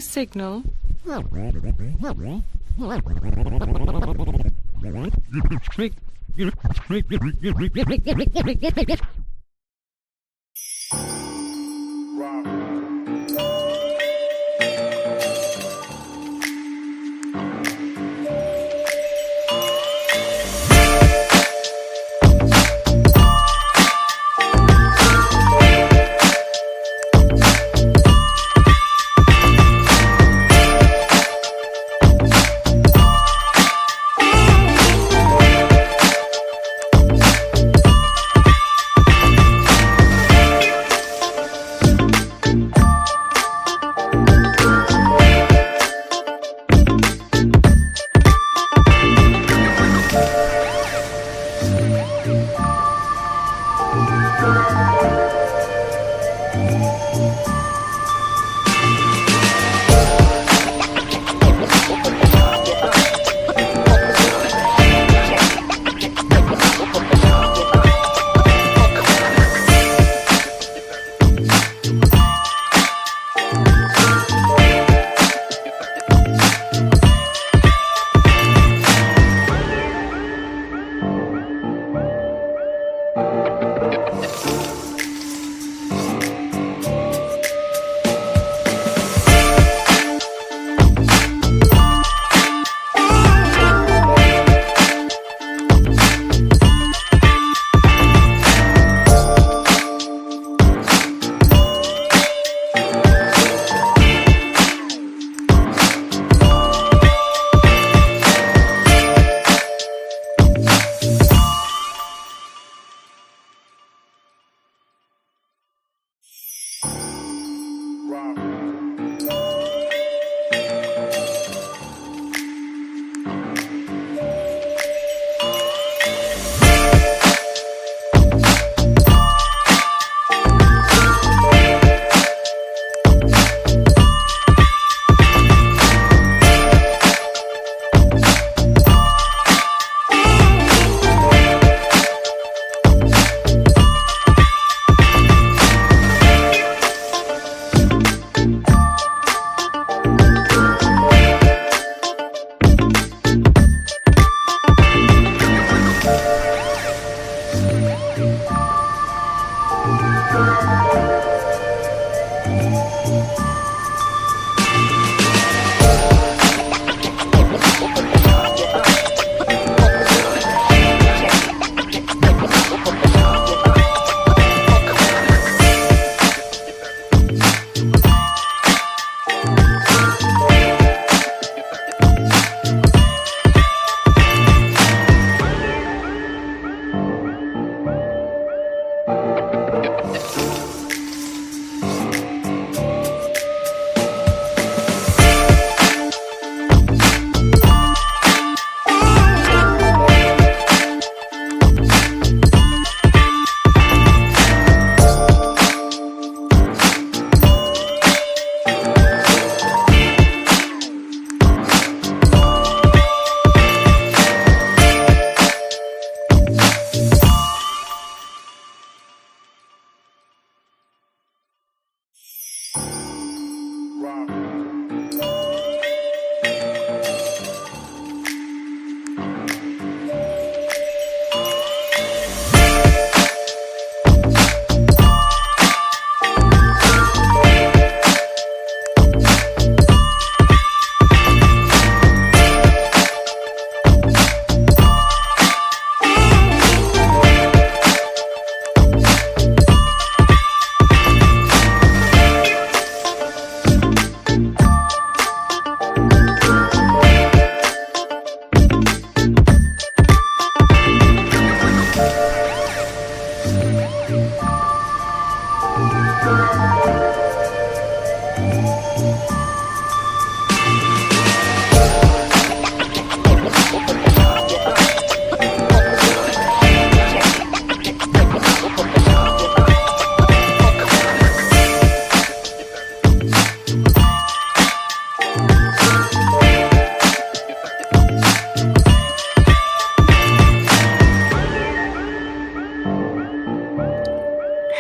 signal.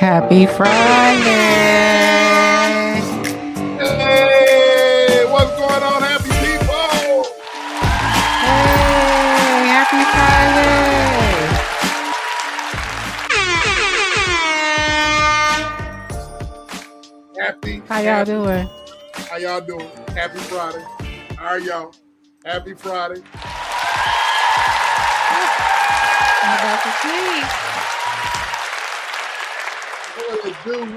Happy Friday! Hey! What's going on, happy people? Hey, happy Friday. How y'all doing? How y'all doing? Happy Friday. How are y'all? Happy Friday. I'm about to sleep.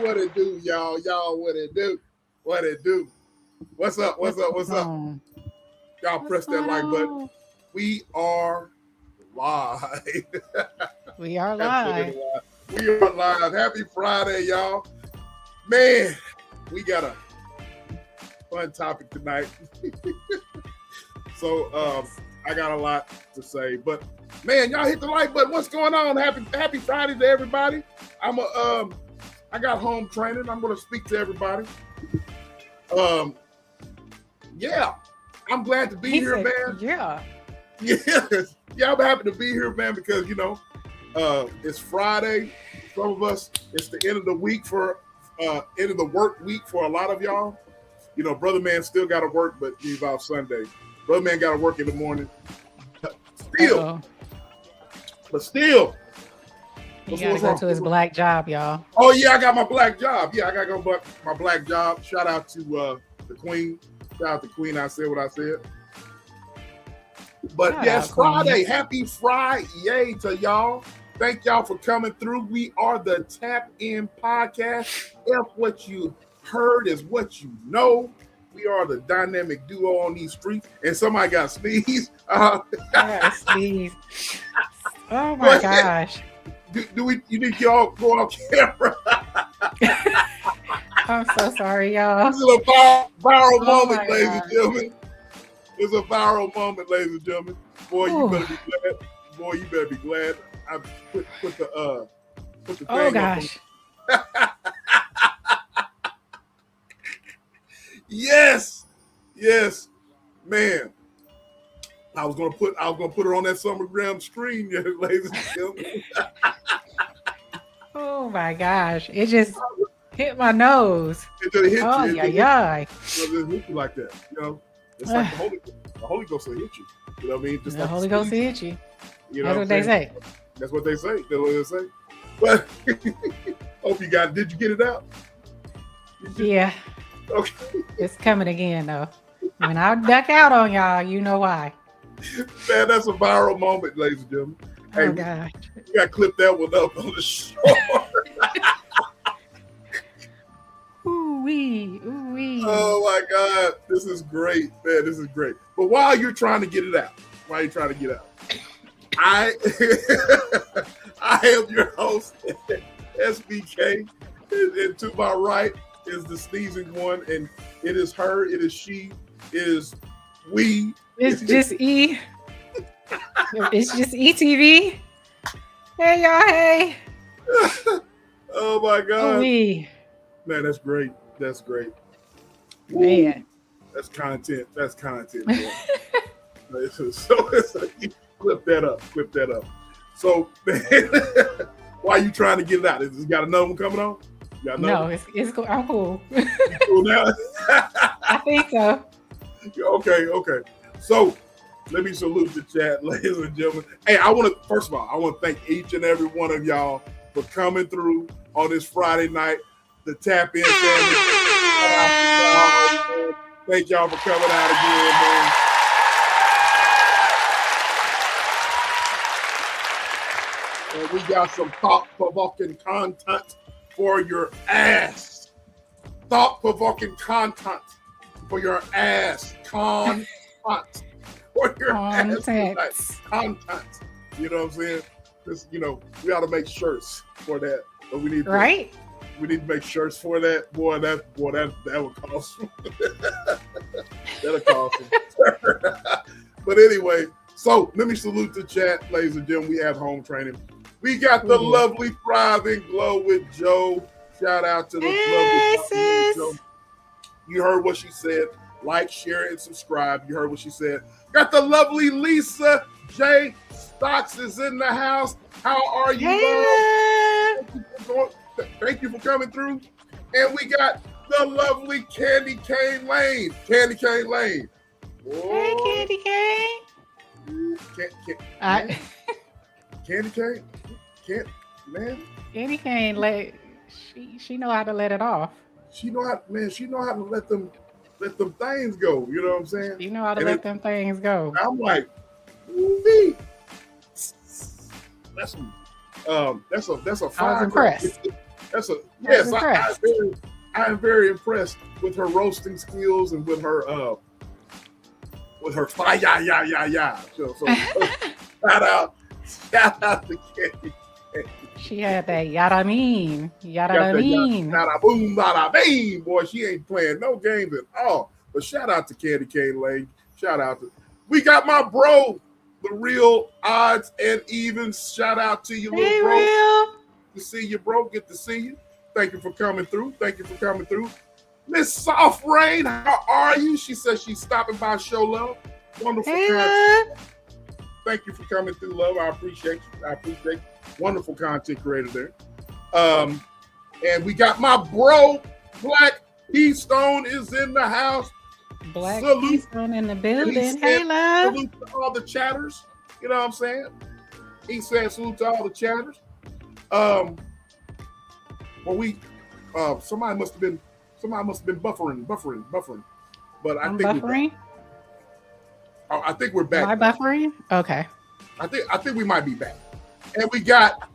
What it do, y'all? Y'all, what it do? What it do? What's up? Y'all press that like button. We are live. We are live. We are live. Happy Friday, y'all. Man, we got a fun topic tonight. So I got a lot to say, but man, y'all hit the like button. What's going on? Happy Friday to everybody. I got home training. I'm gonna speak to everybody. Yeah, I'm glad to be here, man. Yeah. Yes. Yeah, I'm happy to be here, man, because it's Friday. Some of us, it's the end of the week end of the work week for a lot of y'all. Brother man still got to work, but he's off Sunday. Brother man got to work in the morning. Still. He got to go to his black job, y'all. Oh, yeah, I got my black job. Yeah, I got to go my black job. Shout out to the Queen. Shout out to Queen. I said what I said. But yes, Friday. Happy Friday to y'all. Thank y'all for coming through. We are the Tap In Podcast. If what you heard is what you know, we are the dynamic duo on these streets. And somebody got sneezed. I got sneeze. Oh my gosh. You need y'all go on camera? I'm so sorry, y'all. This is a viral moment, ladies and gentlemen. It's a viral moment, ladies and gentlemen. Boy, you better be glad. Boy, you better be glad. I put the thing. Oh gosh. Yes, man. I was gonna put her on that Summergram screen, ladies and gentlemen. Oh my gosh! It just hit my nose. It just hit you. Oh yeah. It just hit you like that, It's like the Holy Ghost will hit you. You know what I mean? Just the like Holy Ghost will hit you. That's what they say. That's what they say. That's what they say. But hope you got. Did you get it out? Yeah. Okay. It's coming again though. When I duck out on y'all, you know why. Man, that's a viral moment, ladies and gentlemen. Oh gosh. We got to clip that one up on the show. Ooh-wee. Oh my God. This is great, man. This is great. But while you're trying to get it out, I am your host, SBK, and to my right is the sneezing one, and it is her, it is she, it is we. It's just E. It's just ETV. Hey y'all, hey. Oh my God. We. Man, that's great. That's great. Man. That's content. Man. So clip that up. So, man, why are you trying to get it out? Has got another one coming on? No, it's cool. I'm cool. You cool now? I think so. Okay. So, let me salute the chat, ladies and gentlemen. Hey, first of all, I want to thank each and every one of y'all for coming through on this Friday night. The Tap In family. Thank y'all for coming out again, man. And we got some thought-provoking content for your ass. Thought-provoking content for your ass. Content. For your ass tonight. Content. You know what I'm saying? This, we ought to make shirts for that. But we need to, we need to make shirts for that. Boy, that would cost. That'll cost. But anyway, so let me salute the chat, ladies and gentlemen. We have home training. We got the lovely Thriving Glow with Joe. Shout out to the lovely Joe. You heard what she said. Like, share, and subscribe. You heard what she said. Got the lovely Lisa J. Stocks is in the house. How are you, love? Thank you for coming through. And we got the lovely Candy Cane Lane. Candy Cane Lane. Hey, Candy Cane. Candy Cane? Man. Candy Cane, she know how to let it off. She know how to let them things go. You know what I'm saying? You know how to let them things go. I'm like, ooh, that's a fire. I was impressed. I am very impressed with her roasting skills and with her fire, yeah. So shout out to Candy. She had that yada mean. Yada boom, yada bing. Boy, she ain't playing no games at all. But shout out to Candy Cane Lane. We got my bro, the real odds and evens. Shout out to you, little bro. Real. To see you, bro. Good to see you. Thank you for coming through. Miss Soft Rain, how are you? She says she's stopping by show love. Wonderful content. Thank you for coming through, love. I appreciate you. Wonderful content creator there. And we got my bro, Black Keystone is in the house. Black Keystone in the building. Hey, love. Salute to all the chatters. You know what I'm saying? He said salute to all the chatters. Somebody must have been buffering. But I think we're back. Am I buffering? Okay. I think we might be back. And we got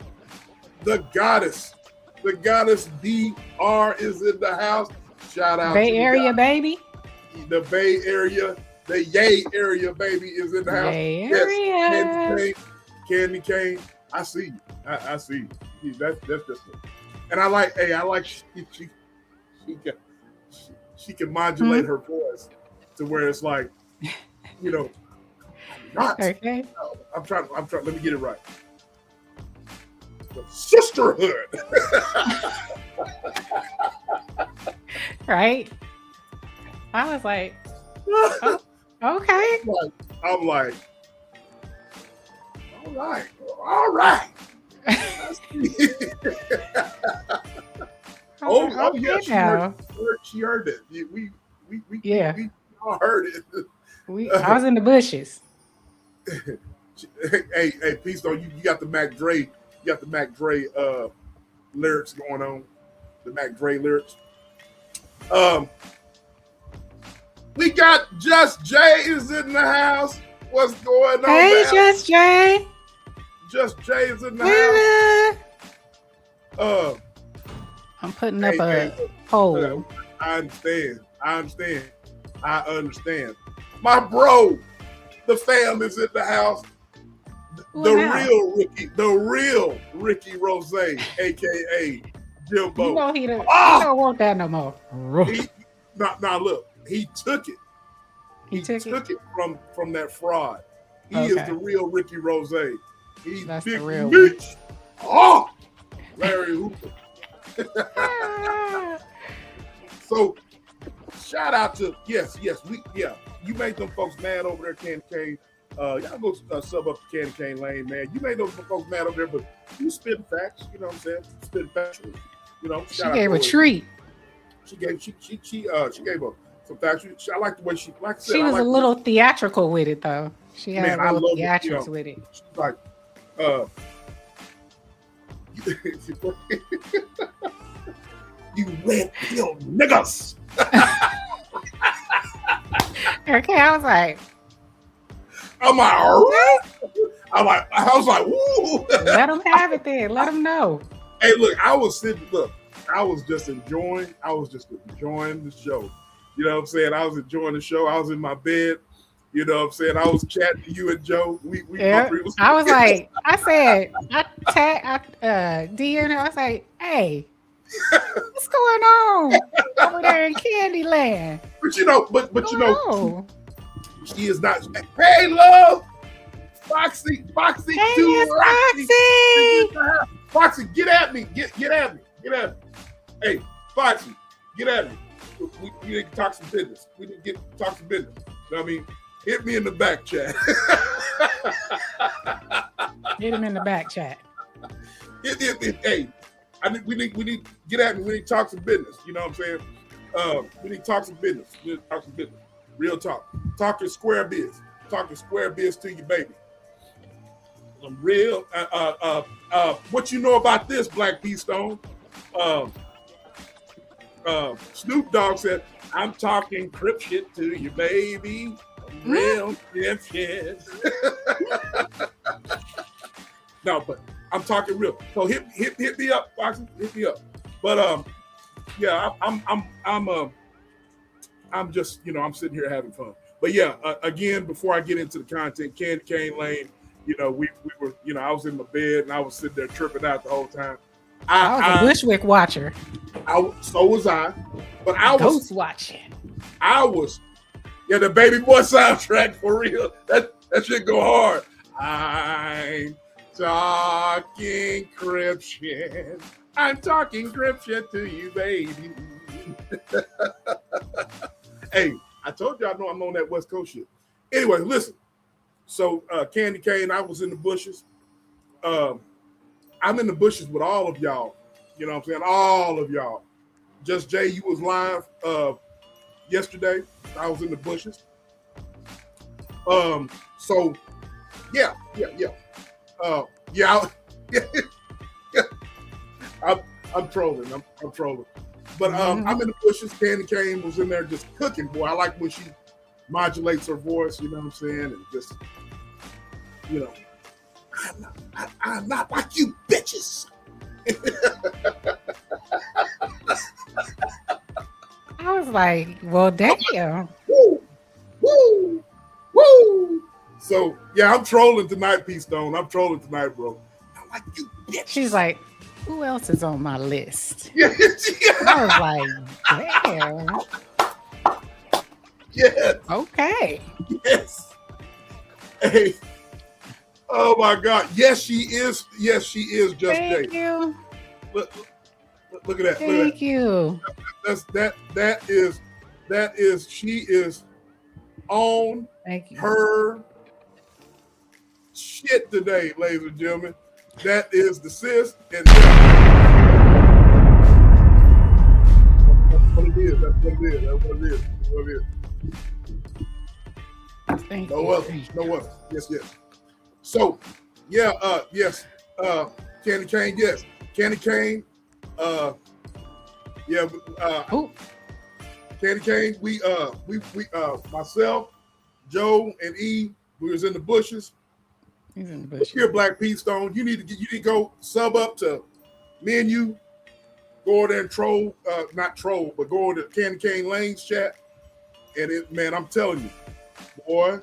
the goddess. The goddess DR is in the house. Shout out Bay Area, baby. The Bay Area, the Yay Area, baby, is in the house. Bay Area. Candy Cane. I see you. I see you. That's just it. And I like she can modulate her voice to where it's like, you know, not. Okay. I'm trying. Let me get it right. The sisterhood. Right. I was like, oh, okay. I'm like, all right. Oh yeah, she heard it. We all heard it. I was in the bushes. Hey, peace though. You got the Mac Dre. You got the Mac Dre lyrics going on. The Mac Dre lyrics. We got Just Jay is in the house. What's going on? Hey, Just Jay. Just Jay is in the house. I'm putting up a poll. I understand. My bro, the fam is in the house. The real Ricky Rose, aka Jimbo. You know he don't want that no more. Look, he took it. He took it from that fraud. He is the real Ricky Rose. He's That's big the real bitch. Oh, Larry Hooper. So, shout out to you made them folks mad over there, Candy Cane. Y'all go sub up to Candy Cane Lane, man. You made those folks mad over there, but you spitting facts. You know what I'm saying? Spitting facts. You know, she gave a treat. She gave her some facts. I like the way she She was a little theatrical with it, though. She had a little theatrics with it. She's like, you red pill niggas. Okay, I was like, all right. I was like, woo. Let them have it then. Let them know. Hey, look, I was just enjoying the show. You know what I'm saying? I was enjoying the show. I was in my bed. You know what I'm saying? I was chatting to you and Joe. I was like, I DM, I was like, hey, what's going on over there in Candyland? But you know, she is not. Hey, love, Foxy, hey, too. Foxy. Foxy, get at me. Get at me. Hey, Foxy, get at me. We need to talk some business. You know what I mean? Hit me in the back chat. Hit him in the back chat. Hey, we need get at me. We need to talk some business. You know what I'm saying? We need to talk some business. We need to talk some business. Real talk. Talking square biz. Talking square biz to you, baby. Some real. What you know about this, Black P Stone? Snoop Dogg said, "I'm talking crip shit to you, baby. Real crip shit." No, but I'm talking real. So hit me up, Foxy. Hit me up. But yeah, I'm just, I'm sitting here having fun. But yeah, again, before I get into the content, Candy Cane Lane, we were, I was in my bed and I was sitting there tripping out the whole time. I was a Bushwick watcher. So was I. But I was ghost watching. The Baby Boy soundtrack for real. That shit go hard. I'm talking crip shit. I'm talking crip shit to you, baby. Hey, I told you I know I'm on that West Coast shit. Anyway, listen. So Candy Cane, I was in the bushes. I'm in the bushes with all of y'all. You know what I'm saying? All of y'all. Just Jay, you was live yesterday. I was in the bushes. So yeah. I'm trolling. I'm trolling. But I'm in the bushes. Candy Cane was in there just cooking, boy. I like when she modulates her voice, you know what I'm saying? And just, I'm not like you bitches. I was like, well, damn. Woo. So, yeah, I'm trolling tonight, P Stone. I'm trolling tonight, bro. I'm like you bitches. She's like, who else is on my list? Yeah. I was like, damn. Yes. Okay. Yes. Hey. Oh my God. Yes, she is. Yes, she is. Just Thank Jay. you. Look at that. Thank you. That is. She is on Thank you. her shit today, ladies and gentlemen. That is the sis, and that's what it is. That's what it is. That's what it is. That's what it is. Thank No you. other. No other. Yes. So, yeah, yes. Candy Cane, yes. Candy Cane, Candy Cane, we myself, Joe, and E, we was in the bushes. He's in the bush. Here, Black P Stone, you need to go sub up to me and you. Go over there and troll, not troll, but go over to Candy Cane Lane's chat. And man, I'm telling you, boy.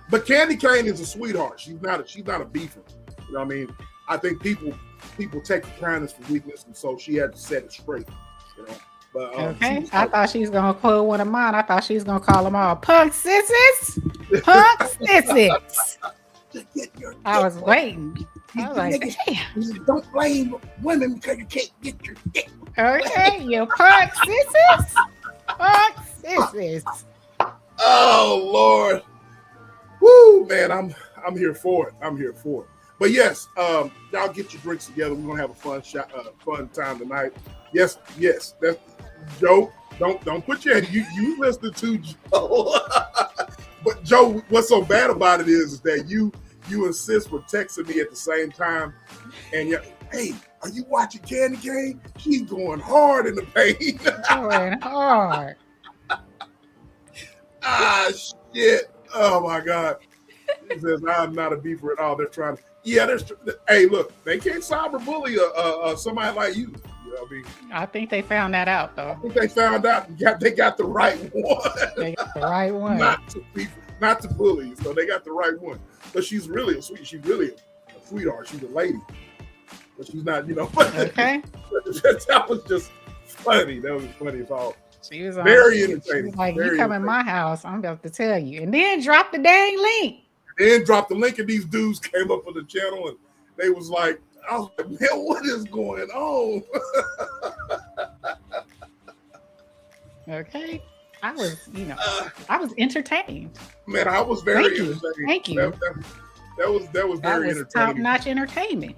But Candy Cane is a sweetheart. She's not a beefer. You know what I mean? I think people take kindness for weakness, and so she had to set it straight. You know. But okay. I thought she was gonna quote one of mine. I thought she was gonna call them all punk sissies. Punk sissies. I was waiting. I was like, damn. Don't blame women because you can't get your dick. Okay, you punk sissies. Punk sissies. Oh Lord. Woo, man, I'm here for it. I'm here for it. But yes, y'all get your drinks together. We're gonna have a fun time tonight. Yes. That's Joe. Don't put your head. You listen to Joe. But Joe, what's so bad about it is that you and Sis were texting me at the same time, and hey, are you watching Candy Cane? She's going hard in the paint. Going hard. Ah, shit. Oh my God. He says, I'm not a beefer at all. They're trying to. Yeah, hey, look, they can't cyberbully somebody like you. You know what I mean? I think they found that out, though. I think they found out they got the right one. They got the right one. Not to bully, so they got the right one. But she's really a sweetheart. She's a lady. But she's not, Okay. That was just funny. That was funny as all. She was very entertaining. She was like, you come in my house, I'm about to tell you. And then drop the dang link. Then dropped the link, and these dudes came up on the channel, and they was like, I was like, man, what is going on? Okay. I was entertained. Man, I was very entertained. Thank you. That was very entertaining. Top-notch entertainment.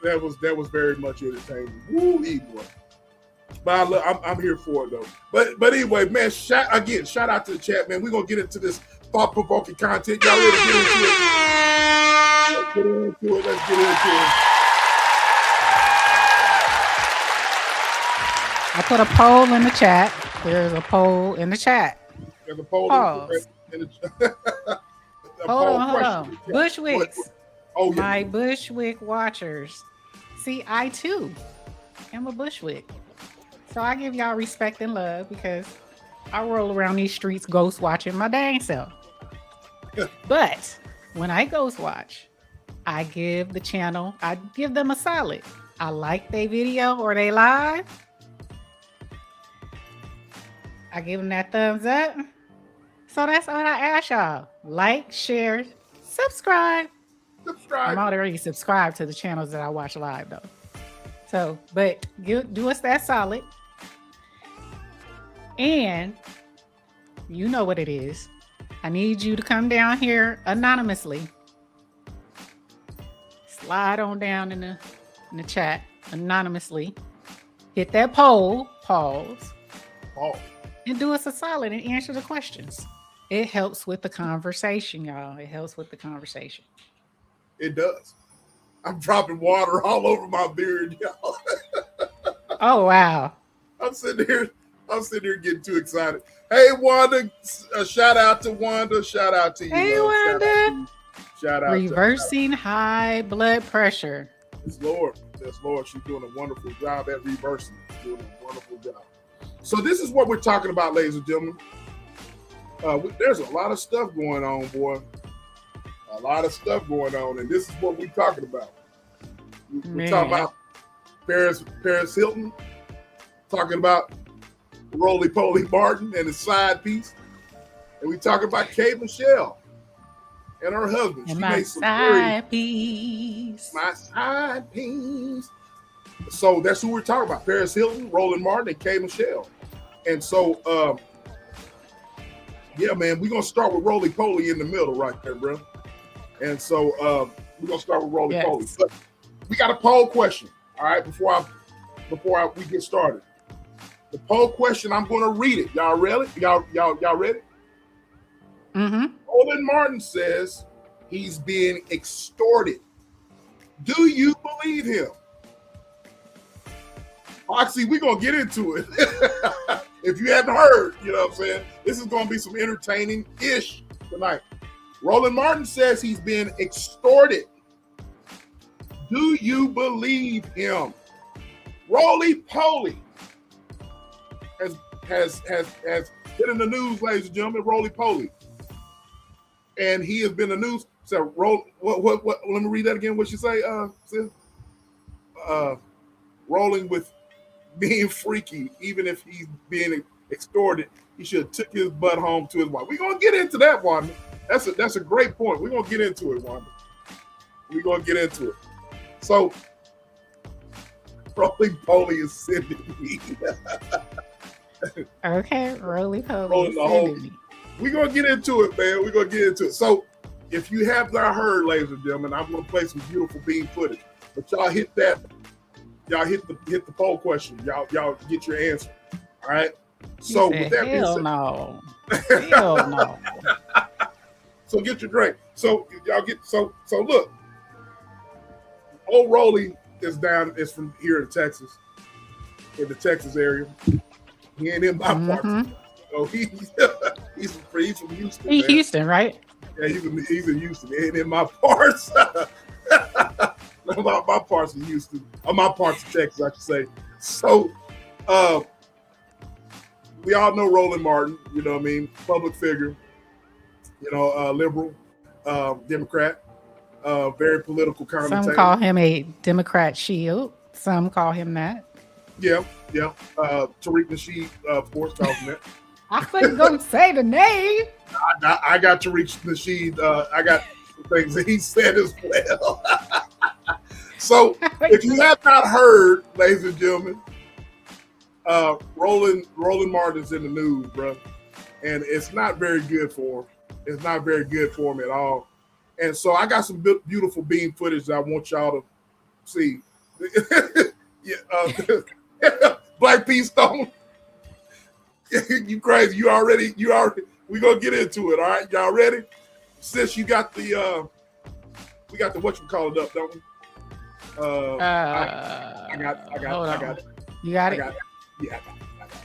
That was very much entertaining. Woo, boy. But I'm here for it though. But anyway, man, shout out to the chat, man. We're gonna get into this thought-provoking content. Y'all ready to get into it? Let's get into it. I put a poll in the chat. There's a poll in the chat. There's a poll in the chat. Hold on. Bushwicks. Oh, yeah. My Bushwick watchers. See, I too am a Bushwick. So I give y'all respect and love because I roll around these streets ghost watching my dang self. But when I ghost watch, I give the channel, I give them a solid. I like their video or they live. I give them that thumbs up. So that's all I ask y'all. Like, share, subscribe. I'm already subscribed to the channels that I watch live though. So, but do us that solid. And you know what it is. I need you to come down here anonymously. Slide on down in the chat anonymously. Hit that poll, pause. And do us a solid and answer the questions. It helps with the conversation, y'all. It helps with the conversation. It does. I'm dropping water all over my beard, y'all. Oh, wow. I'm sitting here getting too excited. Hey, Wanda, shout out to Wanda. Shout out to you. Hey, Wanda. Shout out. Reversing high blood pressure. Yes, Lord. She's doing a wonderful job at reversing. She's doing a wonderful job. So this is what we're talking about, ladies and gentlemen. There's a lot of stuff going on, boy. A lot of stuff going on, and this is what we're talking about. We're talking about Perez Hilton, talking about Roly-Poly Martin and his side piece, and we're talking about K. Michelle and her husband. And my side piece. My side piece. So that's who we're talking about: Perez Hilton, Roland Martin, and K. Michelle. And so, yeah, man, we're gonna start with Roly-Poly in the middle, right there, bro. And so we're gonna start with Roly-Poly. Yes. But we got a poll question, all right, before we get started. The poll question, I'm gonna read it. Y'all ready? Y'all ready? Mm-hmm. Roland Martin says he's being extorted. Do you believe him? Foxy, we're gonna get into it. If you haven't heard, you know what I'm saying? This is gonna be some entertaining-ish tonight. Roland Martin says he's being extorted. Do you believe him? Roly-Poly has been in the news, ladies and gentlemen. Roly-Poly, and he has been in the news. So what? Let me read that again. What you say? Rolling with being freaky, even if he's being extorted, he should have took his butt home to his wife. We're gonna get into that, Wanda. That's a great point. We're gonna get into it, Wanda. We're gonna get into it. So Roly-Poly is sending me. Okay, Roly-Poly is sending me. We're gonna get into it, man. We're gonna get into it. So if you have not heard, ladies and gentlemen, I'm gonna play some beautiful bean footage. But y'all hit that. Y'all hit the poll question. Y'all get your answer. All right. So with that being said, no. Hell no. So get your drink. So y'all get so look. Old Rolly is from here in Texas, in the Texas area. He ain't in my part. Oh, he's from Houston. He's Houston, right? Yeah, he's in Houston. He ain't in my parts. My parts of Houston, or my parts of Texas, I should say. So, we all know Roland Martin. You know what I mean? Public figure. You know, liberal, Democrat, very political commentator. Some call him a Democrat shield. Some call him that. Yeah. Tariq Nasheed, of course, calls him that. I wasn't going to say the name. I got Tariq Nasheed. I got things that he said as well. So, if you have not heard, ladies and gentlemen, Roland Martin's in the news, bro, and it's not very good for him. It's not very good for him at all. And so, I got some beautiful bean footage that I want y'all to see. Black P Stone. You crazy. You already, we gonna get into it, all right? Y'all ready? Since you got the we got the whatchamacallit up, don't we? I got it. You got it? Yeah, I got it.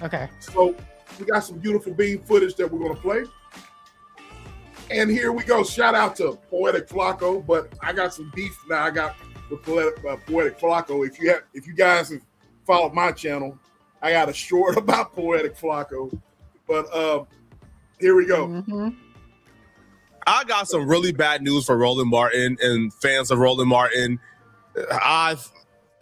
Okay. So we got some beautiful bean footage that we're gonna play. And here we go. Shout out to Poetic Flacco, but I got some beef now. I got with Poetic Flacco. If you guys have followed my channel, I got a short about Poetic Flacco. But here we go. Mm-hmm. I got some really bad news for Roland Martin and fans of Roland Martin. I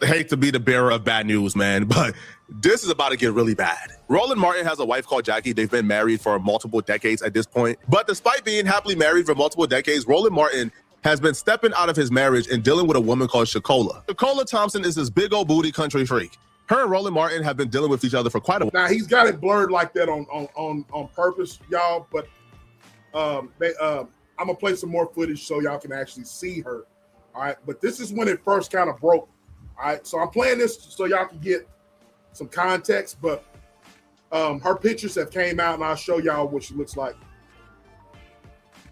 hate to be the bearer of bad news, man, but this is about to get really bad. Roland Martin has a wife called Jackie. They've been married for multiple decades at this point. But despite being happily married for multiple decades, Roland Martin has been stepping out of his marriage and dealing with a woman called Shakola. Shakola Thompson is this big old booty country freak. Her and Roland Martin have been dealing with each other for quite a while. Now, he's got it blurred like that on purpose, y'all, but I'm going to play some more footage so y'all can actually see her, all right? But this is when it first kind of broke, all right? So I'm playing this so y'all can get some context, but her pictures have came out, and I'll show y'all what she looks like.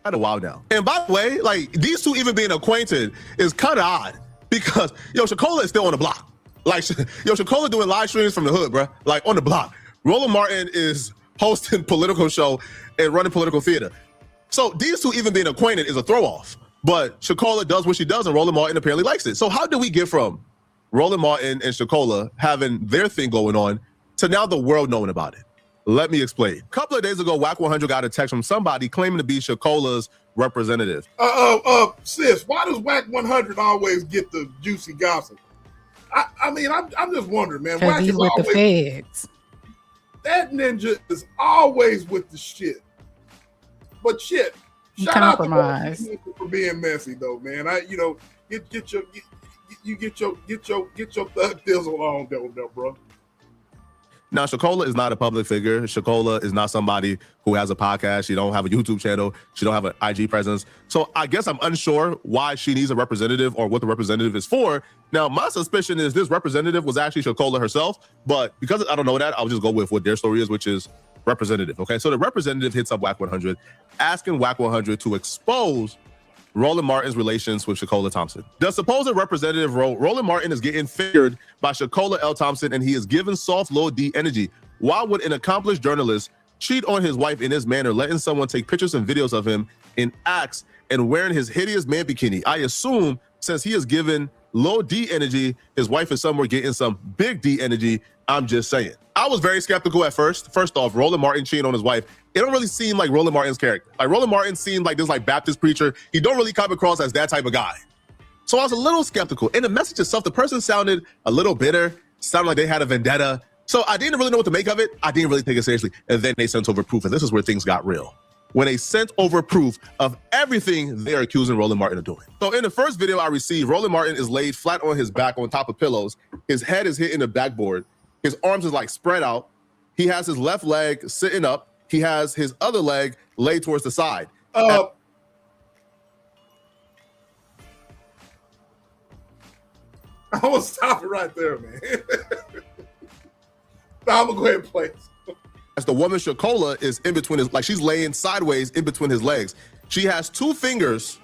Quite a while now. And by the way, like, these two even being acquainted is kind of odd because, yo, Shakola is still on the block. Like, yo, Shakola doing live streams from the hood, bro. Like, on the block. Roland Martin is hosting political show and running political theater. So these two even being acquainted is a throw-off. But Shakola does what she does, and Roland Martin apparently likes it. So how do we get from Roland Martin and Shakola having their thing going on to now the world knowing about it? Let me explain. A couple of days ago, Whack 100 got a text from somebody claiming to be Shakola's representative. Sis, why does Whack 100 always get the juicy gossip? I mean, I'm just wondering, man. Because he's with the feds. That ninja is always with the shit. But shit, shout out to him for being messy, though, man. Get your thug dizzle on, though, bro. Now, Shakola is not a public figure. Shakola is not somebody who has a podcast. She don't have a YouTube channel. She don't have an IG presence. So I guess I'm unsure why she needs a representative or what the representative is for. Now, my suspicion is this representative was actually Shakola herself. But because I don't know that, I'll just go with what their story is, which is representative. Okay, so the representative hits up Whack 100, asking Whack 100 to expose Roland Martin's relations with Shakola Thompson. The supposed representative wrote, Roland Martin is getting figured by Shakola L. Thompson and he is given soft low D energy. Why would an accomplished journalist cheat on his wife in this manner, letting someone take pictures and videos of him in acts and wearing his hideous man bikini? I assume since he is given low D energy, his wife is somewhere getting some big D energy. I'm just saying. I was very skeptical at first. First off, Roland Martin cheating on his wife. It don't really seem like Roland Martin's character. Like Roland Martin seemed like this like Baptist preacher. He don't really come across as that type of guy. So I was a little skeptical. And the message itself, the person sounded a little bitter, sounded like they had a vendetta. So I didn't really know what to make of it. I didn't really take it seriously. And then they sent over proof. And this is where things got real. When they sent over proof of everything they are accusing Roland Martin of doing. So in the first video I received, Roland Martin is laid flat on his back on top of pillows. His head is hitting the backboard. His arms is like spread out. He has his left leg sitting up. He has his other leg laid towards the side. I'm gonna stop it right there, man. I'm gonna go ahead and play it. As the woman Shakola is in between his, like she's laying sideways in between his legs. She has two fingers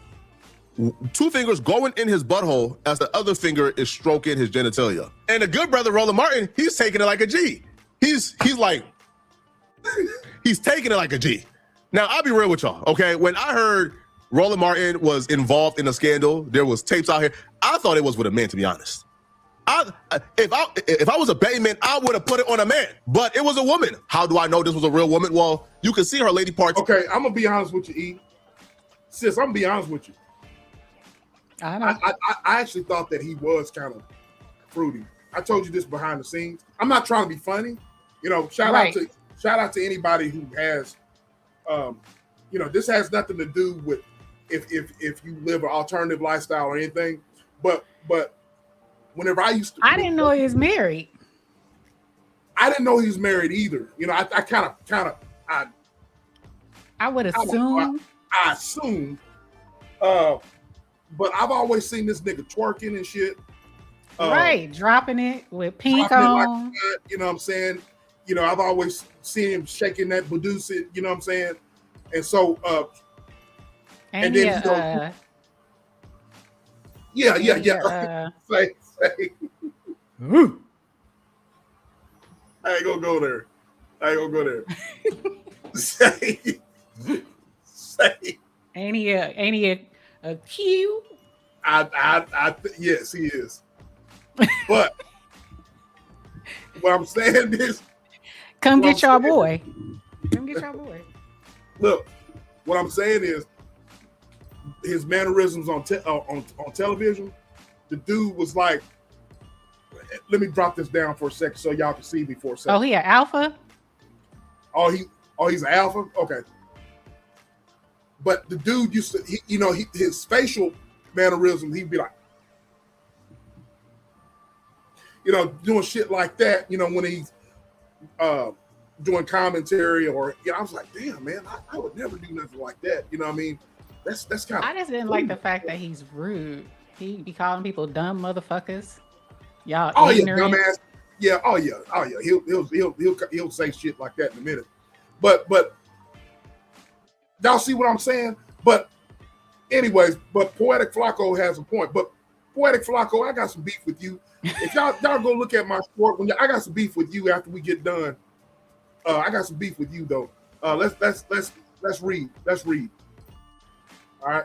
going in his butthole as the other finger is stroking his genitalia. And the good brother Roland Martin, he's taking it like a G. He's like, he's taking it like a G. Now, I'll be real with y'all, okay? When I heard Roland Martin was involved in a scandal, there was tapes out here, I thought it was with a man, to be honest. If I was a betting man, I would have put it on a man, but it was a woman. How do I know this was a real woman? Well, you can see her lady parts. Okay, I'm gonna be honest with you, E. Sis, I'm gonna be honest with you. I actually thought that he was kind of fruity. I told you this behind the scenes. I'm not trying to be funny. You know, shout out to anybody who has, this has nothing to do with if you live an alternative lifestyle or anything. But whenever I didn't know he was married. I didn't know he was married either. You know, I would assume. I assumed. But I've always seen this nigga twerking and shit. Right, dropping it with pink on. Like that, you know what I'm saying? You know, I've always seen him shaking that Badusa, you know what I'm saying? And so, and then he goes, yeah. Say. I ain't gonna go there. Say. Ain't he a Q? Yes, he is. But what I'm saying is, come get your boy. Look, what I'm saying is, his mannerisms on television. The dude was like, let me drop this down for a second so y'all can see me for a second. Oh, he an alpha? He's an alpha? Okay. But the dude used to, his facial mannerism, he'd be like, doing shit like that, when he's doing commentary or, I was like, damn, man, I would never do nothing like that. You know what I mean? That's kind of. I just didn't like the fact that he's rude. He be calling people dumb motherfuckers. Y'all ignorant. Yeah, dumbass. Yeah, oh yeah. He'll say shit like that in a minute. But y'all see what I'm saying? But anyways, Poetic Flacco has a point. But Poetic Flacco, I got some beef with you. If y'all go look at my sport, I got some beef with you after we get done. I got some beef with you though. Let's read. All right.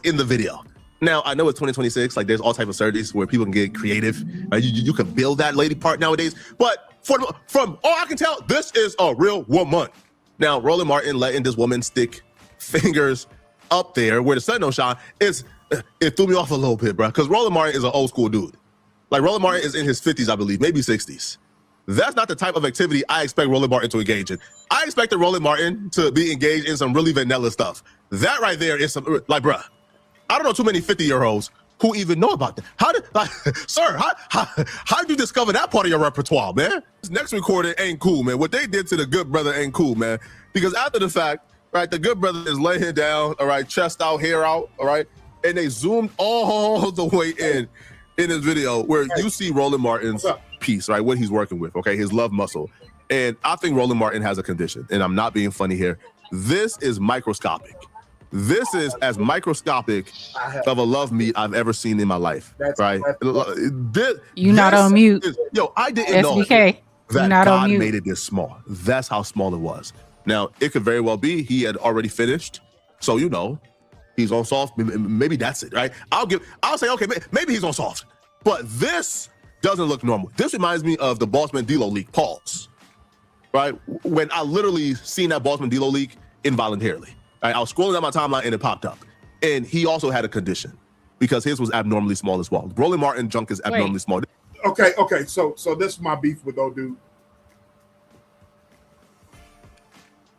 In the video. Now, I know it's 2026, like there's all type of surgeries where people can get creative. You can build that lady part nowadays. But from all I can tell, this is a real woman. Now, Roland Martin letting this woman stick fingers up there where the sun don't shine, it threw me off a little bit, bro. Because Roland Martin is an old school dude. Like Roland Martin is in his 50s, I believe, maybe 60s. That's not the type of activity I expect Roland Martin to engage in. I expected Roland Martin to be engaged in some really vanilla stuff. That right there is some, like, bruh, I don't know too many 50-year-olds who even know about that. Sir, how did you discover that part of your repertoire, man? This next recording ain't cool, man. What they did to the good brother ain't cool, man. Because after the fact, right, the good brother is laying down, all right, chest out, hair out, all right, and they zoomed all the way in this video where you see Roland Martin's piece, right, what he's working with, okay, his love muscle. And I think Roland Martin has a condition, and I'm not being funny here. This is microscopic. This is as microscopic of a love meat I've ever seen in my life, right? You're not on mute. I didn't know that God made it this small. That's how small it was. Now, it could very well be he had already finished. So, he's on soft. Maybe that's it, right? I'll say, okay, maybe he's on soft. But this doesn't look normal. This reminds me of the Boss Mandilo leak, pause, right? When I literally seen that Boss Mandilo leak involuntarily. Right? I was scrolling down my timeline and it popped up. And he also had a condition because his was abnormally small as well. Roland Martin junk is abnormally small. Okay. So this is my beef with old dude.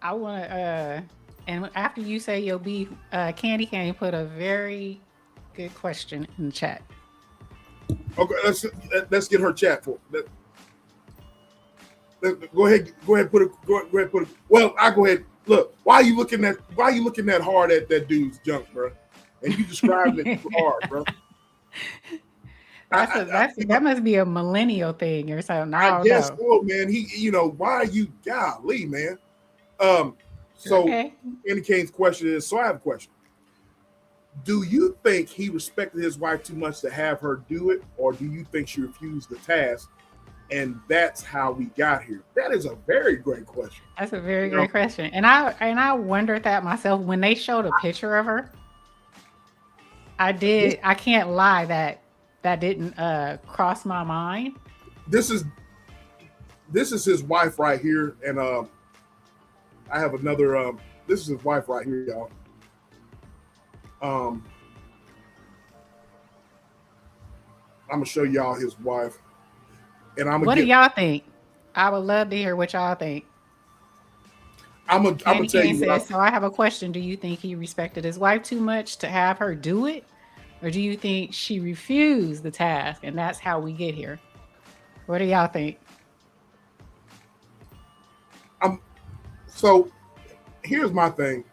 I want to, and after you say your beef, Candy Cane put a very good question in the chat. Okay, let's get her chat for it. Go ahead, put it. Well, I go ahead. Look, why are you looking that hard at that dude's junk, bro? And you described it hard, bro. That must be a millennial thing or something. I guess so, man. Why are you, golly, man? So okay. Andy Kane's question is, so I have a question. Do you think he respected his wife too much to have her do it, or do you think she refused the task? And that's how we got here. That is a very great question. That's a very great question. And I wondered that myself when they showed a picture of her. I can't lie that didn't cross my mind. This is his wife right here, and I have another. This is his wife right here, y'all. I'm gonna show y'all his wife. And what do y'all think? I would love to hear what y'all think. I'm gonna tell you. So I have a question. Do you think he respected his wife too much to have her do it? Or do you think she refused the task and that's how we get here? What do y'all think? So here's my thing.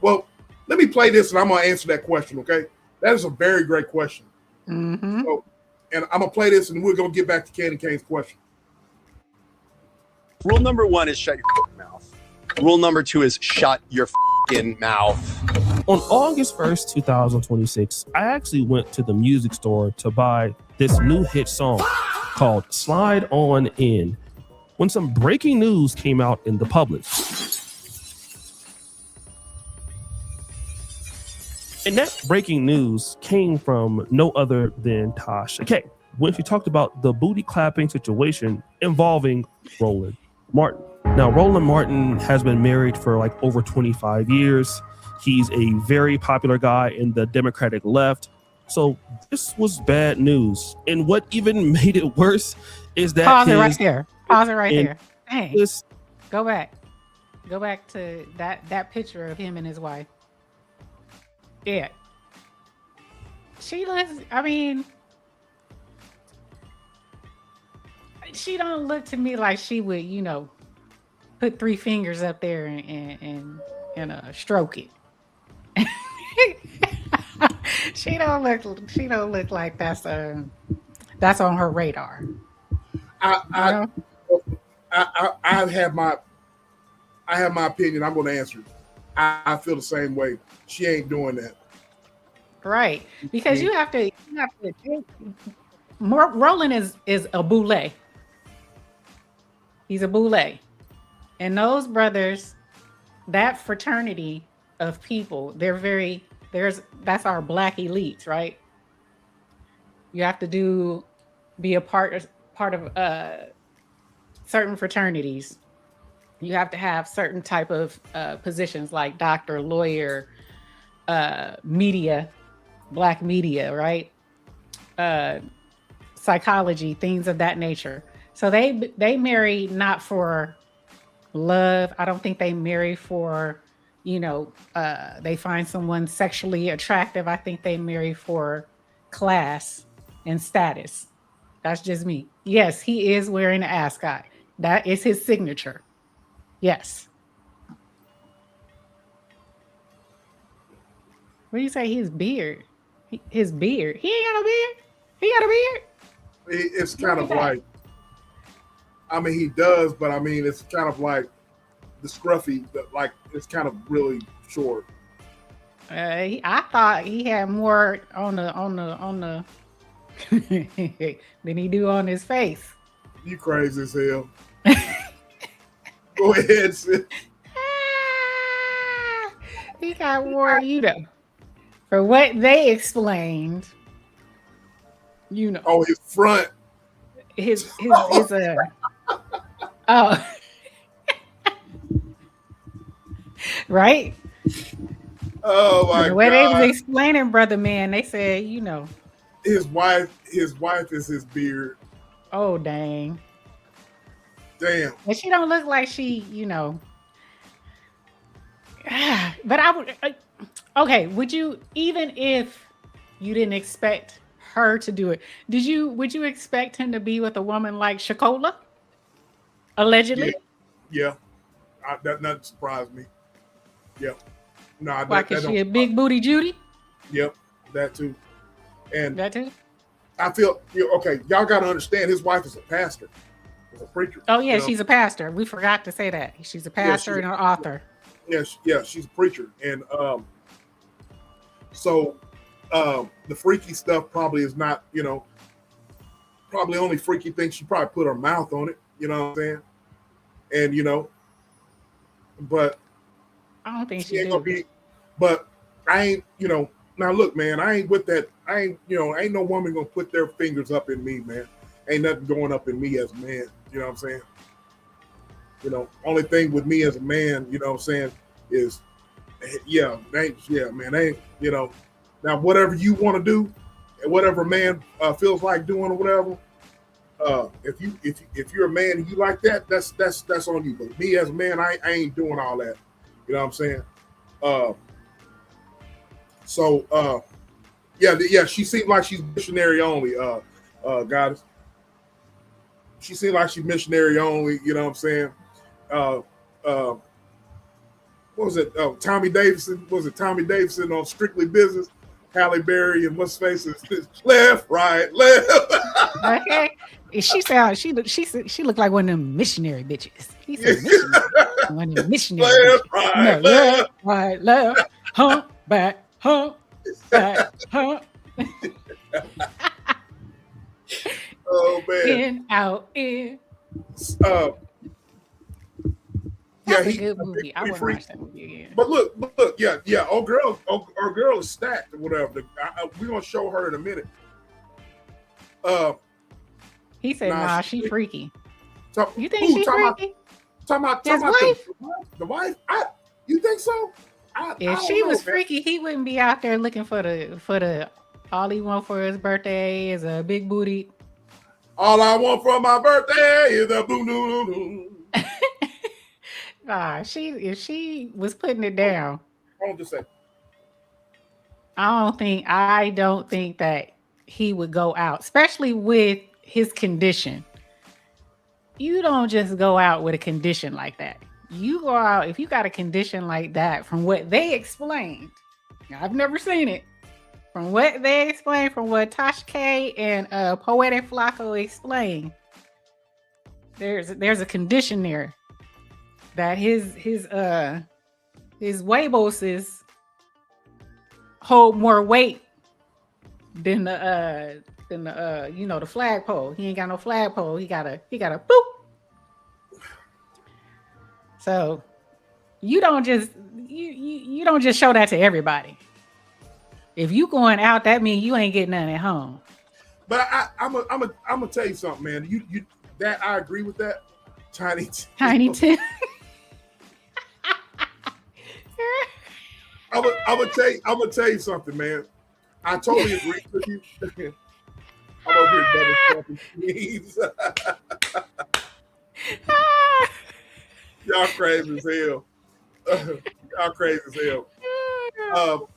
Well, let me play this and I'm gonna answer that question, okay? That is a very great question. Mm-hmm. So, and I'm gonna play this, and we're gonna get back to Candy Cane's question. Rule number 1 is shut your mouth. Rule number 2 is shut your mouth. On August 1st, 2026, I actually went to the music store to buy this new hit song called Slide On In when some breaking news came out in the public. And that breaking news came from no other than Tasha K when she talked about the booty clapping situation involving Roland Martin. Now, Roland Martin has been married for like over 25 years. He's a very popular guy in the Democratic left. So this was bad news. And what even made it worse is that Pause it right there. Pause it right there. Hey, this, go back. Go back to that picture of him and his wife. Yeah. She looks, I mean, she don't look to me like she would, you know, put 3 fingers up there and stroke it. She don't look like that's on her radar. I have my opinion. I'm going to answer it. I feel the same way. She ain't doing that. Right, because you have to Roland is a boule. He's a boule. And those brothers, that fraternity of people, that's our black elites, right? You have to be a part of certain fraternities. You have to have certain type of positions like doctor, lawyer, media, black media, right? Psychology, things of that nature. So they marry not for love. I don't think they marry for, they find someone sexually attractive. I think they marry for class and status. That's just me. Yes, he is wearing an ascot. That is his signature. Yes. What do you say? His beard. His beard. He ain't got a beard. He got a beard. It's kind of like, I mean, he does, but I mean, it's kind of like the scruffy, like it's kind of really short. I thought he had more on the than he do on his face. You crazy as hell. Go ahead, sis. He got more, for what they explained, Oh, his front. His oh. Right? Oh my God. The way they was explaining, brother man, they said, his wife is his beard. Oh dang. Damn. But she don't look like she, but I would okay, would you, even if you didn't expect her to do it, would you expect him to be with a woman like Shakola? Allegedly? Yeah. That doesn't surprise me. Yeah. No, why, cause she a big booty Judy? Yep, that too. And that too? I feel okay, y'all gotta understand his wife is a pastor. A preacher. Oh yeah, she's a pastor. We forgot to say that. She's a pastor and an author. Yeah, she's a preacher. And so the freaky stuff probably is not, probably only freaky thing she probably put her mouth on it, you know what I'm saying? And but I don't think she ain't gonna be, but I ain't, now look, man, I ain't with that. I ain't, ain't no woman gonna put their fingers up in me, man. Ain't nothing going up in me as a man. You know what I'm saying? Only thing with me as a man, you know what I'm saying, is, man, now whatever you want to do, and whatever a man feels like doing or whatever, if you're a man and you like that, that's on you. But me as a man, I ain't doing all that. You know what I'm saying? She seemed like she's missionary only, goddess. She seemed like she's missionary only, you know what I'm saying? What was it? Tommy Davidson? Was it Tommy Davidson on Strictly Business? Halle Berry and what's face is left, right, left. Okay. She looked like one of them missionary bitches. He said missionary. One of them missionary Left, bitches. right, No, left. right, left, hump, back, hump, back, hump. Oh man. In, out, in. Yeah, That's a good movie. I want to freak. watch that movie again. But look, yeah. Our girl is stacked or whatever. We're gonna show her in a minute. He said, "Nah, she freaky." You think she's freaky? Talking about the wife. You think so? If she was freaky, he wouldn't be out there looking for the. All he want for his birthday is a big booty. All I want for my birthday is a boom boom boom. Nah, if she was putting it down. Hold on just a second. I don't think that he would go out, especially with his condition. You don't just go out with a condition like that. You go out if you got a condition like that. From what they explained, I've never seen it. From what they explained, from what Tasha K and Poetic Flacco explained, there's a condition there that his huevos hold more weight than the the flagpole. He ain't got no flagpole. He got a boop. So you don't just show that to everybody. If you going out, that means you ain't getting nothing at home. But I'm gonna tell you something, man. You that I agree with that. Tiny Tim. I'm gonna tell you something, man. I totally agree with you. I'm over here double sneeze. Y'all crazy as hell. Y'all crazy as hell.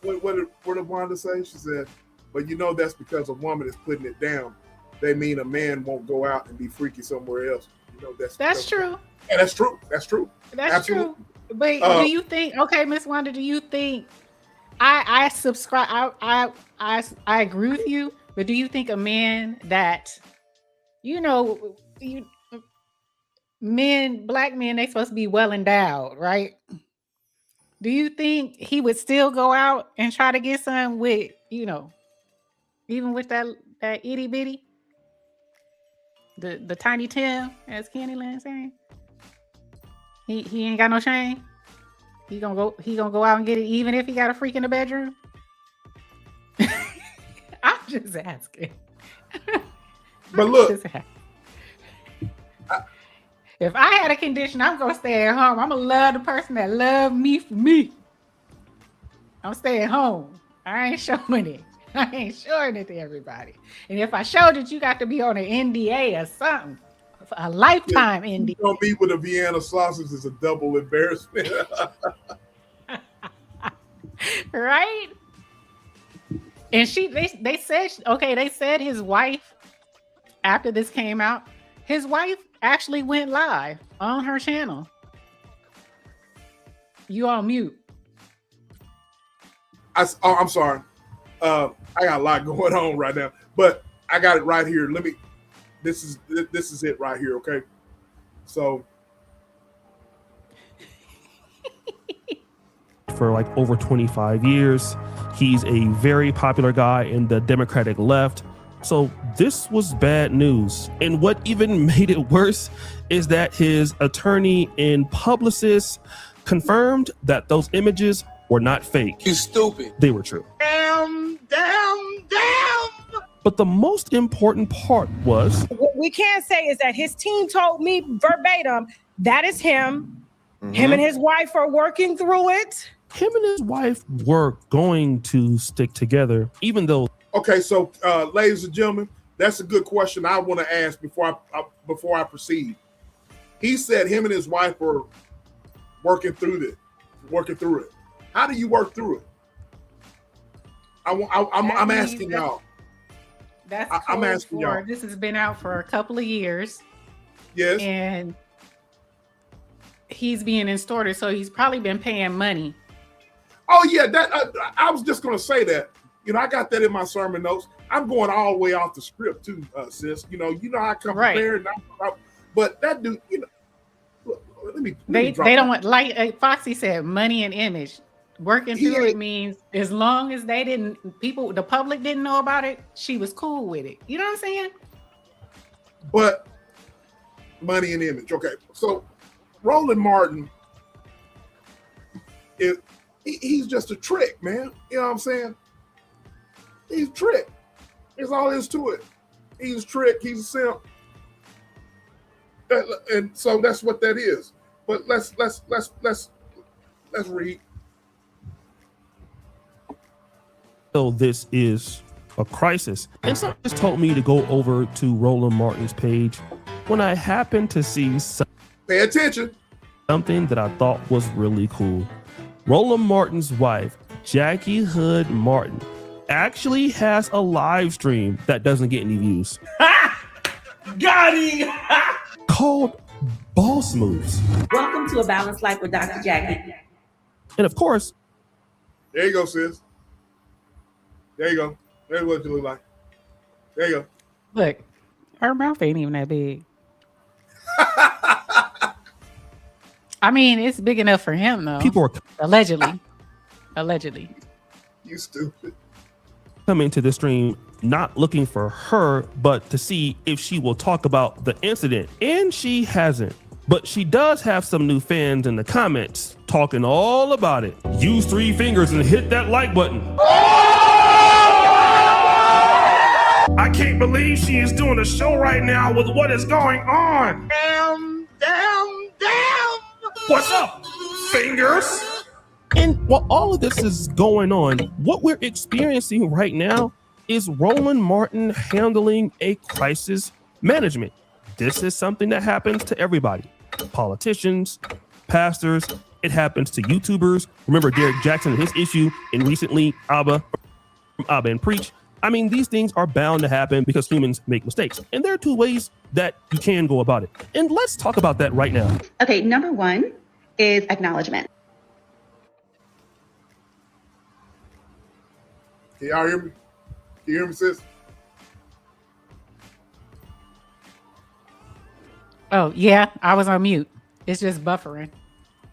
What did Wanda say? She said, "But that's because a woman is putting it down. They mean a man won't go out and be freaky somewhere else." That's true. Yeah, that's true. That's true. That's Absolutely. true. But do you think? Okay, Miss Wanda, do you think? I subscribe. I agree with you. But do you think a man that, black men, they supposed to be well endowed, right? Do you think he would still go out and try to get some with, even with that itty bitty, the tiny Tim, as Candyland saying? He ain't got no shame. He gonna go out and get it, even if he got a freak in the bedroom. I'm just asking. But look, if I had a condition, I'm gonna stay at home. I'm gonna love the person that love me for me. I'm staying home. I ain't showing it. I ain't showing it to everybody. And if I showed it, you got to be on an NDA or something. A lifetime NDA. You me with a Vienna sausage is a double embarrassment. Right? And they said his wife, after this came out, his wife actually went live on her channel. You on mute. I'm sorry. I got a lot going on right now, but I got it right here. This is it right here. Okay. So for like over 25 years, he's a very popular guy in the Democratic left. So this was bad news. And what even made it worse is that his attorney and publicist confirmed that those images were not fake. You stupid. They were true. Damn. But the most important part was... What we can say is that his team told me verbatim, that is him. Mm-hmm. Him and his wife are working through it. Him and his wife were going to stick together, even though... Okay, so ladies and gentlemen, that's a good question I want to ask before I proceed. He said him and his wife were working through it. How do you work through it? I'm asking y'all. I'm asking y'all. This has been out for a couple of years. Yes. And he's being extorted, so he's probably been paying money. Oh yeah, that I was just gonna say that. I got that in my sermon notes. I'm going all the way off the script too, sis. I come prepared. But that dude, let me they don't want, like Foxy said, money and image. Working through it means as long as the public didn't know about it, she was cool with it. You know what I'm saying? But money and image. Okay, so Roland Martin, he's just a trick, man. You know what I'm saying? He's a trick. There's all there is to it. He's a trick. He's a simp. And so that's what that is. But let's read. So this is a crisis. And someone just told me to go over to Roland Martin's page when I happened to see pay attention. Something that I thought was really cool. Roland Martin's wife, Jackie Hood Martin, actually has a live stream that doesn't get any views. Got him! Called Boss Moves. Welcome to A Balanced Life with Dr. Jackie. And of course, there you go, sis. There you go. There's what you look like. There you go. Look, her mouth ain't even that big. I mean, it's big enough for him, though. People are allegedly. You stupid. Coming to the stream, not looking for her, but to see if she will talk about the incident. And she hasn't. But she does have some new fans in the comments talking all about it. Use 3 fingers and hit that like button. I can't believe she is doing a show right now with what is going on. Damn. What's up, fingers? And while all of this is going on, what we're experiencing right now is Roland Martin handling a crisis management. This is something that happens to everybody. Politicians, pastors, it happens to YouTubers. Remember Derek Jackson and his issue, and recently Abba and Preach. I mean, these things are bound to happen because humans make mistakes. And there are 2 ways that you can go about it. And let's talk about that right now. Okay, number 1 is acknowledgement. Can y'all hear me? Can you hear me, sis? Oh, yeah, I was on mute. It's just buffering.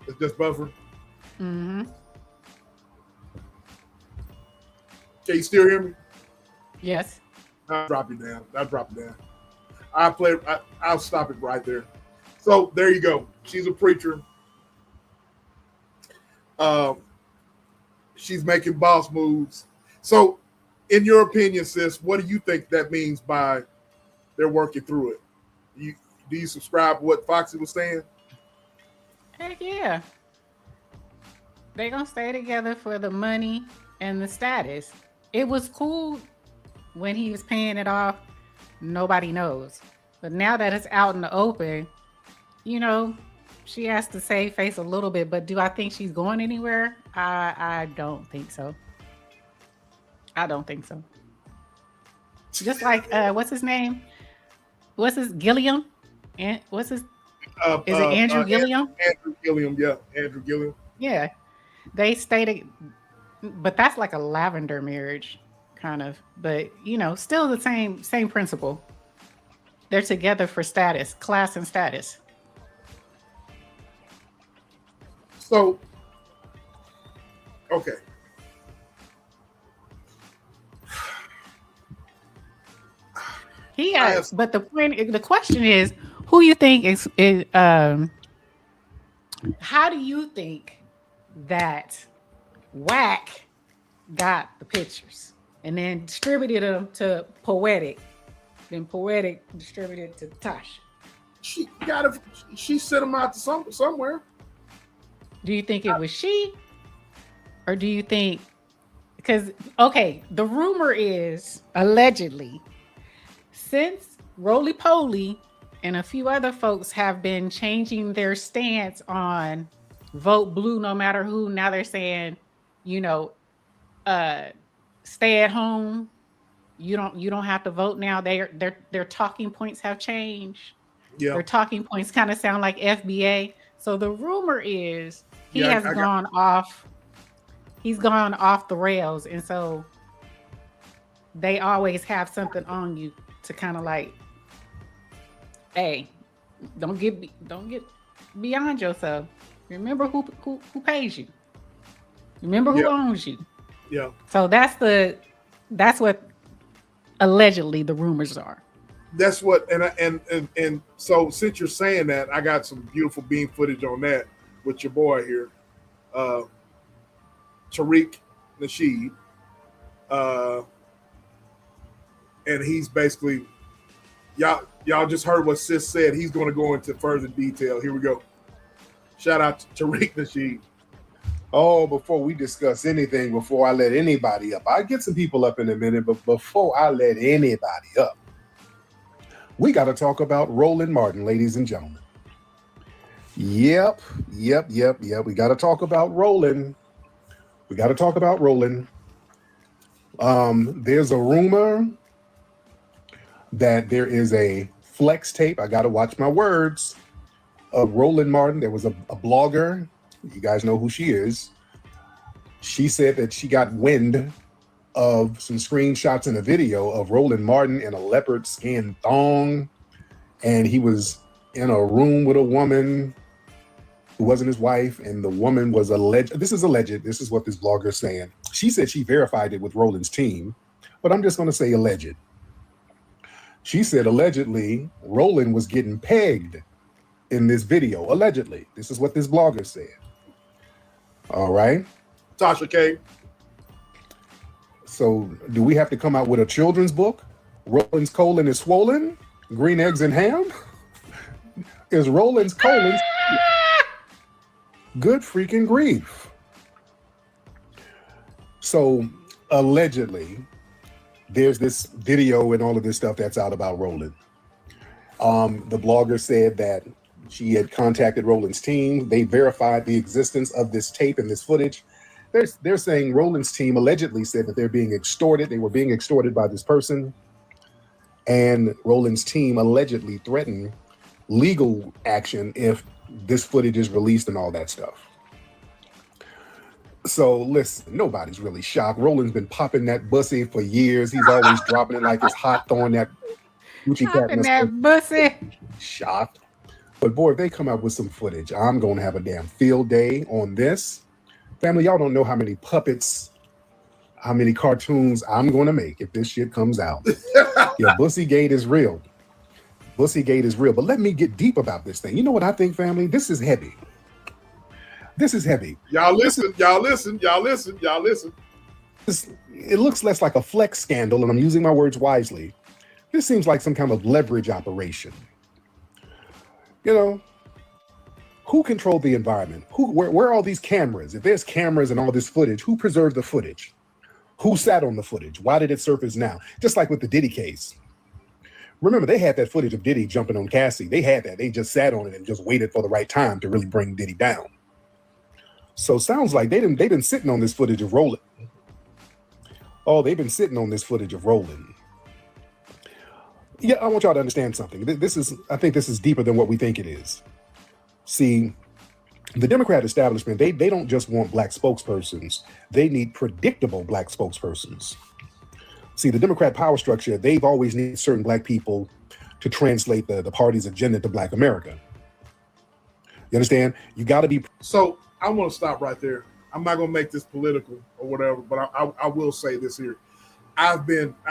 It's just buffering? Mm-hmm. Can you still hear me? Yes. I'll drop it down. I'll stop it right there. So there you go. She's a preacher. She's making boss moves. So in your opinion, sis, what do you think that means by they're working through it? Do you subscribe to what Foxy was saying? Heck yeah. They're going to stay together for the money and the status. It was cool when he was paying it off. Nobody knows. But now that it's out in the open, she has to save face a little bit. But do I think she's going anywhere? I don't think so. Just like, what's his name? Gilliam? And what's his? Is it Andrew Gilliam? Andrew Gilliam, yeah, Andrew Gilliam. Yeah, they stayed, but that's like a lavender marriage, kind of. But still the same principle. They're together for status, class, and status. So, okay. He has, but the question is, who you think is how do you think that Whack got the pictures and then distributed them to Poetic, then Poetic distributed to Tosh? She sent them out to somewhere. Do you think it was she, or do you think? Because the rumor is allegedly, since Roly Poly and a few other folks have been changing their stance on vote blue no matter who, now they're saying, stay at home. You don't have to vote now. Their talking points have changed. Yeah. Their talking points kind of sound like FBA. So the rumor is he has gone off. He's gone off the rails, and so they always have something on you to kind of like, hey, don't get beyond yourself. Remember who pays you. Remember who owns you. Yeah. So that's what allegedly the rumors are. That's what, and so since you're saying that, I got some beautiful beam footage on that with your boy here, Tariq Nasheed, and he's basically, y'all just heard what Sis said. He's going to go into further detail. Here we go. Shout out to Tariq Nasheed. Oh, before we discuss anything, before I let anybody up, I'll get some people up in a minute, but before I let anybody up, we got to talk about Roland Martin, ladies and gentlemen. Yep. We got to talk about Roland. There's a rumor that there is a flex tape. I got to watch my words. Of Roland Martin. There was a blogger. You guys know who she is. She said that she got wind of some screenshots and a video of Roland Martin in a leopard skin thong, and he was in a room with a woman who wasn't his wife, and the woman was alleged. This is alleged. This is what this blogger is saying. She said she verified it with Roland's team, but I'm just going to say alleged. She said allegedly Roland was getting pegged in this video. Allegedly. This is what this blogger said. All right. Tasha K. So do we have to come out with a children's book? Roland's colon is swollen? Green eggs and ham? Is Roland's colon good freaking grief? So allegedly, there's this video and all of this stuff that's out about Roland. The blogger said that she had contacted Roland's team. They verified the existence of this tape and this footage. They're saying Roland's team allegedly said that they're being extorted. They were being extorted by this person. And Roland's team allegedly threatened legal action if this footage is released and all that stuff. So listen, nobody's really shocked. Roland's been popping that bussy for years. He's always dropping it like it's hot, throwing that Gucci cat in that bussy. Shocked. But boy, if they come out with some footage, I'm going to have a damn field day on this. Family, y'all don't know how many puppets, how many cartoons I'm going to make if this shit comes out. Yeah, Bussygate is real. Bussygate is real. But let me get deep about this thing. You know what I think, family? This is heavy. This is heavy. Y'all listen. It looks less like a flex scandal, and I'm using my words wisely. This seems like some kind of leverage operation. You know, who controlled the environment? Where are all these cameras? If there's cameras and all this footage, who preserved the footage? Who sat on the footage? Why did it surface now? Just like with the Diddy case. Remember, they had that footage of Diddy jumping on Cassie. They had that. They just sat on it and just waited for the right time to really bring Diddy down. So sounds like they've been sitting on this footage of Roland. Oh, they've been sitting on this footage of Roland. Yeah, I want y'all to understand something. I think this is deeper than what we think it is. See, the Democrat establishment, they don't just want black spokespersons. They need predictable black spokespersons. See, the Democrat power structure, they've always needed certain black people to translate the party's agenda to black America. You understand? You got to be. So I want to stop right there. I'm not going to make this political or whatever, but I will say this here. I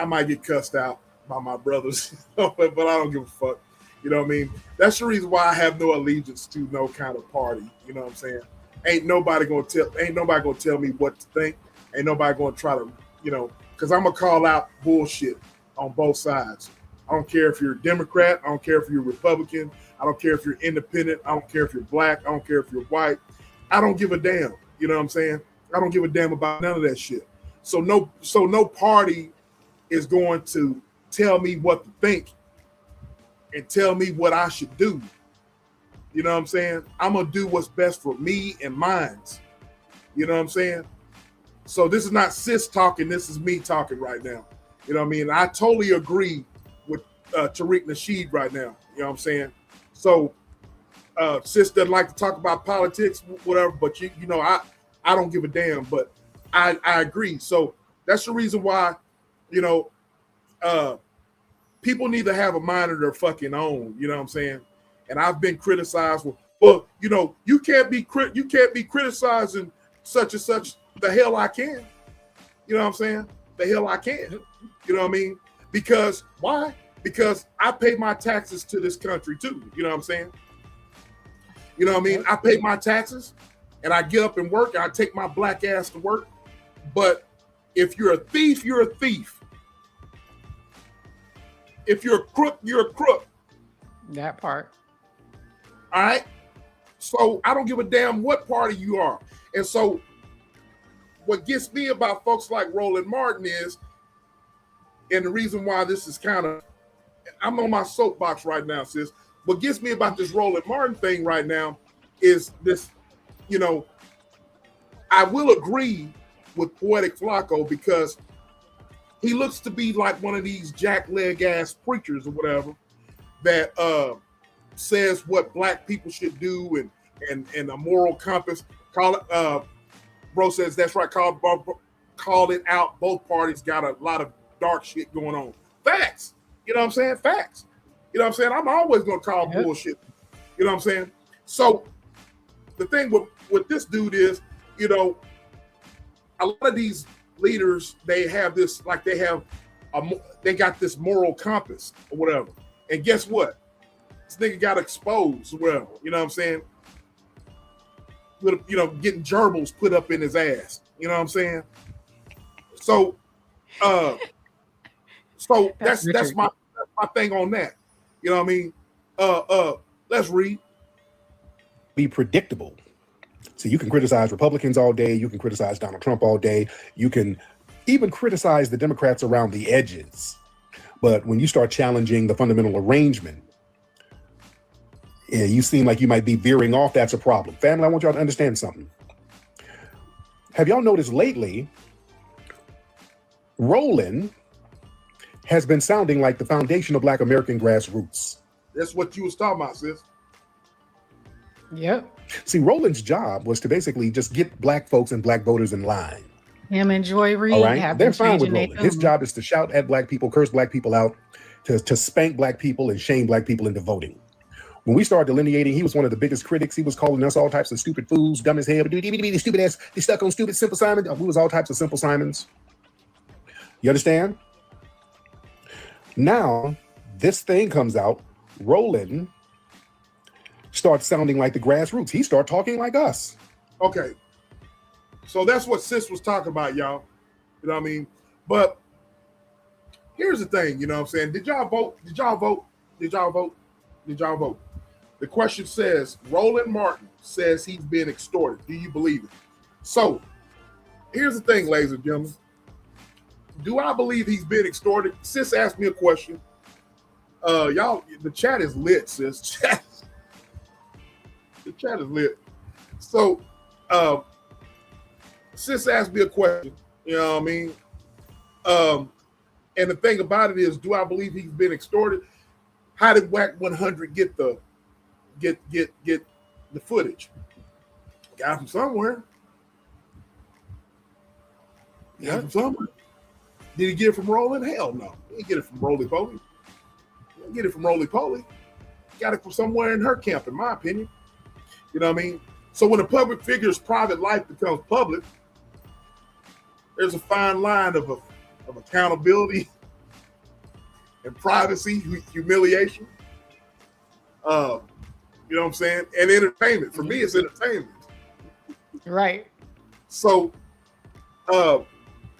might get cussed out by my brothers, but I don't give a fuck. You know what I mean? That's the reason why I have no allegiance to no kind of party. You know what I'm saying? Ain't nobody gonna tell me what to think. Ain't nobody gonna try to, because I'm gonna call out bullshit on both sides. I don't care if you're a Democrat. I don't care if you're a Republican. I don't care if you're independent. I don't care if you're black. I don't care if you're white. I don't give a damn. You know what I'm saying? I don't give a damn about none of that shit. So no party is going to tell me what to think and tell me what I should do. You know what I'm saying? I'm going to do what's best for me and mine. You know what I'm saying? So this is not Sis talking. This is me talking right now. You know what I mean? I totally agree with Tariq Nasheed right now. You know what I'm saying? So Sis doesn't like to talk about politics, whatever, but I don't give a damn, but I agree. So that's the reason why, people need to have a mind of their fucking own. You know what I'm saying? And I've been criticized. Well, you know, you can't be criticizing such and such. The hell I can. You know what I'm saying? The hell I can. You know what I mean? Because why? Because I pay my taxes to this country too. You know what I'm saying? You know what I mean? I pay my taxes and I get up and work. And I take my black ass to work. But if you're a thief, you're a thief. If you're a crook, you're a crook. That part. All right? So I don't give a damn what party you are. And so what gets me about folks like Roland Martin is, and the reason why this is kind of, I'm on my soapbox right now, sis. What gets me about this Roland Martin thing right now is this, you know, I will agree with Poetic Flacco because he looks to be like one of these jackleg ass preachers or whatever that says what black people should do and a moral compass. Call it, bro says that's right. Call it out. Both parties got a lot of dark shit going on. Facts. You know what I'm saying? Facts. You know what I'm saying? I'm always gonna call bullshit. You know what I'm saying? So the thing with this dude is, you know, a lot of these leaders, they have this, like they got this moral compass or whatever. And guess what? This nigga got exposed or whatever. You know what I'm saying? With, you know, getting gerbils put up in his ass. You know what I'm saying? So that's my thing on that. You know what I mean? Let's read. Be predictable. So you can criticize Republicans all day. You can criticize Donald Trump all day. You can even criticize the Democrats around the edges. But when you start challenging the fundamental arrangement, you seem like you might be veering off. That's a problem. Family, I want y'all to understand something. Have y'all noticed lately, Roland has been sounding like the foundation of Black American grassroots. That's what you was talking about, sis. Yep. See, Roland's job was to basically just get Black folks and Black voters in line. Him and Joy Reid All right? have They're been fine with changing Roland. His job is to shout at Black people, curse Black people out, to spank Black people and shame Black people into voting. When we started delineating, he was one of the biggest critics. He was calling us all types of stupid fools, dumb as hell, stupid ass, they stuck on stupid Simple Simon. We was all types of Simple Simons. You understand? Now, this thing comes out, Roland starts sounding like the grassroots. He started talking like us. Okay. So that's what sis was talking about, y'all. You know what I mean? But here's the thing, you know what I'm saying? Did y'all vote? Did y'all vote? Did y'all vote? Did y'all vote? The question says, Roland Martin says he's been extorted. Do you believe it? So here's the thing, ladies and gentlemen. Do I believe he's been extorted? Sis asked me a question. Y'all, the chat is lit, sis. The chat is lit. So sis asked me a question. You know what I mean? And the thing about it is, do I believe he's been extorted? How did Whack 100 get the footage? Got it from somewhere. Got it from somewhere. Did he get it from Roland? Hell no. He didn't get it from Roly Poly. He didn't get it from Roly Poly. He got it from somewhere in her camp, in my opinion. You know what I mean? So when a public figure's private life becomes public, there's a fine line of accountability and privacy, humiliation. You know what I'm saying? And entertainment. For me, it's entertainment. Right. So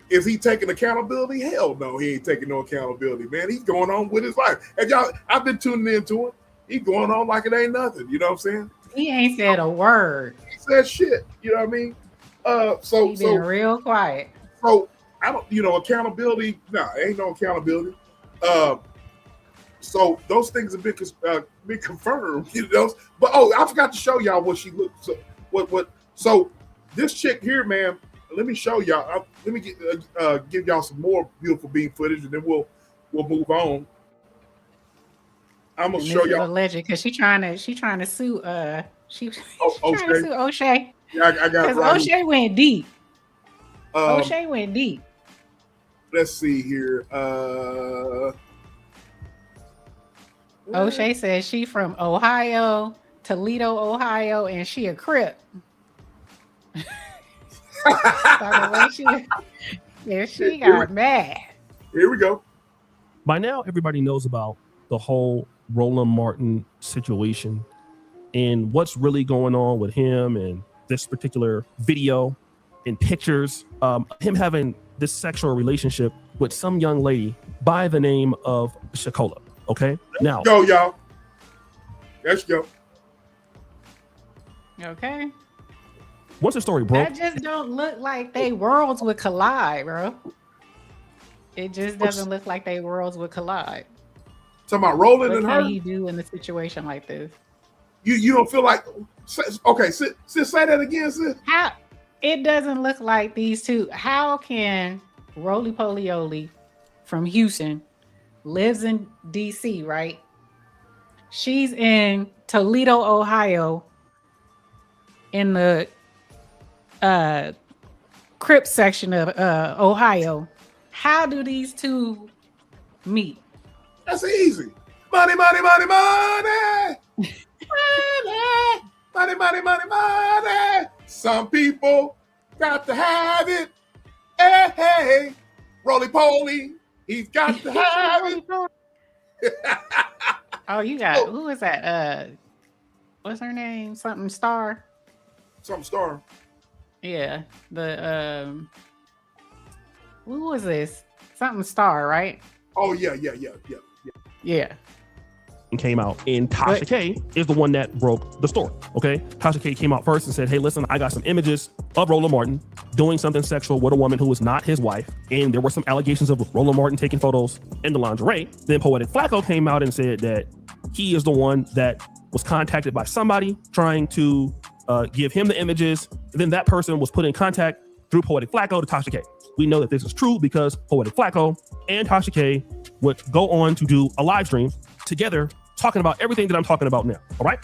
is he taking accountability? Hell no, he ain't taking no accountability, man. He's going on with his life. And y'all, I've been tuning into him. He's going on like it ain't nothing. You know what I'm saying? He ain't said a word. He said shit. You know what I mean? He's been real quiet. So I don't, accountability. Nah, ain't no accountability. So those things have been confirmed. But I forgot to show y'all what she looked. So what? So this chick here, man. Let me show y'all. Let me give y'all some more beautiful bean footage, and then we'll move on. I'm gonna show y'all. Alleged because she's trying to sue. She's trying to sue O'Shea. Yeah, I got it. Because O'Shea went deep. O'Shea went deep. let's see here. O'Shea says she from Ohio, Toledo, Ohio, and she a Crip. She got mad. Here we go. By now, everybody knows about the whole Roland Martin situation and what's really going on with him and this particular video and pictures. Him having this sexual relationship with some young lady by the name of Shakola. Okay, now go, y'all. Let's go. Okay. Once the story broke, that just don't look like they worlds would collide, bro. It just doesn't look like they worlds would collide. Talking about Roland what and her. What can you do in a situation like this? You don't feel like okay? Sis, say that again, sis. How it doesn't look like these two. How can Roly Polioli from Houston lives in DC, right? She's in Toledo, Ohio, in the Crip section of Ohio. How do these two meet? That's easy. Money, money, money, money. Money, money, money, money. Some people got to have it. Hey, hey. Roly Poly. He's got to have it. Oh, you got who is that? What's her name? Something Star. Something Star. Yeah. The who was this? Something Star, right? Oh yeah. Yeah. Came out, and Tasha K is the one that broke the story. Okay, Tasha K came out first and said, "Hey, listen, I got some images of Roland Martin doing something sexual with a woman who was not his wife, and there were some allegations of Roland Martin taking photos in the lingerie." Then Poetic Flacco came out and said that he is the one that was contacted by somebody trying to give him the images. And then that person was put in contact through Poetic Flacco to Tasha K. We know that this is true because Poetic Flacco and Tasha K would go on to do a live stream together talking about everything that I'm talking about now. All right.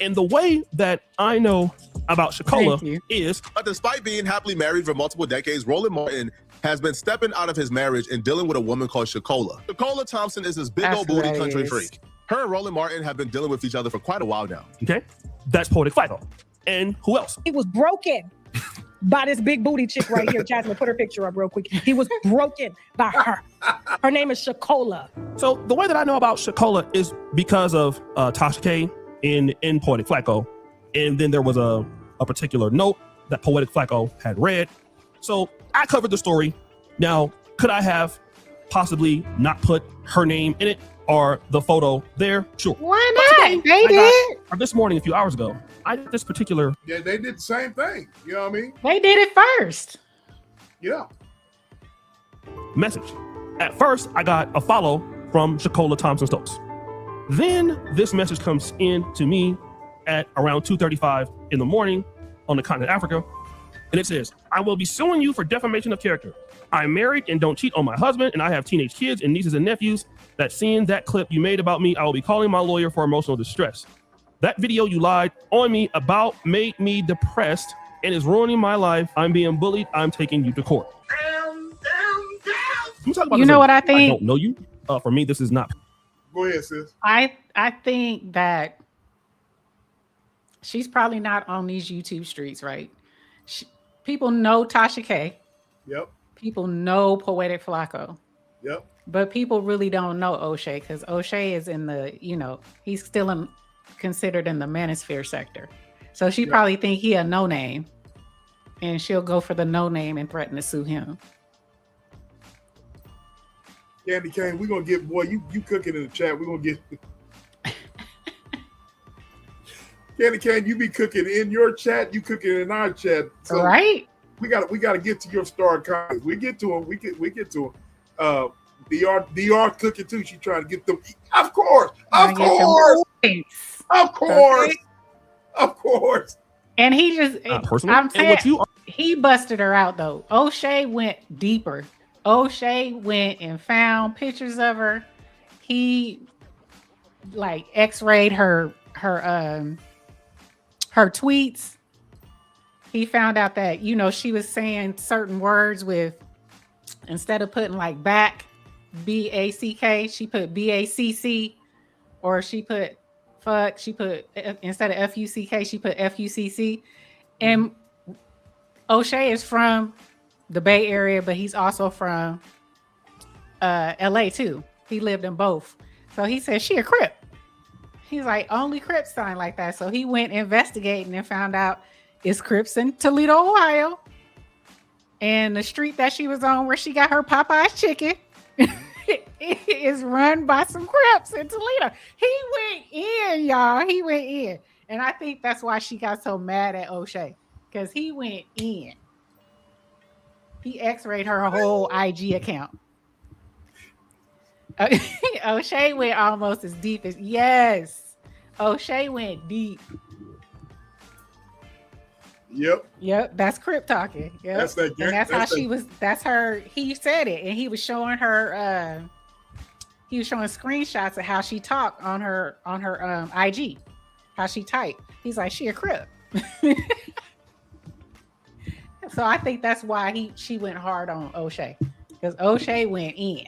And the way that I know about Shakola is, but despite being happily married for multiple decades, Roland Martin has been stepping out of his marriage and dealing with a woman called Shakola. Shakola Thompson is this big old booty country freak. Her and Roland Martin have been dealing with each other for quite a while now. Okay. That's Poetic Flacco. And who else? He was broken by this big booty chick right here. Jasmine, put her picture up real quick. He was broken by her. Her name is Shakola. So the way that I know about Shakola is because of Tasha K in Poetic Flacco. And then there was a particular note that Poetic Flacco had read. So I covered the story. Now, could I have possibly not put her name in it or the photo there? Sure. Why not? They did. Or this morning, a few hours ago, I did this particular. Yeah, they did the same thing. You know what I mean? They did it first. Yeah. Message. At first, I got a follow from Shakola Thompson Stokes. Then this message comes in to me at around 2:35 in the morning on the continent of Africa. And it says, "I will be suing you for defamation of character. I'm married and don't cheat on my husband, and I have teenage kids and nieces and nephews. That seeing that clip you made about me, I will be calling my lawyer for emotional distress. That video you lied on me about made me depressed and is ruining my life. I'm being bullied. I'm taking you to court." You know what I think? I don't know you. For me, this is not. Go ahead, sis. I think that she's probably not on these YouTube streets, right? People know Tasha K. Yep. People know Poetic Flacco. Yep. But people really don't know O'Shea because O'Shea is in the, he's still considered in the manosphere sector. So she probably think he a no name, and she'll go for the no name and threaten to sue him. Candy Cane, we're gonna get you cooking in the chat. We're gonna get Candy Cane, you be cooking in your chat, you cooking in our chat. So right. We gotta get to your star comments. We get to him. We get to him. DR cooking too. She trying to get them. Of course. And he just personally, I'm saying he busted her out though. O'Shea went deeper. O'Shea went and found pictures of her. He like x-rayed her tweets. He found out that she was saying certain words with instead of putting like back, B-A-C-K, she put B-A-C-C, or she put fuck, she put, instead of F-U-C-K, she put F-U-C-C. And O'Shea is from the Bay Area, but he's also from LA too. He lived in both. So he said she a Crip. He's like, only Crips sign like that. So he went investigating and found out it's Crips in Toledo, Ohio. And the street that she was on where she got her Popeye's chicken is run by some Crips in Toledo. He went in, y'all. He went in. And I think that's why she got so mad at O'Shea. Because he went in. He x-rayed her whole IG account. O'Shea went almost as deep as, yes. O'Shea went deep. Yep, that's Crip talking. Yep. That's that. And that's how she was. That's her. He said it, and he was showing her. He was showing screenshots of how she talked on her IG, how she typed. He's like, she a Crip. So I think that's why she went hard on O'Shea, because O'Shea went in.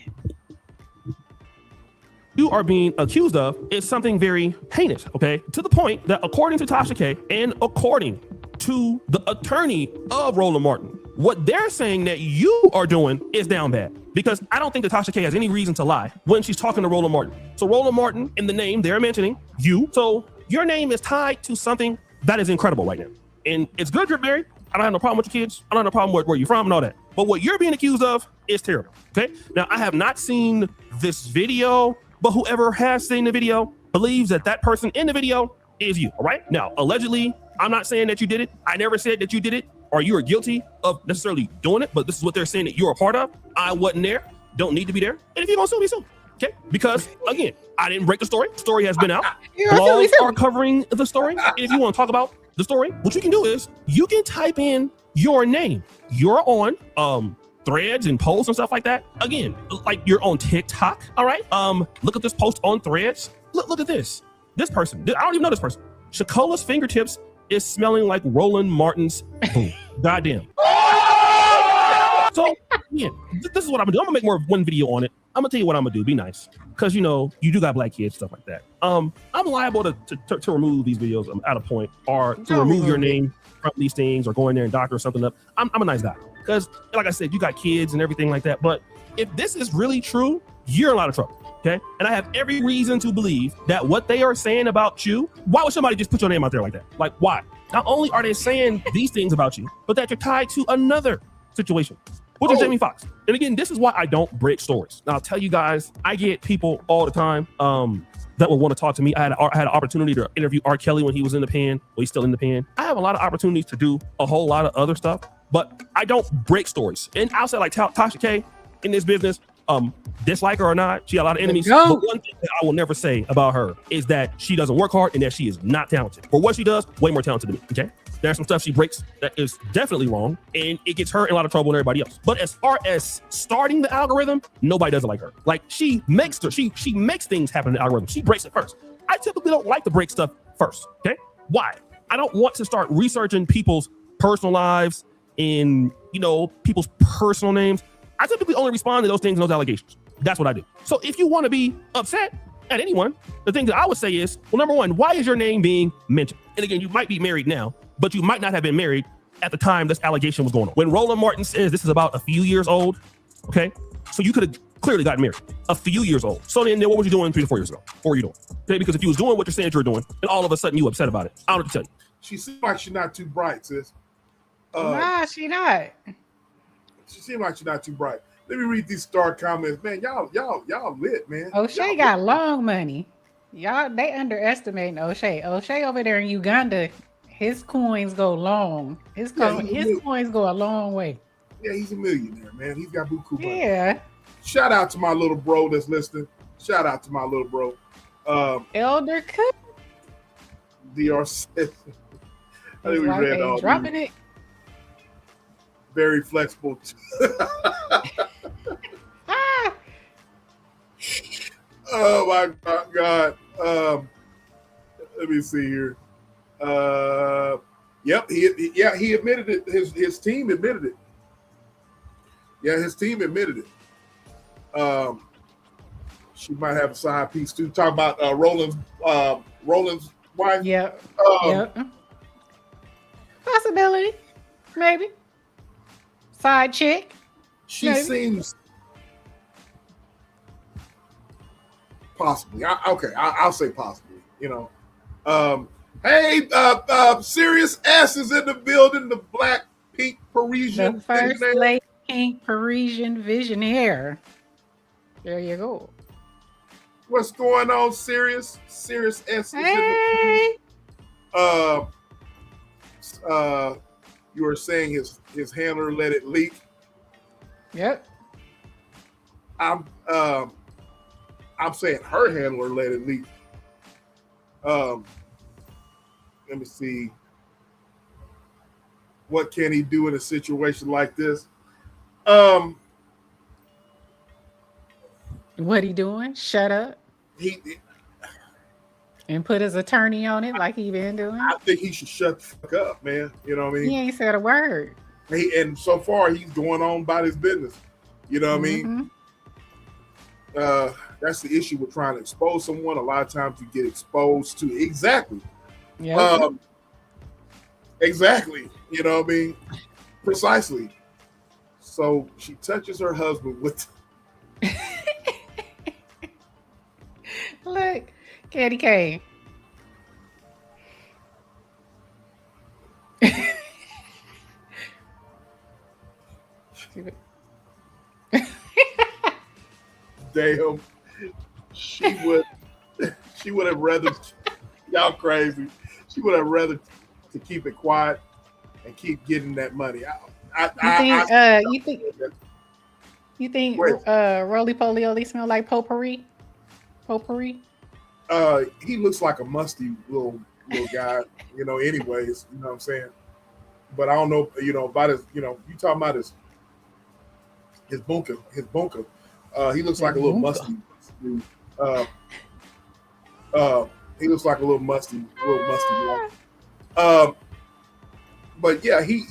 You are being accused of is something very heinous, okay? To the point that according to Tasha K and according to the attorney of Roland Martin, what they're saying that you are doing is down bad. Because I don't think that Tasha K has any reason to lie when she's talking to Roland Martin. So Roland Martin, in the name, they're mentioning you. So your name is tied to something that is incredible right now. And it's good you're married. I don't have no problem with your kids. I don't have no problem with where you're from and all that. But what you're being accused of is terrible, okay? Now, I have not seen this video, but whoever has seen the video believes that that person in the video is you, all right? Now, allegedly, I'm not saying that you did it. I never said that you did it or you are guilty of necessarily doing it, but this is what they're saying that you're a part of. I wasn't there, don't need to be there. And if you're gonna sue me, sue, okay? Because, again, I didn't break the story. The story has been out. Blogs are covering the story. And if you want to talk about the story, what you can do is you can type in your name. You're on threads and posts and stuff like that. Again, like you're on TikTok, all right? Look at this post on threads. Look at this. This person, I don't even know this person. Shakola's fingertips is smelling like Roland Martin's boom. Goddamn. So, yeah, this is what I'm gonna do. I'm gonna make more of one video on it. I'm gonna tell you what I'm gonna do. Be nice. Because, you know, you do got black kids, stuff like that. I'm liable to remove these videos at a point or to remove your name from these things or go in there and doctor something up. I'm a nice guy. Because, like I said, you got kids and everything like that. But if this is really true, you're in a lot of trouble, okay? And I have every reason to believe that what they are saying about you, why would somebody just put your name out there like that? Like, why? Not only are they saying these things about you, but that you're tied to another situation, which is Jamie Foxx. And again, this is why I don't break stories. Now, I'll tell you guys, I get people all the time that will want to talk to me. I had an opportunity to interview R. Kelly when he was in the pen. Well, he's still in the pen. I have a lot of opportunities to do a whole lot of other stuff, but I don't break stories. And outside, like Tasha K in this business, dislike her or not, she got a lot of enemies. But one thing that I will never say about her is that she doesn't work hard and that she is not talented. For what she does, way more talented than me, okay? There's some stuff she breaks that is definitely wrong, and it gets her in a lot of trouble and everybody else. But as far as starting the algorithm, nobody does it like her. Like, she makes things happen in the algorithm. She breaks it first. I typically don't like to break stuff first, okay? Why? I don't want to start researching people's personal lives and, you know, people's personal names. I typically only respond to those things and those allegations. That's what I do. So if you want to be upset at anyone, the thing that I would say is, well, number one, why is your name being mentioned? And again, you might be married now, but you might not have been married at the time this allegation was going on. When Roland Martin says this is about a few years old, okay? So you could have clearly gotten married a few years old. So then what were you doing 3 to 4 years ago? What were you doing? Okay, because if you was doing what you're saying you're doing, and all of a sudden you upset about it, I don't know what to tell you. She seems like she's not too bright, sis. Nah, she not. She seems like she's not too bright. Let me read these star comments, man. Y'all lit, man. O'Shea got long money. Y'all, they underestimating O'Shea. O'Shea over there in Uganda, his coins go long. His coins go a long way. Yeah, he's a millionaire, man. He's got buku money. Yeah. Shout out to my little bro that's listening. Shout out to my little bro. Elder Cook. DRC. I think we read all dropping it. Very flexible. Oh my God. Let me see here. Yep, he admitted it. His team admitted it. Yeah, his team admitted it. She might have a side piece too. Talk about Roland's wife. Yep. Yep. Possibility, maybe. Side chick. She maybe. seems possibly. I'll say possibly. You know. Hey, Serious S is in the building. The black pink Parisian. The first lady pink Parisian visionaire. There you go. What's going on, Serious? Serious S. Hey. You were saying his handler let it leak. Yep. I'm saying her handler let it leak. Let me see. What can he do in a situation like this? What he doing? Shut up. And put his attorney on it like he been doing. I think he should shut the fuck up, man. You know what I mean? He ain't said a word. And so far he's going on about his business. You know what I mean? That's the issue with trying to expose someone. A lot of times you get exposed to exactly. Yeah. Exactly. You know what I mean? Precisely. So she touches her husband with Look, Candy cane. Damn. She would have rather y'all crazy. She would have rather to keep it quiet and keep getting that money. You think Roly Poly smell like potpourri? Potpourri? He looks like a musty little guy, you know, anyways, you know what I'm saying? But I don't know, you know, about his, you know, you talking about his bunker. He looks like a little musty dude. He looks like a little musty boy. But yeah, he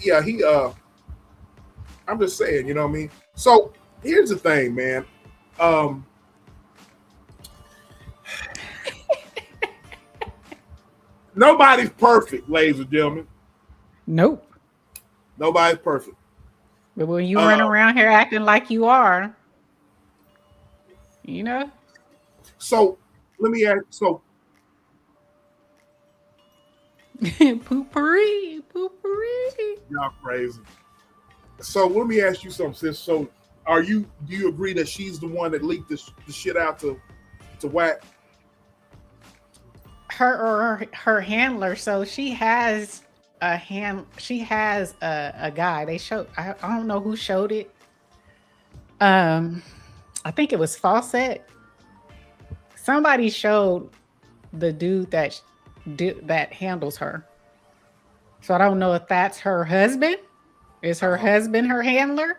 I'm just saying, you know what I mean? So here's the thing, man. Nobody's perfect, ladies and gentlemen. Nope. Nobody's perfect. But when you run around here acting like you are, you know. So let me ask. So poopery. Y'all crazy. So let me ask you something, sis. So do you agree that she's the one that leaked the shit out to Wack? Her handler. So she has a guy. They showed. I don't know who showed it. I think it was Fawcett. Somebody showed the dude that handles her. So I don't know if that's her husband. Is her husband her handler?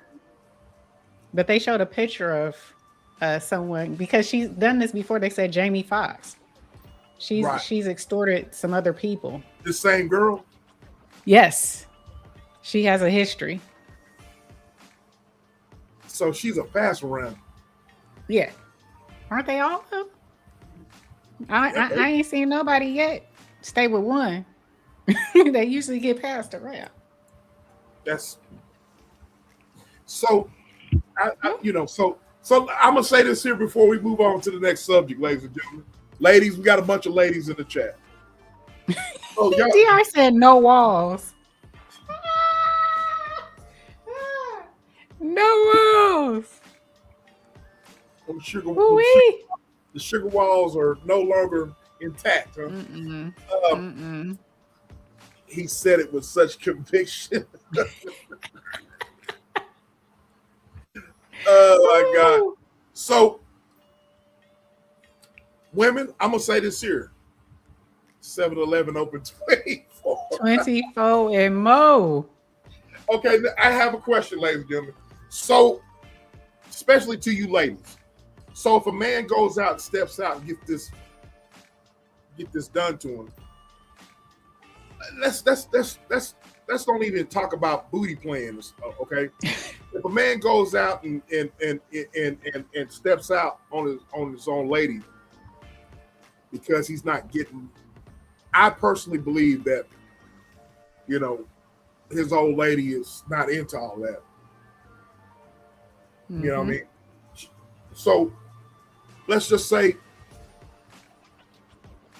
But they showed a picture of someone because she's done this before. They said Jamie Foxx. She's extorted some other people. The same girl? Yes. She has a history. So she's a pass around. Yeah. Aren't they all of them? I ain't seen nobody yet stay with one. They usually get passed around. That's so so I'm gonna say this here before we move on to the next subject, ladies and gentlemen. Ladies, we got a bunch of ladies in the chat. Oh, DR said no walls. No walls. The sugar walls are no longer intact. Huh? He said it with such conviction. Oh my God. So, women, I'm going to say this here. 7-Eleven open 24. 24 and more. Okay, I have a question, ladies and gentlemen. So, especially to you ladies. So if a man goes out, steps out, and get this let's don't even talk about booty playing. Okay, if a man goes out and steps out on his own lady because he's not getting, I personally believe that, you know, his old lady is not into all that. You know what I mean? So let's just say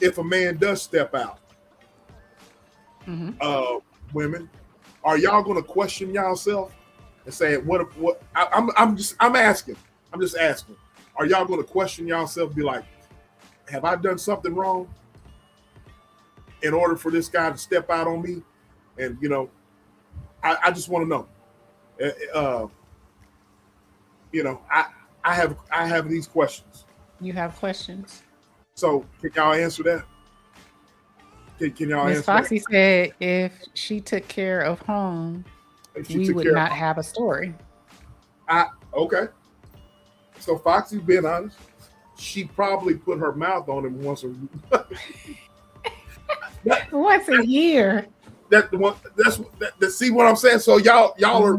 if a man does step out, women, are y'all going to question yourself and say, I'm just asking. Are y'all going to question yourself, be like, have I done something wrong in order for this guy to step out on me? And, you know, I just want to know. You know, I have these questions. You have questions? So can y'all answer that? Can y'all answer Miss Foxy that? said if she took care of home, we would not have a story. Okay. So Foxy's being honest. She probably put her mouth on him once once a year. See what I'm saying? So y'all are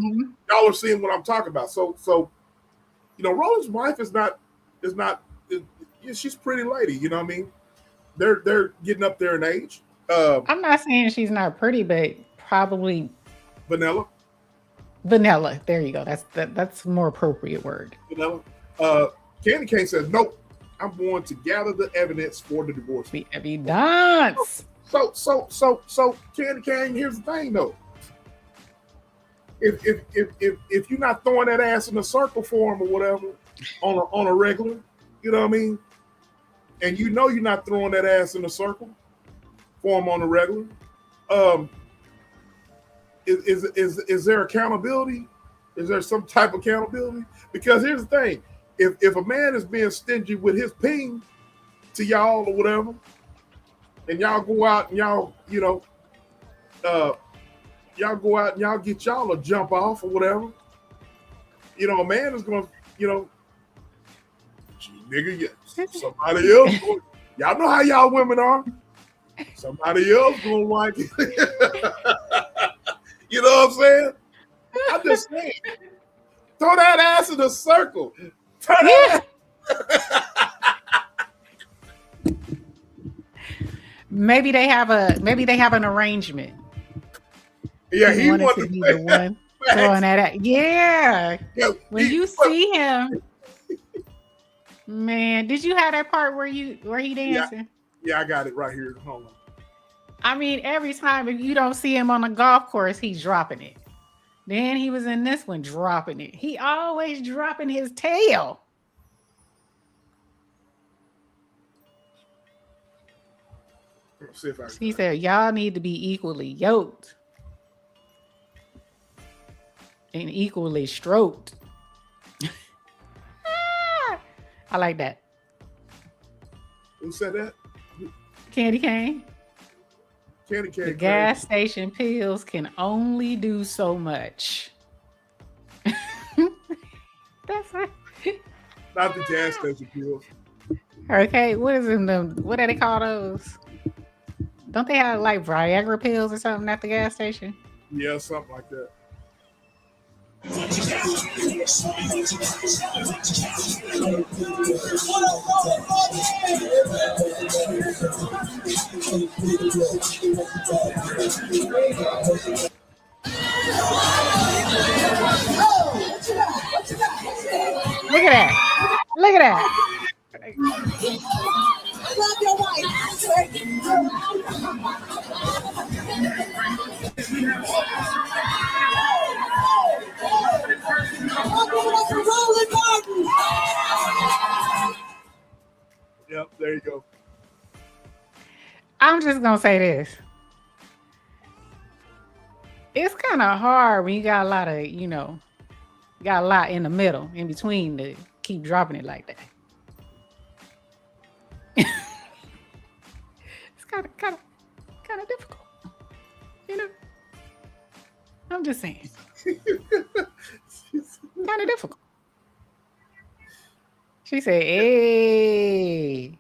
seeing what I'm talking about. So you know, Roland's wife is not she's a pretty lady, you know what I mean? They're getting up there in age. I'm not saying she's not pretty, but probably vanilla. There you go. That's a more appropriate word. Vanilla. Candy Cane says, nope, I'm going to gather the evidence for the divorce. The evidence. So Candy Cane, here's the thing though. If you're not throwing that ass in a circle for him or whatever on a regular, you know what I mean? And you know you're not throwing that ass in a circle for him on a regular. Is there accountability? Is there some type of accountability? Because here's the thing: if a man is being stingy with his ping to y'all or whatever, and y'all go out and y'all go out and y'all get y'all a jump off or whatever, you know, a man is gonna, you know, nigga, somebody else. Y'all know how y'all women are. Somebody else gonna like it. You know what I'm saying? I'm just saying. Throw that ass in a circle. Maybe they have an arrangement. Yeah, he wanted to be the one throwing that at. Yeah. When you see him, man, did you have that part where he dancing? Yeah, I got it right here. Hold on. I mean, every time if you don't see him on the golf course, he's dropping it. Then he was in this one dropping it. He always dropping his tail. He said, y'all need to be equally yoked and equally stroked. I like that. Who said that? Candy Cane. Candy Cane. The gas station pills can only do so much. That's right. Not the gas station pills. Okay, what is in them? What do they call those? Don't they have like Viagra pills or something at the gas station? Yeah, something like that. Look at that. Look at that. I love your wife. Roland Martin. Yep, there you go. I'm just gonna say this. It's kind of hard when you got a lot of, you got a lot in the middle, in between, to keep dropping it like that. It's kind of difficult, I'm just saying, kind of difficult. She said, "Hey,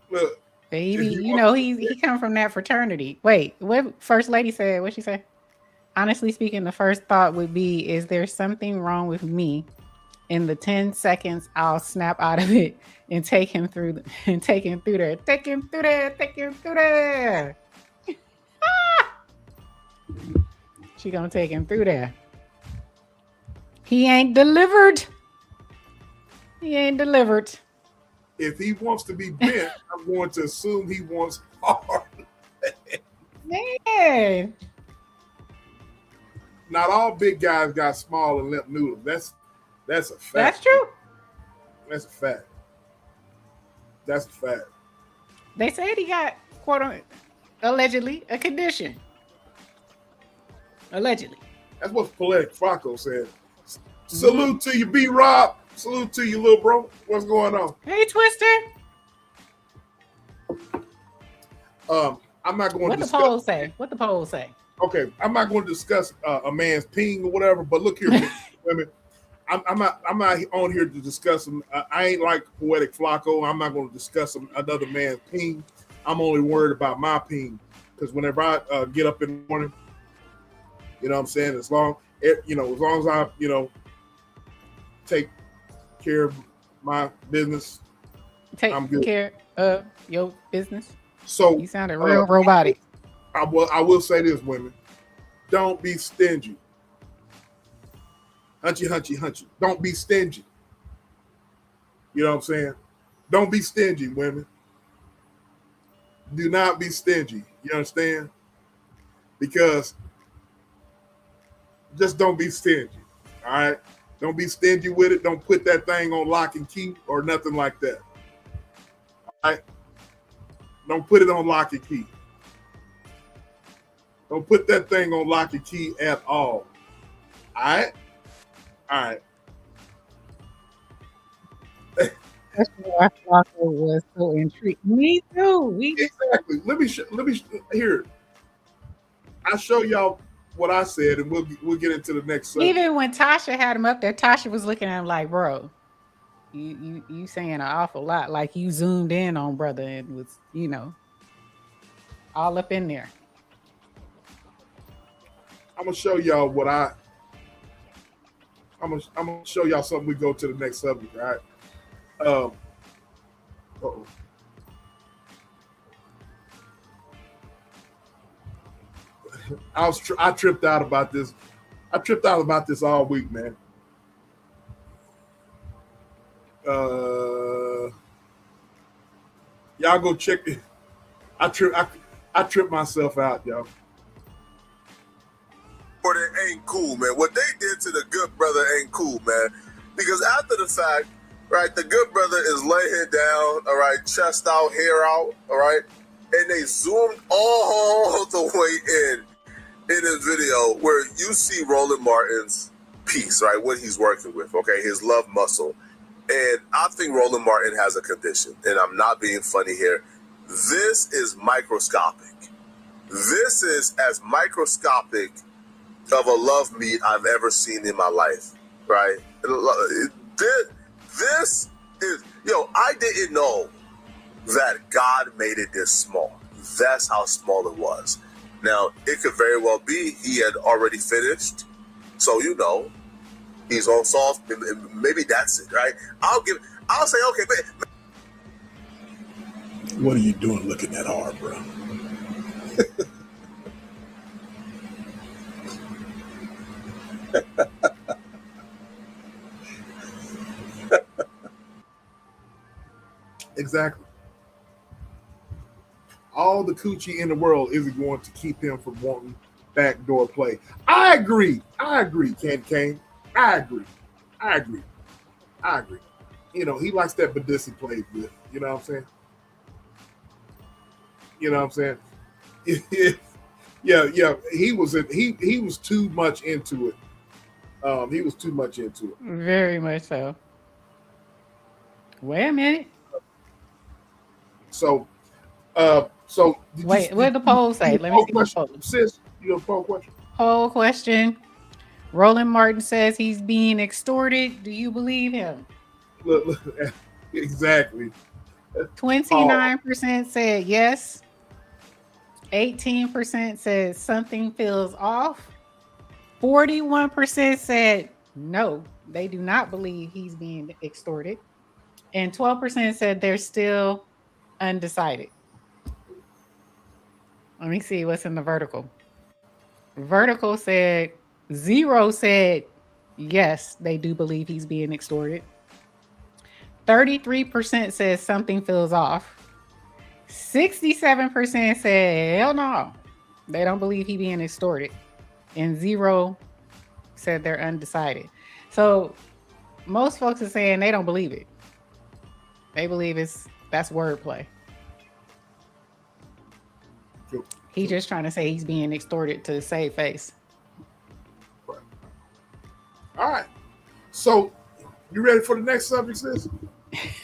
look, Baby, you know he come from that fraternity. Wait, what First Lady said? What she say? Honestly speaking, the first thought would be, is there something wrong with me? In the 10 seconds, I'll snap out of it and take him through and take him through there. Take him through there. Take him through there. She gonna take him through there. He ain't delivered. He ain't delivered. If he wants to be bent, I'm going to assume he wants hard. Man. Not all big guys got small and limp noodles. That's a fact. That's true. That's a fact. That's a fact. They said he got, quote, allegedly, a condition. Allegedly. That's what Poetic Flacco said. Salute to you, B-Rob. Salute to you, little bro. What's going on? Hey, Twister. I'm not going to discuss. What the polls say? Okay, I'm not going to discuss a man's ping or whatever, but look here, women. I'm not on here to discuss them. I ain't like Poetic Flacco. I'm not going to discuss another man's ping. I'm only worried about my ping, because whenever I get up in the morning, you know what I'm saying, as long as I, take care of my business, I'm good. Take care of your business. So you sounded real robotic. I will say this, women. Don't be stingy. Hunchy. Don't be stingy. You know what I'm saying? Don't be stingy, women. Do not be stingy. You understand? Because just don't be stingy. All right? Don't be stingy with it. Don't put that thing on lock and key or nothing like that. All right? Don't put it on lock and key. Don't put that thing on lock and key at all. All right? All right. That's why Flacco was so intrigued. Me too. Exactly. Let me here. I'll show y'all what I said, and we'll get into the next subject. Even when Tasha had him up there, Tasha was looking at him like, bro, you saying an awful lot. Like you zoomed in on brother and was, all up in there. I'm gonna show y'all what I'm gonna show y'all something. We go to the next subject, all right? I tripped out about this. I tripped out about this all week, man. Y'all go check it. I tripped myself out, y'all. It ain't cool, man. What they did to the good brother ain't cool, man. Because after the fact, right, the good brother is laying down, all right, chest out, hair out, all right, and they zoomed all the way in his video where you see Roland Martin's piece, right, what he's working with, okay, his love muscle. And I think Roland Martin has a condition, and I'm not being funny here. This is microscopic. This is as microscopic of a love meet I've ever seen in my life, right? This is, I didn't know that God made it this small. That's how small it was. Now, it could very well be he had already finished, so he's on soft. Maybe that's it, right? I'll say, okay, but what are you doing looking that hard, bro? Exactly. All the coochie in the world isn't going to keep him from wanting backdoor play. I agree, Ken Kane. I agree. He likes that Badissi plays with. You know what I'm saying? Yeah. He was too much into it. He was too much into it. Very much so. Wait a minute. So wait, what did the poll say? Let me see the poll. Sis, you have a poll question? Poll question. Roland Martin says he's being extorted. Do you believe him? Look, exactly. 29% said yes. 18% said something feels off. 41% said no, they do not believe he's being extorted. And 12% said they're still undecided. Let me see what's in the vertical. Vertical said 0 said yes, they do believe he's being extorted. 33% says something feels off. 67% said hell no, they don't believe he being extorted. And 0 said they're undecided. So most folks are saying they don't believe it. They believe that's wordplay. He's just trying to say he's being extorted to save face. Right. All right. So you ready for the next subject, sis?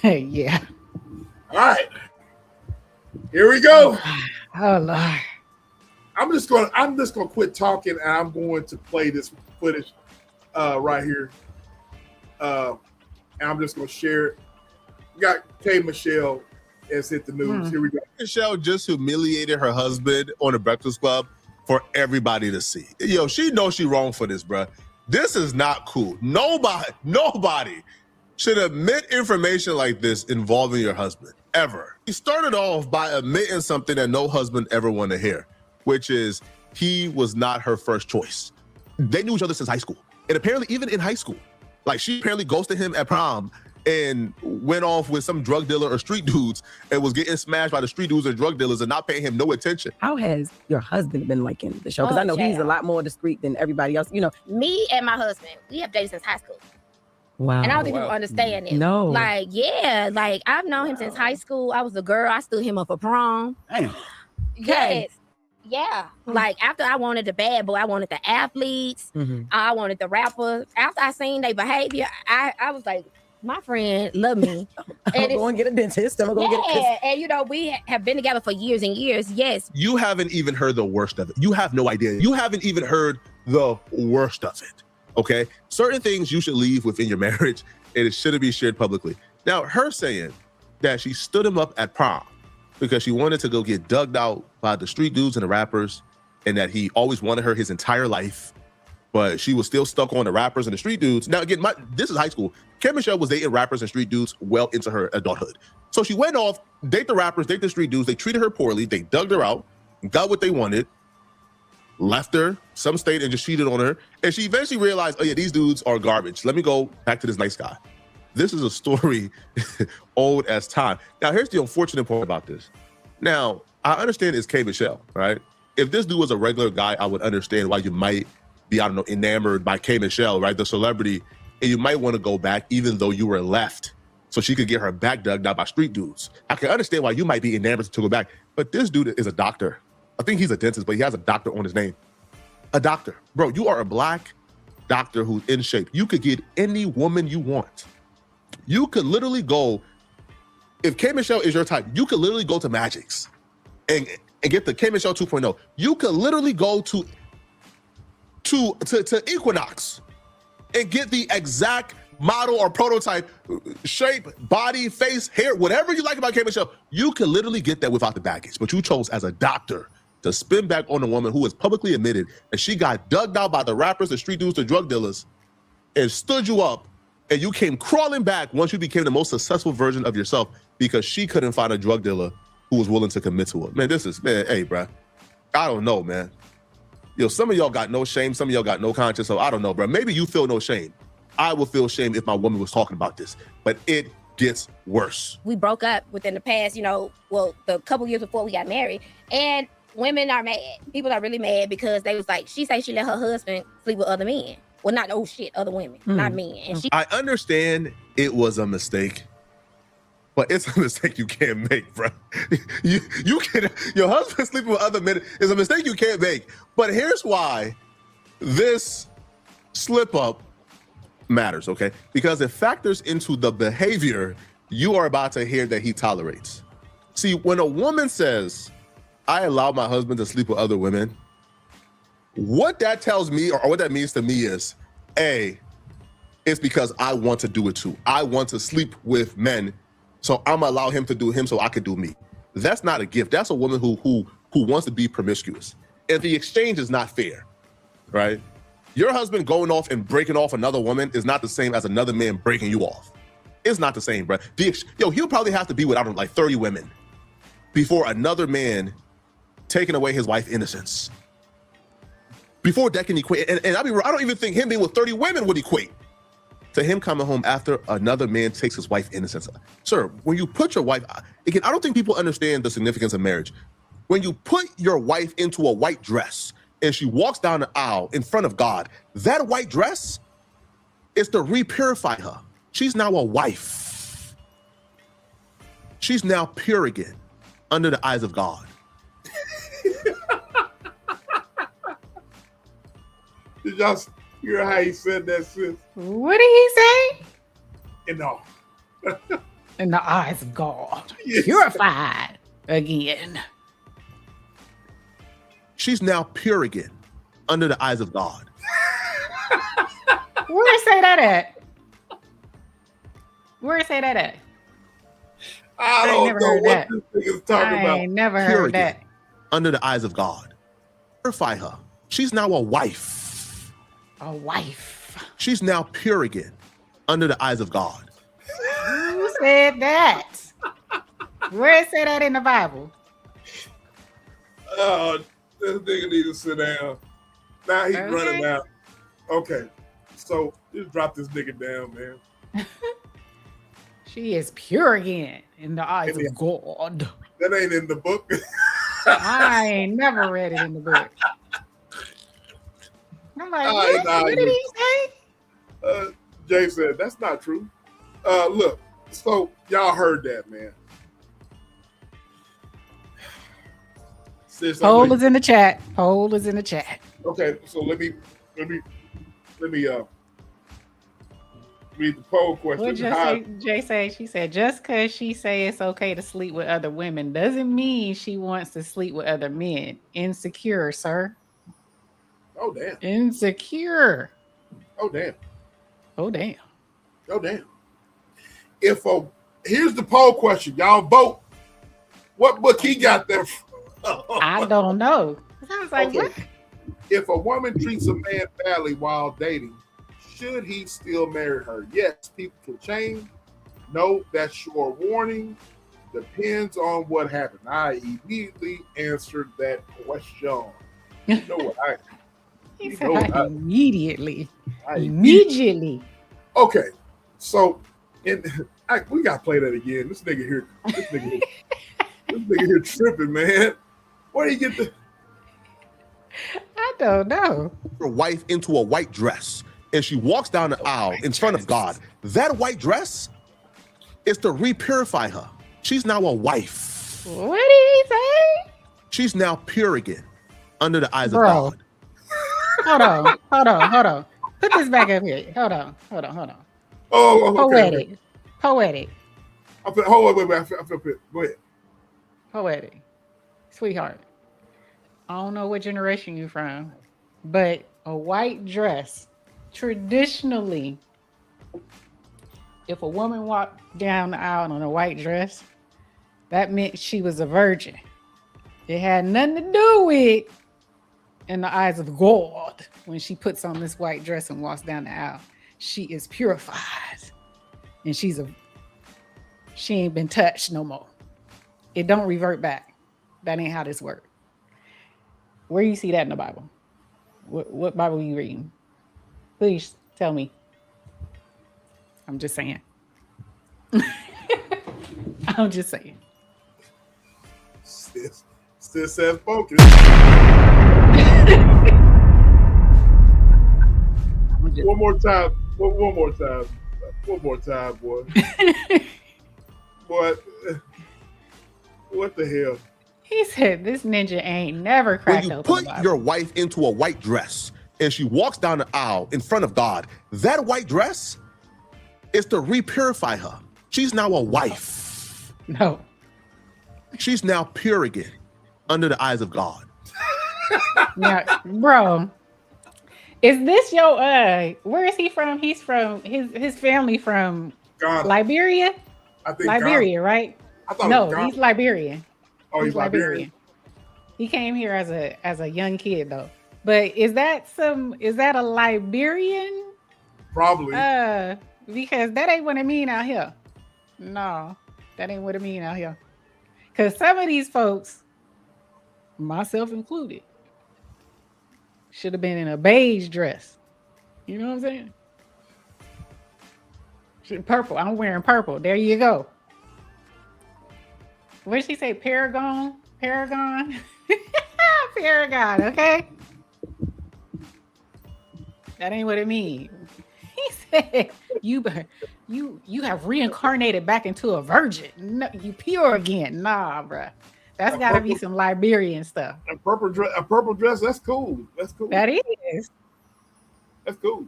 Yeah. All right. Here we go. Oh Lord. I'm just gonna quit talking and I'm going to play this footage right here. And I'm just gonna share it. We got K Michelle has hit the news. Here we go. Michelle just humiliated her husband on the Breakfast Club for everybody to see. Yo, she knows she wrong for this, bruh. This is not cool. Nobody should admit information like this involving your husband, ever. He started off by admitting something that no husband ever wanted to hear, which is he was not her first choice. They knew each other since high school. And apparently even in high school, like she apparently ghosted him at prom and went off with some drug dealer or street dudes and was getting smashed by the street dudes and drug dealers and not paying him no attention. How has your husband been liking the show? Because I know he's a lot more discreet than everybody else. You know, me and my husband, we have dated since high school. Wow. And I don't think people understand it. No. Like, yeah, like I've known him since high school. I was a girl. I stood him up for prom. Damn. Yes. Yeah. Like after I wanted the bad boy, I wanted the athletes. I wanted the rappers. After I seen their behavior, I was like, my friend love me. I'm going to get a dentist. I'm going to get a and you know, we have been together for years and years. Yes. You haven't even heard the worst of it. You have no idea. You haven't even heard the worst of it. Okay? Certain things you should leave within your marriage and it shouldn't be shared publicly. Now, her saying that she stood him up at prom because she wanted to go get dug out by the street dudes and the rappers and that he always wanted her his entire life, but she was still stuck on the rappers and the street dudes. Now, again, this is high school. K Michelle was dating rappers and street dudes well into her adulthood. So she went off, date the rappers, date the street dudes. They treated her poorly. They dug her out, got what they wanted, left her, some stayed and just cheated on her. And she eventually realized, oh yeah, these dudes are garbage. Let me go back to this nice guy. This is a story old as time. Now, here's the unfortunate part about this. Now, I understand it's K Michelle, right? If this dude was a regular guy, I would understand why you might be, I don't know, enamored by K Michelle, right? The celebrity, and you might want to go back even though you were left so she could get her back dug out by street dudes. I can understand why you might be enamored to go back, but this dude is a doctor. I think he's a dentist, but he has a doctor on his name. A doctor. Bro, you are a black doctor who's in shape. You could get any woman you want. You could literally go, if K Michelle is your type, you could literally go to Magic's and get the K Michelle 2.0. You could literally go to Equinox and get the exact model or prototype, shape, body, face, hair, whatever you like about K Michelle. You could literally get that without the baggage, but you chose as a doctor to spin back on a woman who is publicly admitted and she got dug out by the rappers, the street dudes, the drug dealers, and stood you up, and you came crawling back once you became the most successful version of yourself because she couldn't find a drug dealer who was willing to commit to her. Man, hey, bruh, I don't know, man. Yo, some of y'all got no shame, some of y'all got no conscience, so I don't know, bruh. Maybe you feel no shame. I would feel shame if my woman was talking about this, but it gets worse. We broke up within the past, the couple years before we got married, and women are mad. People are really mad because they was like, she say she let her husband sleep with other men. Well, not other women, not men. And I understand it was a mistake, but it's a mistake you can't make, bro. Your husband sleeping with other men is a mistake you can't make. But here's why this slip up matters, okay? Because it factors into the behavior you are about to hear that he tolerates. See, when a woman says, I allow my husband to sleep with other women, what that tells me, or what that means to me is, A, it's because I want to do it too. I want to sleep with men So I'm gonna allow him to do him so I could do me. That's not a gift. That's a woman who wants to be promiscuous. And the exchange is not fair, right? Your husband going off and breaking off another woman is not the same as another man breaking you off. It's not the same, bro. He'll probably have to be with, I don't know, like 30 women before another man taking away his wife's innocence. Before that can equate, and I don't even think him being with 30 women would equate to him coming home after another man takes his wife's innocence. Sir, when you put your wife, again, I don't think people understand the significance of marriage. When you put your wife into a white dress and she walks down the aisle in front of God, that white dress is to re-purify her. She's now a wife. She's now pure again under the eyes of God. Did y'all hear how he said that, sis? What did he say? In the eyes of God. Yes. Purified again. She's now pure again under the eyes of God. Where say that at? Where say that at? I don't never know heard what that. this nigga's talking about. I ain't never Pure heard again that. under the eyes of God. Purify her. She's now a wife. A wife. She's now pure again under the eyes of God. Who said that? Where it say that in the Bible? Oh, this nigga need to sit down. Now he's running out. Okay, so just drop this nigga down, man. She is pure again in the eyes of God. That ain't in the book. I ain't never read it in the book. I'm like, what did he say? Jay said, that's not true. Look, so y'all heard that, man. Sis, Poll is in the chat. Poll is in the chat. Okay, so let me read the poll question. What Jay say? She said, just because she say it's okay to sleep with other women doesn't mean she wants to sleep with other men. Insecure, sir. Oh, damn. Insecure. Oh, damn. Oh, damn. Oh, damn. Here's the poll question. Y'all vote. What book he got there from? I don't know. Sounds like Okay. what? If a woman treats a man badly while dating, should he still marry her? Yes, people can change. No, that's your warning. Depends on what happened. I immediately answered that question. You know what He said immediately. Immediately. Okay, so we gotta play that again. This nigga here tripping, man. Where do you get the? I don't know. Your wife into a white dress and she walks down the aisle in front of God. That white dress is to re-purify her. She's now a wife. What did he say? She's now pure again under the eyes of God. Hold on. Put this back up here. Hold on. Oh, okay. Poetic. Wait. I feel good. Go ahead. Poetic. Sweetheart. I don't know what generation you're from, but a white dress, traditionally, if a woman walked down the aisle in a white dress, that meant she was a virgin. It had nothing to do with in the eyes of God when she puts on this white dress and walks down the aisle. She is purified. And she ain't been touched no more. It don't revert back. That ain't how this works. Where you see that in the Bible? What Bible are you reading? Please tell me. I'm just saying. I'm just saying. Sis says focus. One more time. One more time. One more time, boy. Boy, what the hell? He said this ninja ain't never cracked When you open put your wife into a white dress and she walks down the aisle in front of God, that white dress is to re-purify her. She's now a wife. No. She's now pure again under the eyes of God. Now, bro, is this your where is he from? He's from his family from Ghana. Liberia? I think Liberian, right? I thought no, he's Liberian. Oh, he's Liberian. He came here as a young kid though. But is that a Liberian? Probably. Because that ain't what it mean out here. No, that ain't what it mean out here. Because some of these folks, myself included, should have been in a beige dress. You know what I'm saying? Purple. I'm wearing purple. There you go. What did she say? Paragon? Paragon? Paragon, okay? That ain't what it means. He said, you have reincarnated back into a virgin. No, you pure again. Nah, bruh. That's got to be some Liberian stuff. A purple dress, that's cool. That's cool. That is. That's cool.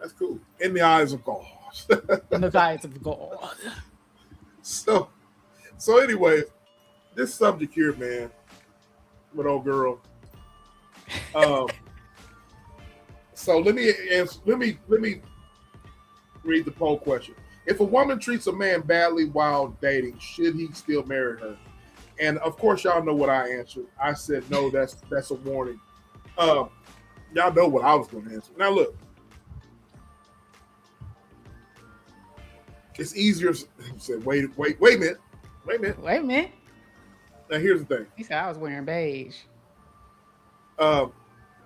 That's cool. In the eyes of God. In the eyes of God. So anyway, this subject here, man, with old girl. So let me read the poll question. If a woman treats a man badly while dating, should he still marry her? And of course, y'all know what I answered. I said no. That's a warning. Y'all know what I was going to answer. Now look, it's easier. Said wait a minute. Now here's the thing. He said I was wearing beige.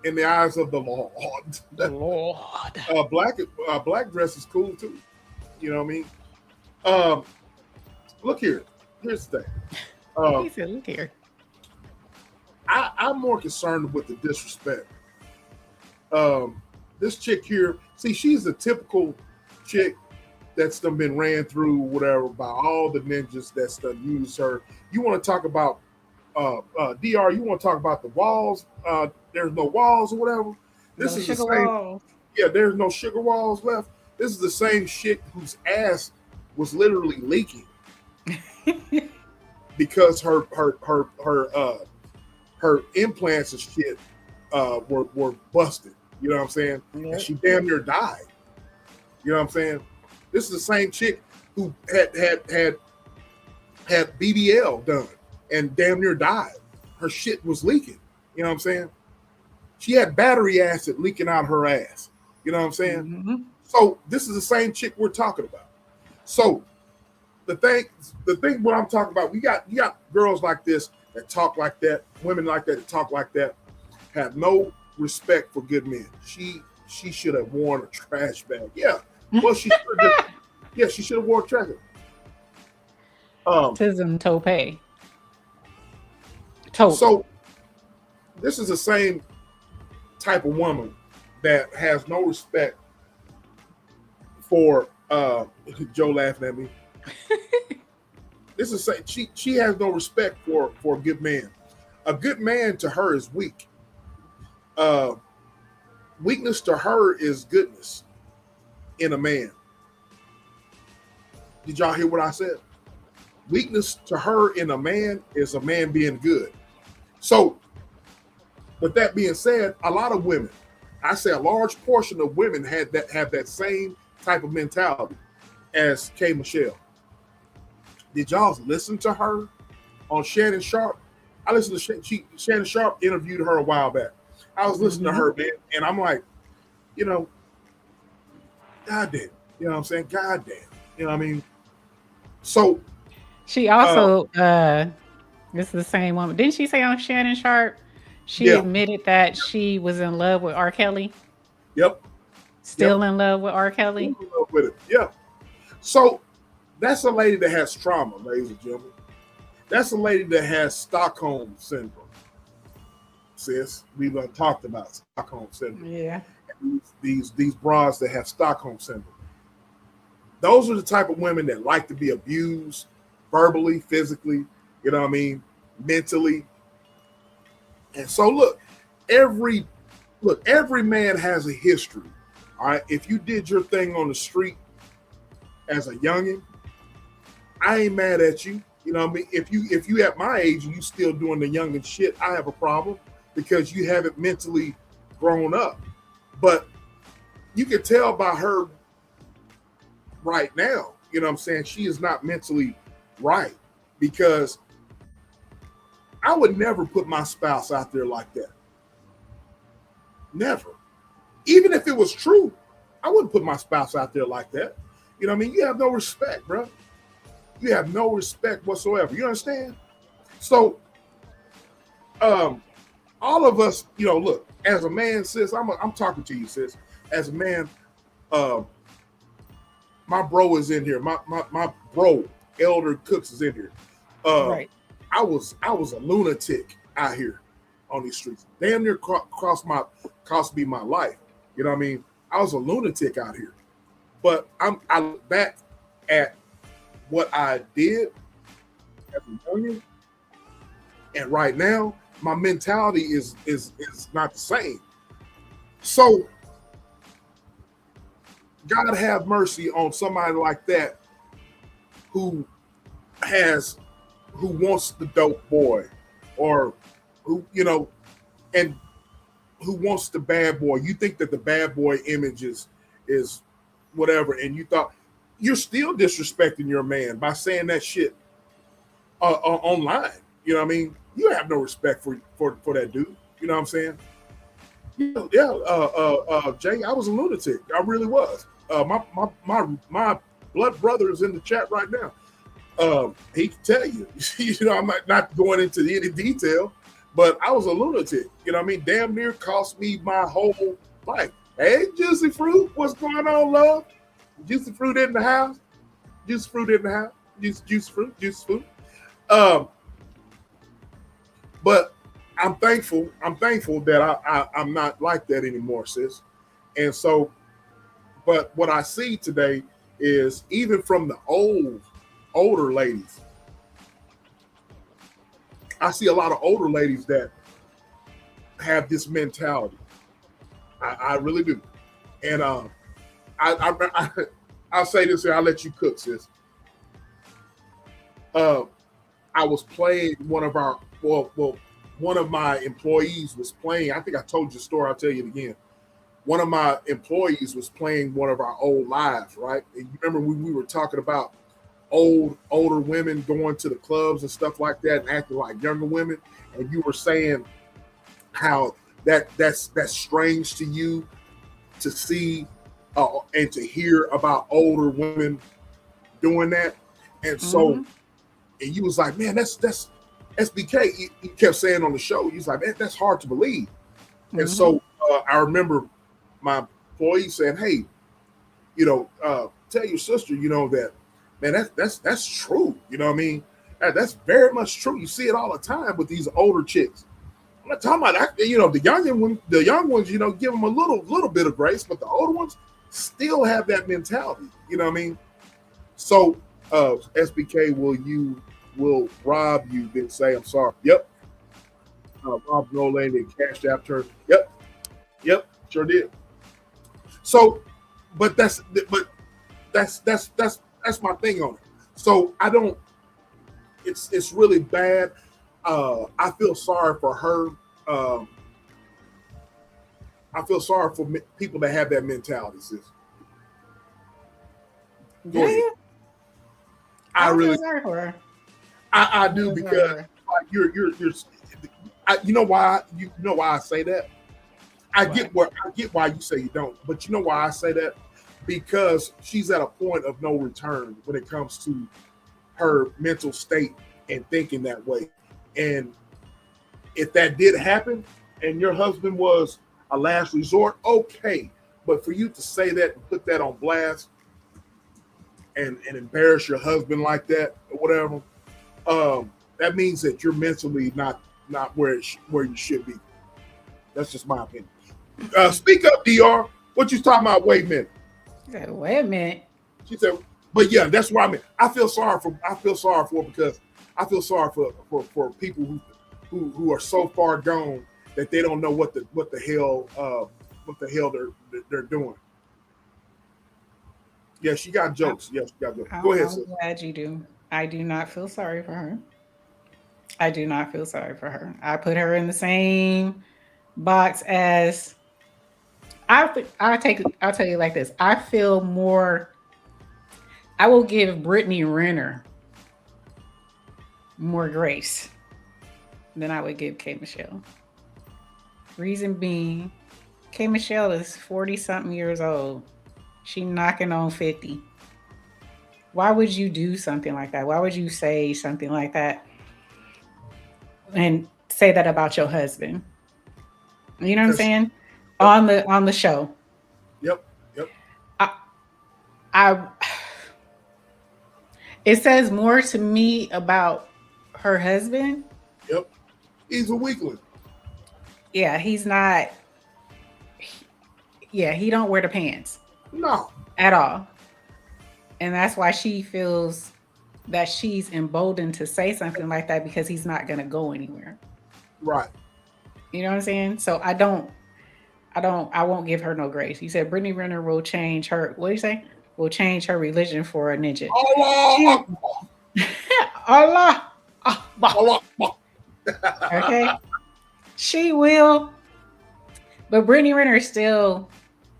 In the eyes of the Lord. The Lord. Black dress is cool too. You know what I mean? Look here. Here's the thing. He said, look here. I'm more concerned with the disrespect. This chick here, see, she's a typical chick that's been ran through whatever by all the ninjas that's done used her. You want to talk about DR, you want to talk about the walls, there's no walls or whatever. This is the same walls. Yeah, there's no sugar walls left. This is the same shit whose ass was literally leaking because her implants and shit were busted. You know what I'm saying? Yeah. And she damn near died. You know what I'm saying? This is the same chick who had BBL done and damn near died. Her shit was leaking. You know what I'm saying? She had battery acid leaking out her ass. You know what I'm saying? Mm-hmm. So this is the same chick we're talking about. So the thing what I'm talking about, you got girls like this that talk like that, women like that talk like that, have no respect for good men. She should have worn a trash bag. Yeah. Well, she should have worn a trash bag. Tism tope. So this is the same type of woman that has no respect for Joe laughing at me. This is she has no respect for a good man. A good man to her is weak. Weakness to her is goodness in a man. Did y'all hear what I said? Weakness to her in a man is a man being good. So, with that being said, a lot of women, I say a large portion of women have that same type of mentality as K. Michelle. Did y'all listen to her on Shannon Sharp? I listened to Shannon Sharp interviewed her a while back. I was listening to her, man, and I'm like, you know, goddamn, you know what I'm saying? Goddamn, you know what I mean? So she also, this is the same woman. Didn't she say on Shannon Sharp, she admitted that she was in love with R. Kelly? Yep. Still in love with R. Kelly? Still in love with it. Yeah. So that's a lady that has trauma, ladies and gentlemen. That's a lady that has Stockholm syndrome. Sis, we've talked about Stockholm syndrome. Yeah. These bras that have Stockholm syndrome. Those are the type of women that like to be abused verbally, physically, you know what I mean, mentally. And so look, every man has a history. All right. If you did your thing on the street as a youngin', I ain't mad at you. You know what I mean? If you at my age and you still doing the youngin' shit, I have a problem because you haven't mentally grown up. But you can tell by her right now You know what I'm saying? She is not mentally right, because I would never put my spouse out there like that. Never. Even if it was true, I wouldn't put my spouse out there like that. You know what I mean? You have no respect, bro. You have no respect whatsoever. You understand? So, all of us, you know, look, as a man, sis, I'm talking to you, sis. As a man, my bro is in here. My bro, Elder Cooks, is in here. Right. I was a lunatic out here on these streets. Damn near cost me my life. You know what I mean? I was a lunatic out here. But I look back at what I did as a youngin', and right now my mentality is not the same. So God have mercy on somebody like that who wants the dope boy, or who, you know, and who wants the bad boy. You think that the bad boy image is whatever, and you thought you're still disrespecting your man by saying that shit online. You know what I mean? You have no respect for that dude. You know what I'm saying? Yeah, Jay, I was a lunatic. I really was. My blood brother is in the chat right now. He can tell you. You know, I'm not going into any detail, but I was a lunatic. You know what I mean? Damn near cost me my whole life. Hey, Juicy Fruit, what's going on, love? Juicy Fruit in the house. Juicy Fruit in the house. Juicy Fruit. But I'm thankful that I'm not like that anymore, sis. And so, but what I see today is, even from the older ladies, I see a lot of older ladies that have this mentality. I really do. And I'll say this here, I'll let you cook, sis. I was playing one of my employees was playing. I think I told you the story. I'll tell you it again. One of my employees was playing one of our old lives, right? And you remember when we were talking about older women going to the clubs and stuff like that and acting like younger women, and you were saying how that's strange to you to see and to hear about older women doing that. And so, and you was like, man, that's SBK. He kept saying on the show, he's like, man, that's hard to believe. And so I remember my employee saying, hey, you know, tell your sister, you know, that, man, that's true. You know what I mean? That's very much true. You see it all the time with these older chicks. I'm not talking about that, you know, the young ones, you know, give them a little bit of grace, but the older ones still have that mentality. You know what I mean? So SBK, will Rob you then say I'm sorry? Yep. Rob Roland and Cash App turn. Yep, sure did. So, but that's my thing on it. So I don't. It's really bad. I feel sorry for her. I feel sorry for people that have that mentality, sis. Do you? I really feel sorry for her. I do, because like you're you know why I say that? I get why you say you don't, but you know why I say that? Because she's at a point of no return when it comes to her mental state and thinking that way. And if that did happen and your husband was a last resort, okay. But for you to say that and put that on blast and embarrass your husband like that or whatever, that means that you're mentally not where you should be. That's just my opinion. Speak up, DR. What you talking about? Wait a minute. Wait a minute. She said, but yeah, that's what I mean. I feel sorry for because I feel sorry for people who are so far gone that they don't know what the hell they're doing. Yeah, she got jokes. Yes, she got jokes. Go ahead, sis. I'm glad you do. I do not feel sorry for her. I do not feel sorry for her. I put her in the same box as I'll tell you like this. I I will give Brittany Renner more grace than I would give K. Michelle. Reason being, K. Michelle is 40-something years old. She knocking on 50. Why would you do something like that? Why would you say something like that and say that about your husband? You know what I'm saying? On the show. Yep. It says more to me about her husband. Yep. He's a weakling. Yeah, he's not. Yeah, he don't wear the pants. No. At all. And that's why she feels that she's emboldened to say something like that, because he's not going to go anywhere. Right. You know what I'm saying? So I won't give her no grace. You said Brittany Renner will change her, what do you say? Will change her religion for a ninja. Allah. Allah. Okay. She will. But Brittany Renner is still,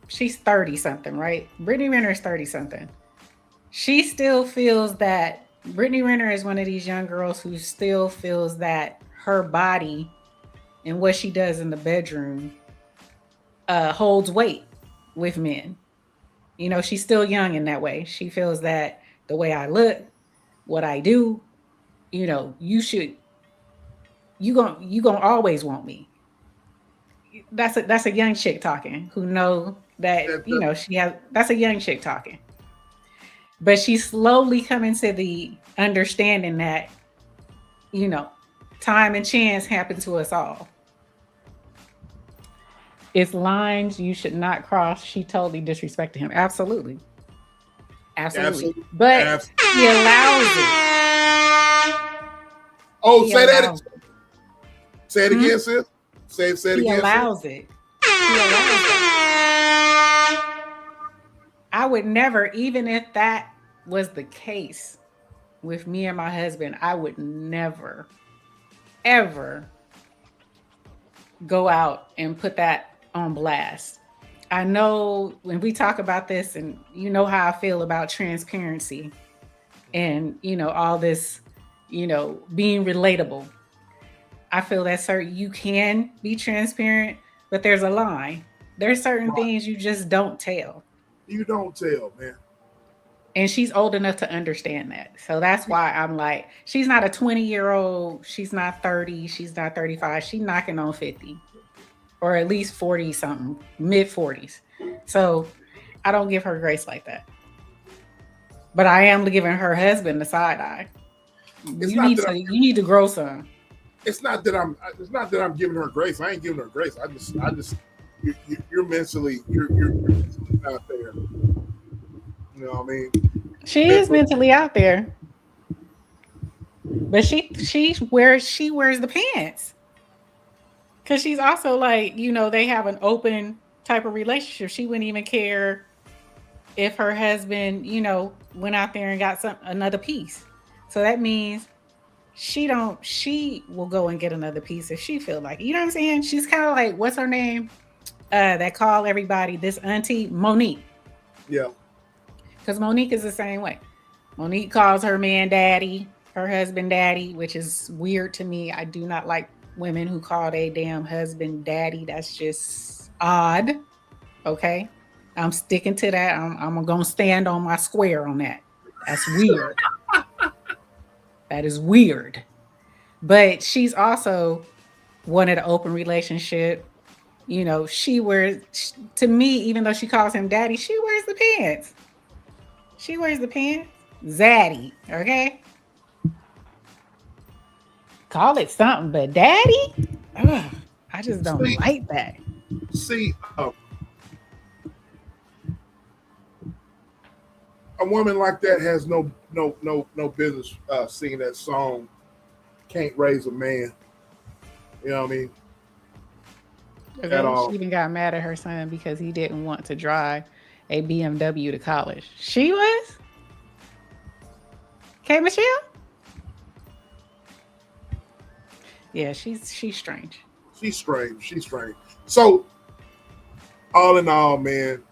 she's 30 something, right? Brittany Renner is 30 something. She still feels that Brittany Renner is one of these young girls who still feels that her body and what she does in the bedroom holds weight with men. You know, she's still young in that way. She feels that the way I look, what I do, you know, you gonna always want me. That's a young chick talking who know that, you know, that's a young chick talking. But she's slowly coming to the understanding that, you know, time and chance happen to us all. It's lines you should not cross. She totally disrespected him. Absolutely. But he allows it. Oh, say that. Say it again, sis. Say it again. He allows it. I would never, even if that was the case with me and my husband, I would never, ever go out and put that on blast. I know when we talk about this, and you know how I feel about transparency and, you know, all this, you know, being relatable. I feel that you can be transparent, but there's a line. There's certain things you just don't tell. You don't tell, man. And she's old enough to understand that. So that's why I'm like, she's not a 20-year-old. She's not 30. She's not 35. She's knocking on 50 or at least 40 something, mid 40s. So I don't give her grace like that. But I am giving her husband the side eye. You need to grow some. It's not that I'm giving her grace. I ain't giving her grace. I just you're mentally out there. You know what I mean? She is mentally out there. But she wears the pants. Cause she's also like, you know, they have an open type of relationship. She wouldn't even care if her husband, you know, went out there and got another piece. So that means she will go and get another piece if she feel like it. You know what I'm saying? She's kind of like, what's her name? That call everybody this auntie Monique. Yeah. Because Monique is the same way. Monique calls her man daddy, her husband daddy, which is weird to me. I do not like women who call their damn husband daddy. That's just odd. Okay. I'm sticking to that. I'm going to stand on my square on that. That's weird. That is weird. But she's also wanted an open relationship. You know, she wears, to me, even though she calls him daddy, she wears the pants. She wears the pants. Zaddy, okay? Call it something, but daddy? Ugh, I just don't like that. See, a woman like that has no business singing that song. Can't raise a man. You know what I mean? At all. She even got mad at her son because he didn't want to drive a BMW to college. She was? K. Michelle? Yeah, she's strange. She's strange. So, all in all, man,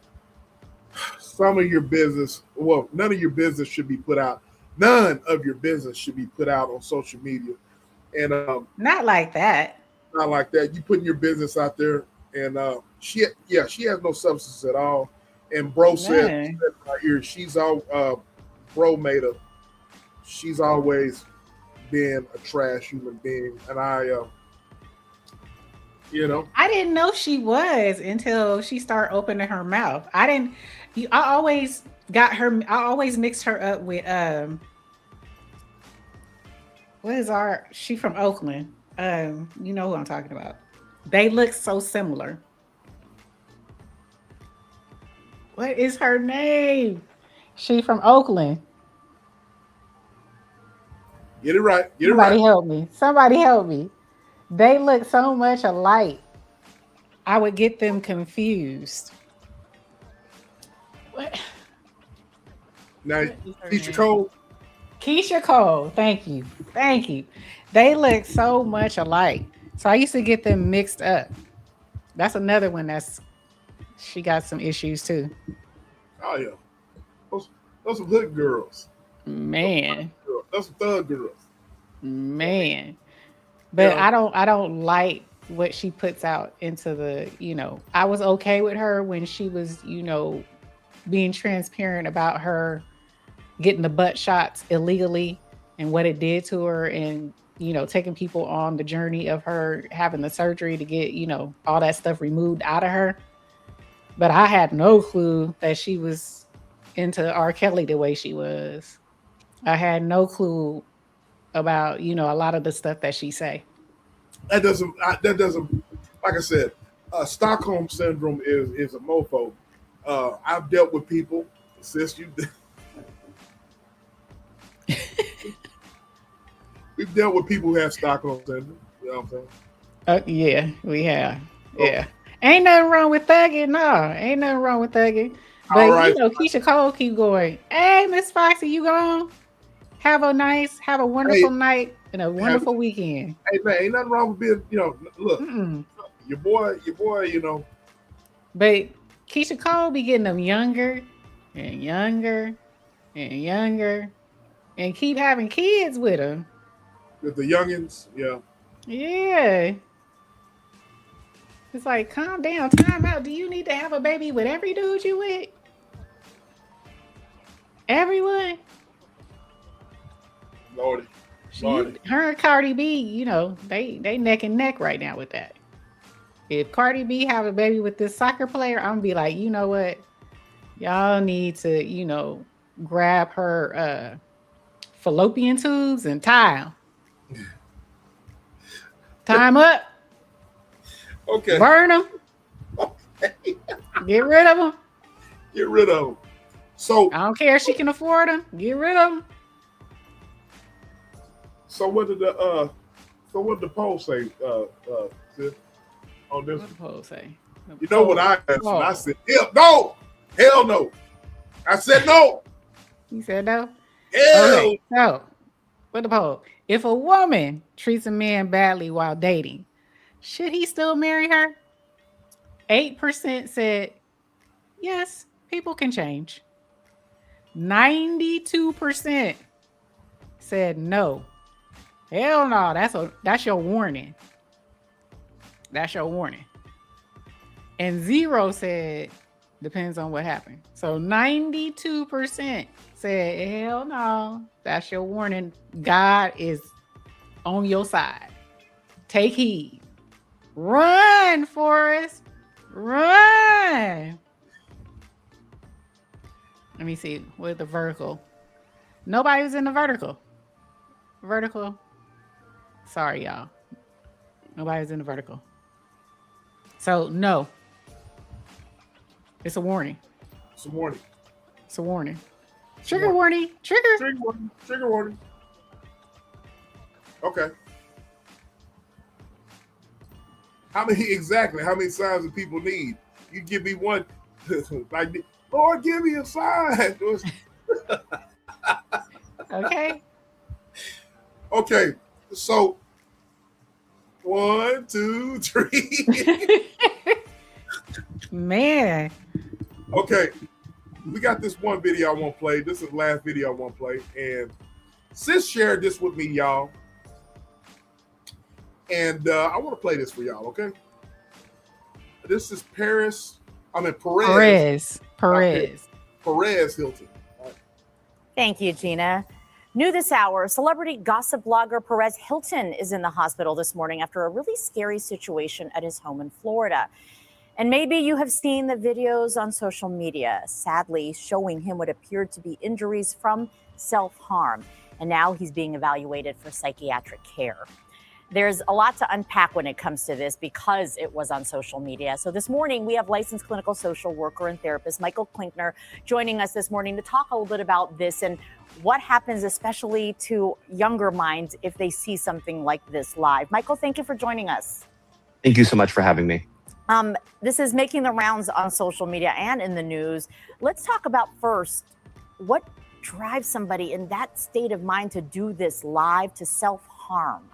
some of your business, well, none of your business should be put out. None of your business should be put out on social media. And not like that. Not like that. You putting your business out there, and she has no substance at all. And bro said right here, she's all bro made her. She's always been a trash human being, and I didn't know she was until she started opening her mouth. I always mixed her up with she from Oakland. You know who I'm talking about. They look so similar. What is her name? She from Oakland. Get it right. Somebody help me. They look so much alike. I would get them confused. What? Now, Keisha Cole. Keisha Cole. Thank you. They look so much alike. So I used to get them mixed up. That's another one she got some issues too. Oh yeah. Those some hood girls. Man. Those some thug girls. Man. But I don't like what she puts out into the, I was okay with her when she was, being transparent about her getting the butt shots illegally and what it did to her, and taking people on the journey of her having the surgery to get all that stuff removed out of her. But I had no clue that she was into R. Kelly the way she was. I had no clue about a lot of the stuff that she say. That doesn't like I said, Stockholm syndrome is a mofo. I've dealt with people since we've dealt with people who have Stockholm syndrome. You know what I'm saying? Yeah, we have. Yeah. Ain't nothing wrong with thugging. No, ain't nothing wrong with thugging. But right. Keisha Cole keep going. Hey, Miss Foxy, you gone? Have a wonderful night and a wonderful weekend. Hey man, ain't nothing wrong with being, look, your boy, But Keisha Cole be getting them younger and younger and younger, and keep having kids with them. With the youngins, yeah. Yeah. It's like, calm down, time out. Do you need to have a baby with every dude you with? Everyone? Lordy. Her and Cardi B, they neck and neck right now with that. If Cardi B have a baby with this soccer player, I'm gonna be like, you know what? Y'all need to, grab her fallopian tubes and tie them. Tie them up. Okay. Burn them. Okay. Get rid of them. Get rid of them. So I don't care if she can afford them. Get rid of them. So what did the poll say, sis, on this? What did the poll say? You know what I answered? I said, hell no. I said no. You said no? Hell okay. So, what the poll? If a woman treats a man badly while dating, should he still marry her? 8% said, yes, people can change. 92% said no. Hell no, that's your warning. That's your warning. And 0 said, depends on what happened. So 92% said, hell no, that's your warning. God is on your side. Take heed. Run, Forrest. Run. Let me see. With the vertical. Nobody was in the vertical. Vertical. Sorry, y'all. Nobody was in the vertical. So, no. It's a warning. It's a warning. It's a warning. Trigger warning. Trigger. Trigger warning. Okay. How many signs do people need? You give me one. Like, Lord, give me a sign. Okay. Okay. So 1, 2, 3. Man. Okay. we got this one video I want to play. This is the last video I want to play. And sis shared this with me, y'all. And I want to play this for y'all, okay? This is Perez Hilton. Thank you, Gina. New this hour, celebrity gossip blogger Perez Hilton is in the hospital this morning after a really scary situation at his home in Florida. And maybe you have seen the videos on social media, sadly showing him what appeared to be injuries from self-harm. And now he's being evaluated for psychiatric care. There's a lot to unpack when it comes to this because it was on social media. So this morning, we have licensed clinical social worker and therapist Michael Klinkner joining us this morning to talk a little bit about this and what happens especially to younger minds if they see something like this live. Michael, thank you for joining us. Thank you so much for having me. This is making the rounds on social media and in the news. Let's talk about first, what drives somebody in that state of mind to do this live, to self-harm?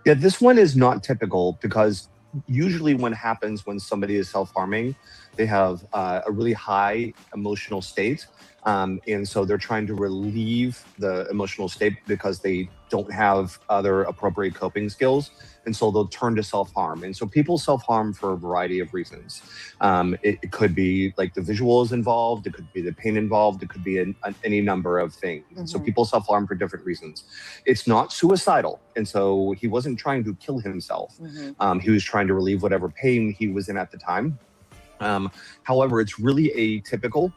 Yeah, this one is not typical because usually what happens when somebody is self-harming, they have a really high emotional state. And so they're trying to relieve the emotional state because they don't have other appropriate coping skills. And so they'll turn to self-harm. And so people self-harm for a variety of reasons. It could be like the visuals involved. It could be the pain involved. It could be any number of things. Mm-hmm. So people self-harm for different reasons. It's not suicidal. And so he wasn't trying to kill himself. Mm-hmm. He was trying to relieve whatever pain he was in at the time. However, it's really atypical,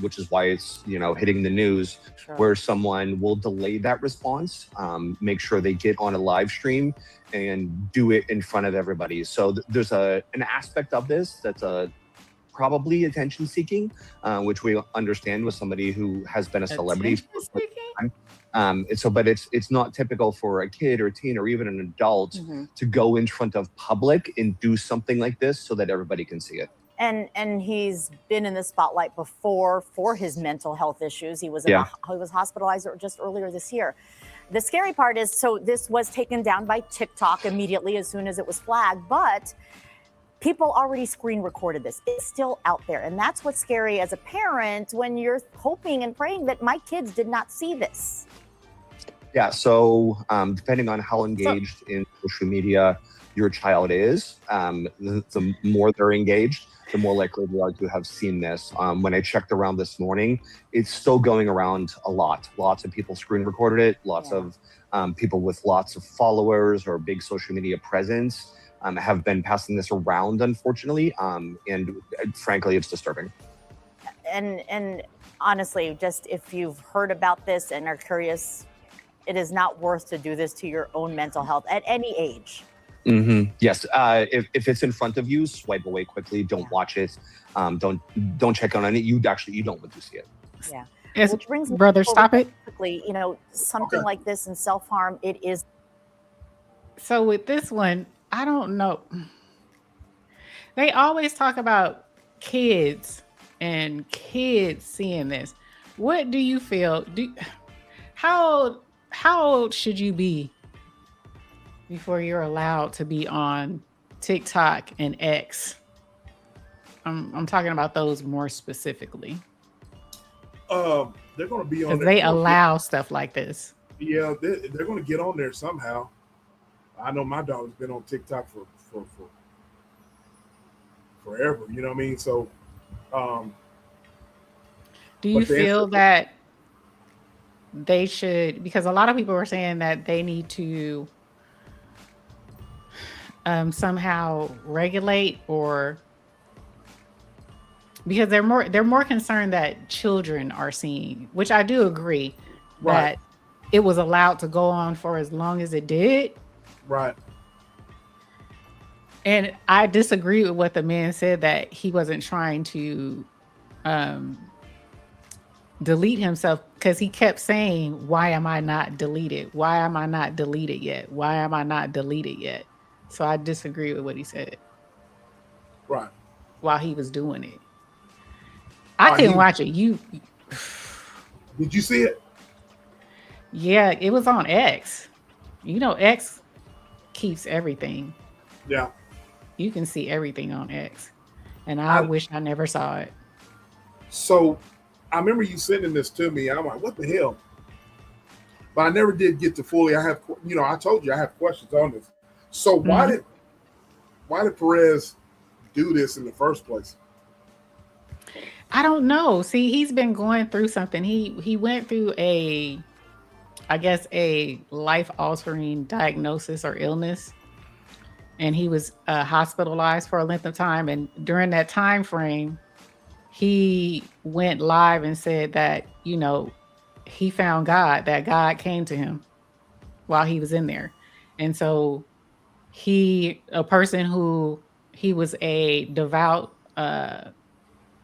which is why it's, hitting the news, sure, where someone will delay that response, make sure they get on a live stream and do it in front of everybody. So there's an aspect of this that's probably attention seeking, which we understand with somebody who has been a celebrity. But it's not typical for a kid or teen or even an adult mm-hmm. to go in front of public and do something like this so that everybody can see it. And he's been in the spotlight before for his mental health issues. He was he was hospitalized just earlier this year. The scary part is, so this was taken down by TikTok immediately as soon as it was flagged, but people already screen recorded this. It's still out there. And that's what's scary as a parent when you're hoping and praying that my kids did not see this. Yeah, so depending on how engaged in social media your child is, the more they're engaged, the more likely they are to have seen this. When I checked around this morning, it's still going around a lot. Lots of people screen recorded it. Lots of people with lots of followers or big social media presence have been passing this around, unfortunately. And frankly, it's disturbing. And honestly, just if you've heard about this and are curious, it is not worth to do this to your own mental health at any age. Mm-hmm. Yes. If it's in front of you, swipe away quickly. Don't watch it. Don't check on it. You don't want to see it. Yeah. Yes, which brings me brother, stop it. Quickly, something like this in self-harm, it is. So with this one, I don't know. They always talk about kids and kids seeing this. What do you feel? How old should you be before you're allowed to be on TikTok and X? I'm talking about those more specifically. They're going to be on there. They allow stuff like this. Yeah, they're going to get on there somehow. I know my daughter's been on TikTok for forever. You know what I mean? So, do you feel that they should? Because a lot of people are saying that they need to somehow regulate, or because they're more concerned that children are seeing, which I do agree that it was allowed to go on for as long as it did. Right. And I disagree with what the man said, that he wasn't trying to delete himself, because he kept saying, why am I not deleted? Why am I not deleted yet? Why am I not deleted yet? So I disagree with what he said. Right. While he was doing it. I couldn't watch it. Did you see it? Yeah, it was on X. X keeps everything. Yeah. You can see everything on X. And I wish I never saw it. So I remember you sending this to me. I'm like, what the hell? But I never did get to fully. I told you I have questions on this. So why did Perez do this in the first place? I don't know. See, he's been going through something. He went through a life-altering diagnosis or illness, and he was hospitalized for a length of time. And during that time frame, he went live and said that, he found God, that God came to him while he was in there. And so he was a devout,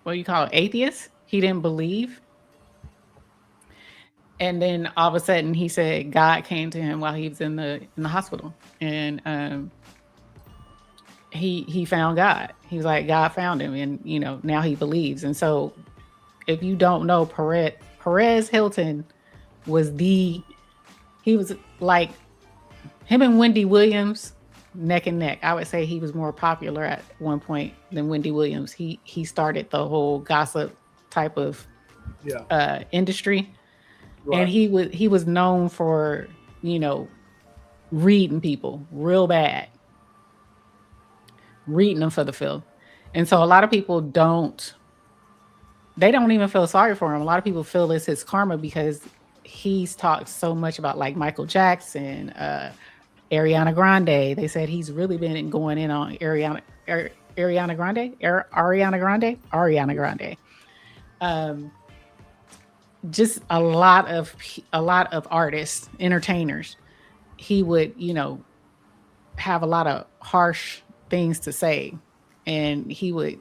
atheist. He didn't believe. And then all of a sudden he said God came to him while he was in the hospital. And he found God. He was like, God found him, and now he believes. And so if you don't know, Perez Hilton was like him and Wendy Williams neck and neck. I would say he was more popular at one point than Wendy Williams. He started the whole gossip type of industry. Right. And he was known for, reading people real bad, reading them for the filth. And so a lot of people don't even feel sorry for him. A lot of people feel it's his karma because he's talked so much about like Michael Jackson, Ariana Grande. They said he's really been going in on Ariana Grande. Just a lot of artists, entertainers. He would, have a lot of harsh things to say, and he would,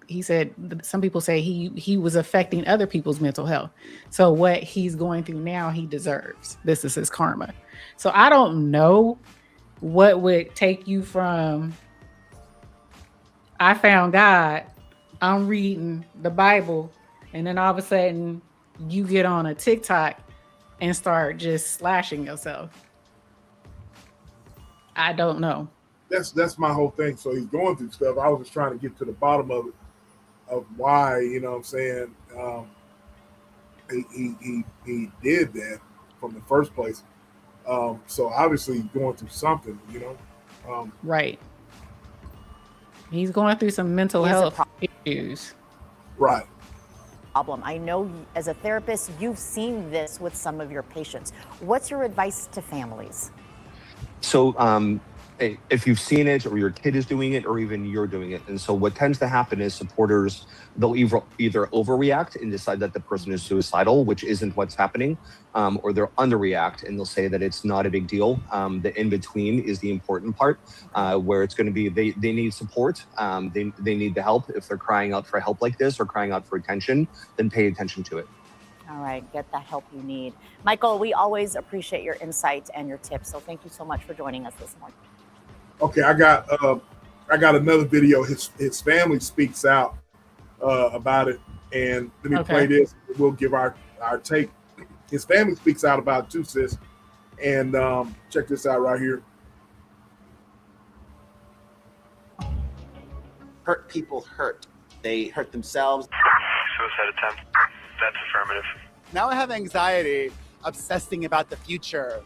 he said some people say he was affecting other people's mental health. So what he's going through now, he deserves. This is his karma. So I don't know what would take you from I found God, I'm reading the Bible, and then all of a sudden you get on a TikTok and start just slashing yourself. I don't know. That's my whole thing. So he's going through stuff. I was just trying to get to the bottom of it, of why, what I'm saying, he did that from the first place. So obviously he's going through something, right. He's going through some mental health issues. Right. Problem. I know as a therapist, you've seen this with some of your patients. What's your advice to families? So if you've seen it, or your kid is doing it, or even you're doing it. And so what tends to happen is supporters, they'll either overreact and decide that the person is suicidal, which isn't what's happening, or they'll underreact and they'll say that it's not a big deal. The in-between is the important part, where it's going to be, they need support. They need the help. If they're crying out for help like this or crying out for attention, then pay attention to it. All right, get the help you need. Michael, we always appreciate your insight and your tips. So thank you so much for joining us this morning. Okay, I got another video. His family speaks out about it, and let me play this. We'll give our take. His family speaks out about it too, sis. And check this out right here. Hurt people hurt. They hurt themselves. Suicide attempt. That's affirmative. Now I have anxiety, obsessing about the future.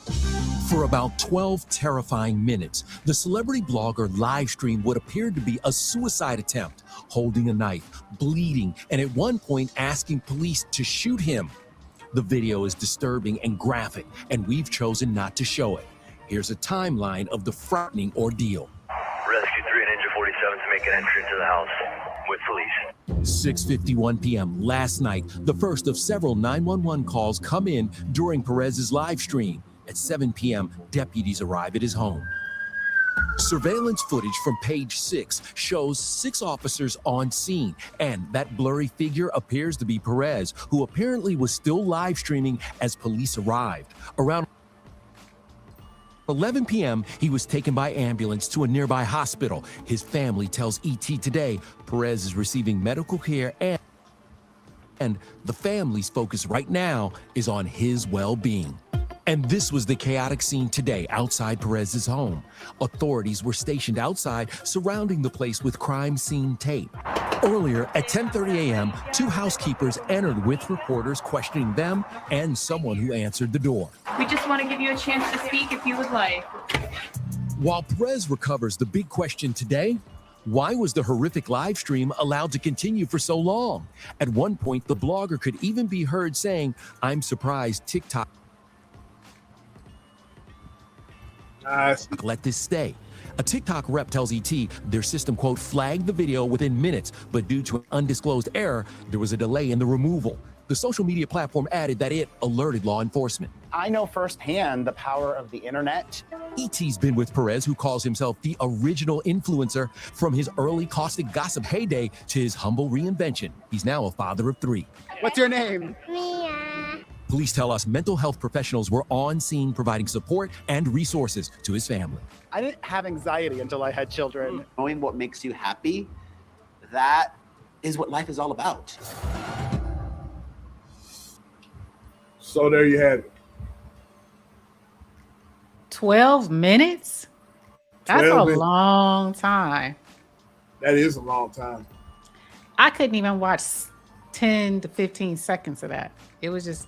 For about 12 terrifying minutes, the celebrity blogger live streamed what appeared to be a suicide attempt, holding a knife, bleeding, and at one point asking police to shoot him. The video is disturbing and graphic, and we've chosen not to show it. Here's a timeline of the frightening ordeal. Rescue 3 and Ninja 47 to make an entry into the house with police. 6:51 p.m. last night, the first of several 911 calls come in during Perez's live stream. At 7 p.m., deputies arrive at his home. Surveillance footage from page 6 shows 6 officers on scene, and that blurry figure appears to be Perez, who apparently was still live streaming as police arrived. Around 11 p.m., he was taken by ambulance to a nearby hospital. His family tells ET Today Perez is receiving medical care, and the family's focus right now is on his well-being. And this was the chaotic scene today outside Perez's home. Authorities were stationed outside, surrounding the place with crime scene tape. Earlier at 10:30 a.m., two housekeepers entered with reporters questioning them and someone who answered the door. We just want to give you a chance to speak if you would like. While Perez recovers, the big question today, why was the horrific live stream allowed to continue for so long? At one point, the blogger could even be heard saying, "I'm surprised TikTok let this stay." A TikTok rep tells ET their system, quote, flagged the video within minutes, but due to an undisclosed error, there was a delay in the removal. The social media platform added that it alerted law enforcement. I know firsthand the power of the internet. ET's been with Perez, who calls himself the original influencer, from his early caustic gossip heyday to his humble reinvention. He's now a father of 3. What's your name? Police tell us mental health professionals were on scene providing support and resources to his family. I didn't have anxiety until I had children. Knowing what makes you happy, that is what life is all about. So there you had it. 12 minutes? That's 12 a minutes. long time. That is a long time. I couldn't even watch 10 to 15 seconds of that. It was just,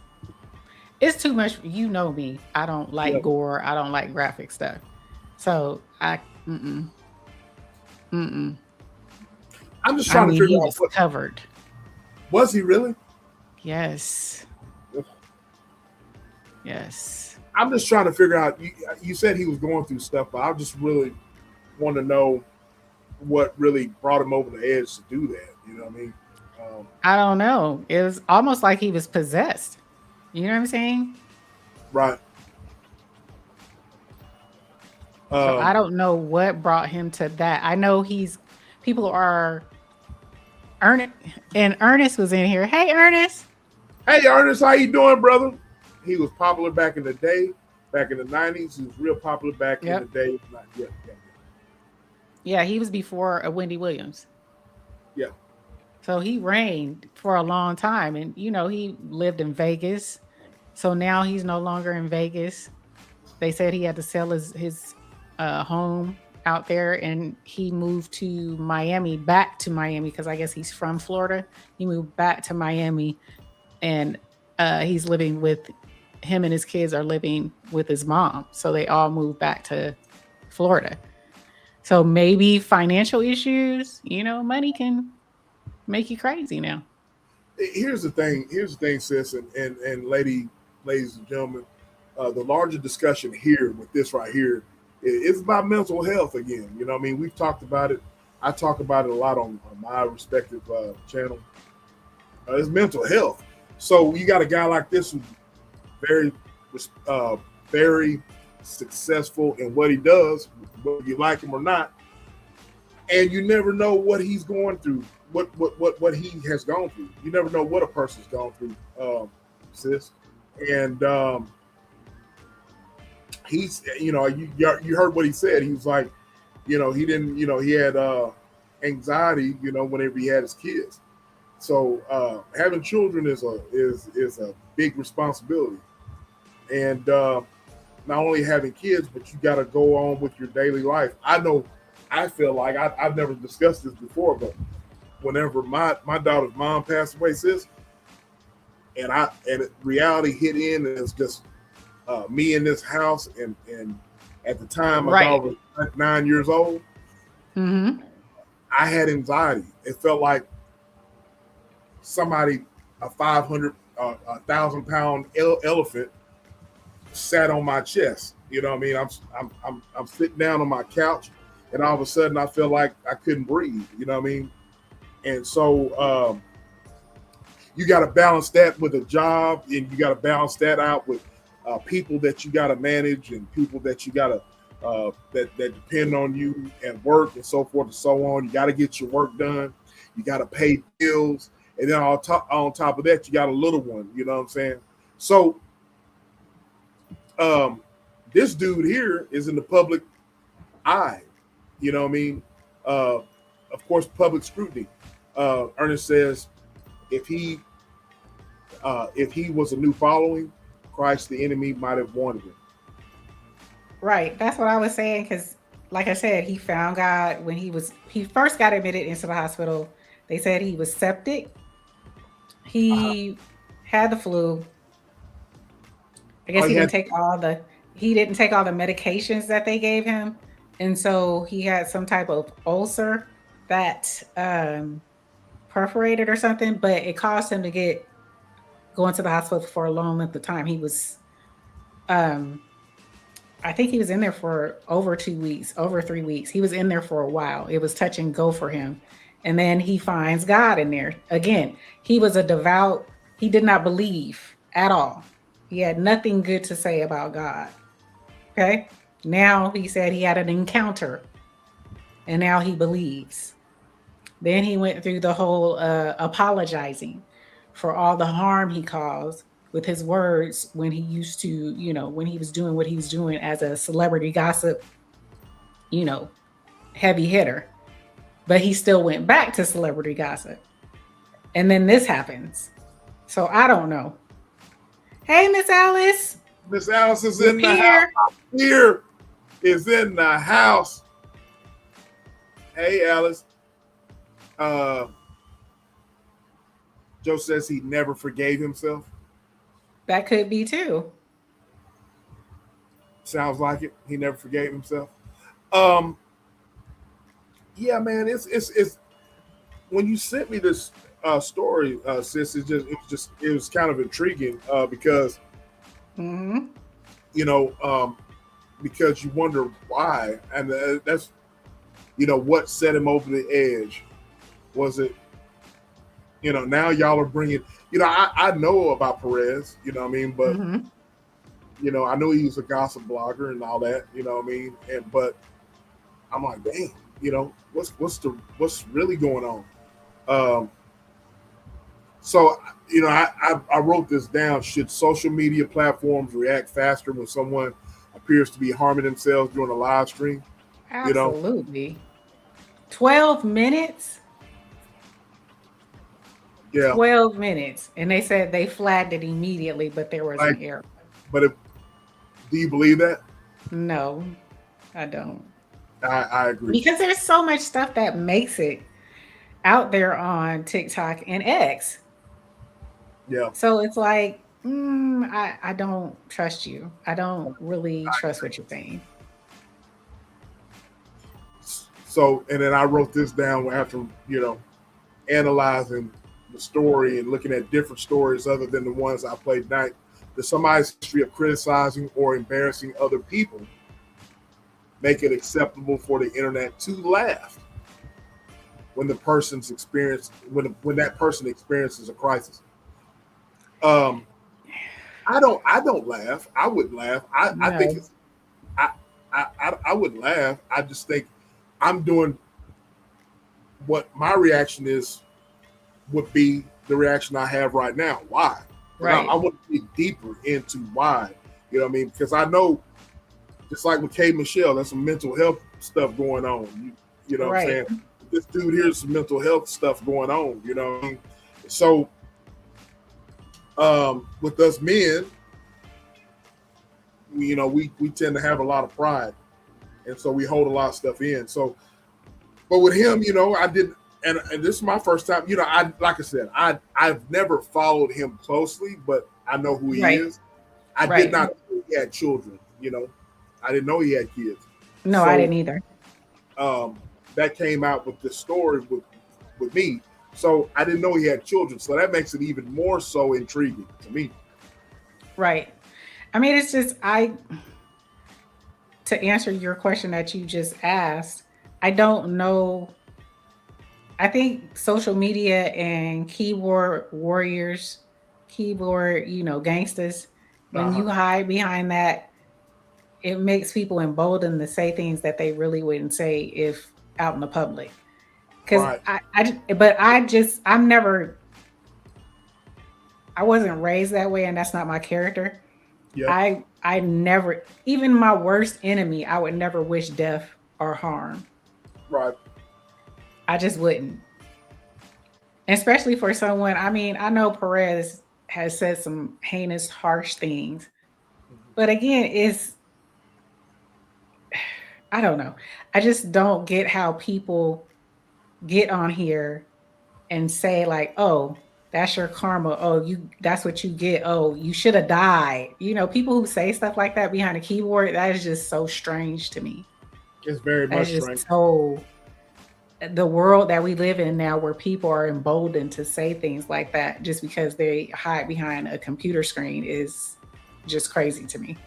it's too much. You know me. I don't like gore. I don't like graphic stuff. So I'm just trying to figure out what covered. Was he really? Yes. Yes. I'm just trying to figure out. You said he was going through stuff, but I just really want to know what really brought him over the edge to do that. You know what I mean? I don't know. It was almost like he was possessed. You know what I'm saying? Right. So I don't know what brought him to that. I know people are Ernest was in here. Hey, Ernest. Hey, Ernest, how you doing, brother? He was popular back in the day, back in the 90s. He was real popular back in the day. Yeah, he was before Wendy Williams. Yeah. So he reigned for a long time. And, you know, he lived in Vegas. So now he's no longer in Vegas. They said he had to sell his home out there, and he moved to Miami, back to Miami, because I guess he's from Florida. He moved back to Miami, and he's living with him, and his kids are living with his mom. So they all moved back to Florida. So maybe financial issues, you know, money can make you crazy now. Here's the thing, sis, and ladies and gentlemen, the larger discussion here with this right here is about mental health again. You know what I mean? We've talked about it. I talk about it a lot on my respective channel. It's mental health. So you got a guy like this who's very successful in what he does, whether you like him or not, and you never know what he's going through, what he has gone through. You never know what a person's gone through, sis. And he's, you know, you heard what he said. He was like, you know, he didn't, you know, he had anxiety, you know, whenever he had his kids. So having children is a big responsibility, and not only having kids, but you got to go on with your daily life. I feel like I've never discussed this before, but whenever my daughter's mom passed away, sis, and reality hit in, and it's just me in this house, and at the time my daughter was like 9 years old. Mm-hmm. I had anxiety. It felt like somebody, a 1,000-pound elephant, sat on my chest. You know what I mean? I'm sitting down on my couch, and all of a sudden I feel like I couldn't breathe. You know what I mean? And so you got to balance that with a job, and you got to balance that out with people that you got to manage, and people that you got to that depend on you and work, and so forth and so on. You got to get your work done. You got to pay bills, and then on top of that, you got a little one. You know what I'm saying? So this dude here is in the public eye. You know what I mean? Of course, public scrutiny. Ernest says if he was a new following, Christ, the enemy might have wanted him. Right. That's what I was saying. Because like I said, he found God when he first got admitted into the hospital. They said he was septic. He had the flu. I guess he didn't take all the medications that they gave him. And so he had some type of ulcer that perforated or something, but it caused him to go into the hospital for a long length of time. He was I think he was in there for over 2 weeks, over 3 weeks. He was in there for a while. It was touch and go for him. And then he finds God in there. Again, he was a devout, he did not believe at all. He had nothing good to say about God. Okay. Now he said he had an encounter and now he believes. Then he went through the whole apologizing for all the harm he caused with his words when he used to, when he was doing what he was doing as a celebrity gossip, heavy hitter. But he still went back to celebrity gossip. And then this happens. So I don't know. Hey, Miss Alice. Miss Alice is in the house. Here is in the house. Hey, Alice. Joe says he never forgave himself. That could be too. Sounds like it. He never forgave himself. Yeah, man. It's when you sent me this story, sis. It was kind of intriguing because, because you wonder why, and that's what set him over the edge. Was it? Now y'all are bringing. I know about Perez. You know what I mean, but I know he was a gossip blogger and all that. You know what I mean, but I'm like, dang. What's really going on? So I wrote this down. Should social media platforms react faster when someone appears to be harming themselves during a live stream? Absolutely. 12 minutes. Yeah. 12 minutes, and they said they flagged it immediately, but there was an error. But do you believe that? No, I don't. I agree. Because there's so much stuff that makes it out there on TikTok and X. Yeah. So it's like, I don't trust you. I don't really trust what you're saying. So, and then I wrote this down after, analyzing the story and looking at different stories other than the ones I played tonight. Does somebody's history of criticizing or embarrassing other people make it acceptable for the internet to laugh when the person's experience when that person experiences a crisis? I don't laugh. I wouldn't laugh. I think it's I wouldn't laugh. I just think I'm doing what my reaction would be the reaction I have right now. Why? Right. I want to dig deeper into why. You know what I mean? Because I know, just like with K. Michelle, there's some mental health stuff going on. You know what I'm saying? This dude here's some mental health stuff going on. You know what I mean? So with us men, we tend to have a lot of pride. And so we hold a lot of stuff in. So, but with him, I didn't, and this is my first time, like I said, I've never followed him closely, but I know who he is. I did not know he had children, I didn't know he had kids. No, I didn't either. That came out with this story with me. So I didn't know he had children. So that makes it even more so intriguing to me. Right. I mean, it's just, to answer your question that you just asked, I don't know. I think social media and keyboard warriors, gangsters, when you hide behind that, it makes people emboldened to say things that they really wouldn't say if out in the public. Because I wasn't raised that way, and that's not my character. Yep. I never, even my worst enemy, I would never wish death or harm. Right. I just wouldn't. Especially for someone, I mean, I know Perez has said some heinous, harsh things. But again, I don't know. I just don't get how people get on here and say like, oh, that's your karma. Oh, that's what you get. Oh, you should have died. You know, people who say stuff like that behind a keyboard, that is just so strange to me. It's very That's much just strange. so the world that we live in now, where people are emboldened to say things like that just because they hide behind a computer screen, is just crazy to me.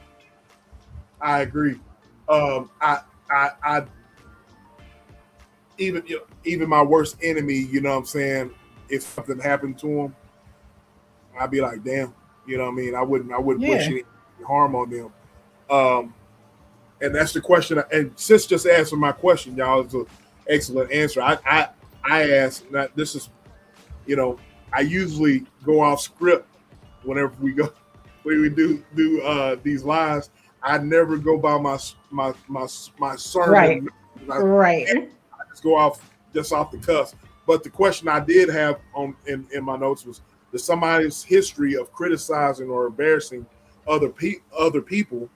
I agree. I even my worst enemy, you know what I'm saying, if something happened to him, I'd be like, damn, you know what I mean? I wouldn't wish any harm on them. And that's the question. And Sis just answered my question, y'all. It's an excellent answer. I asked, this is, you know, I usually go off script whenever we do these lives. I never go by my sermon. Right. I just go off the cuff. But the question I did have in my notes was, does somebody's history of criticizing or embarrassing other people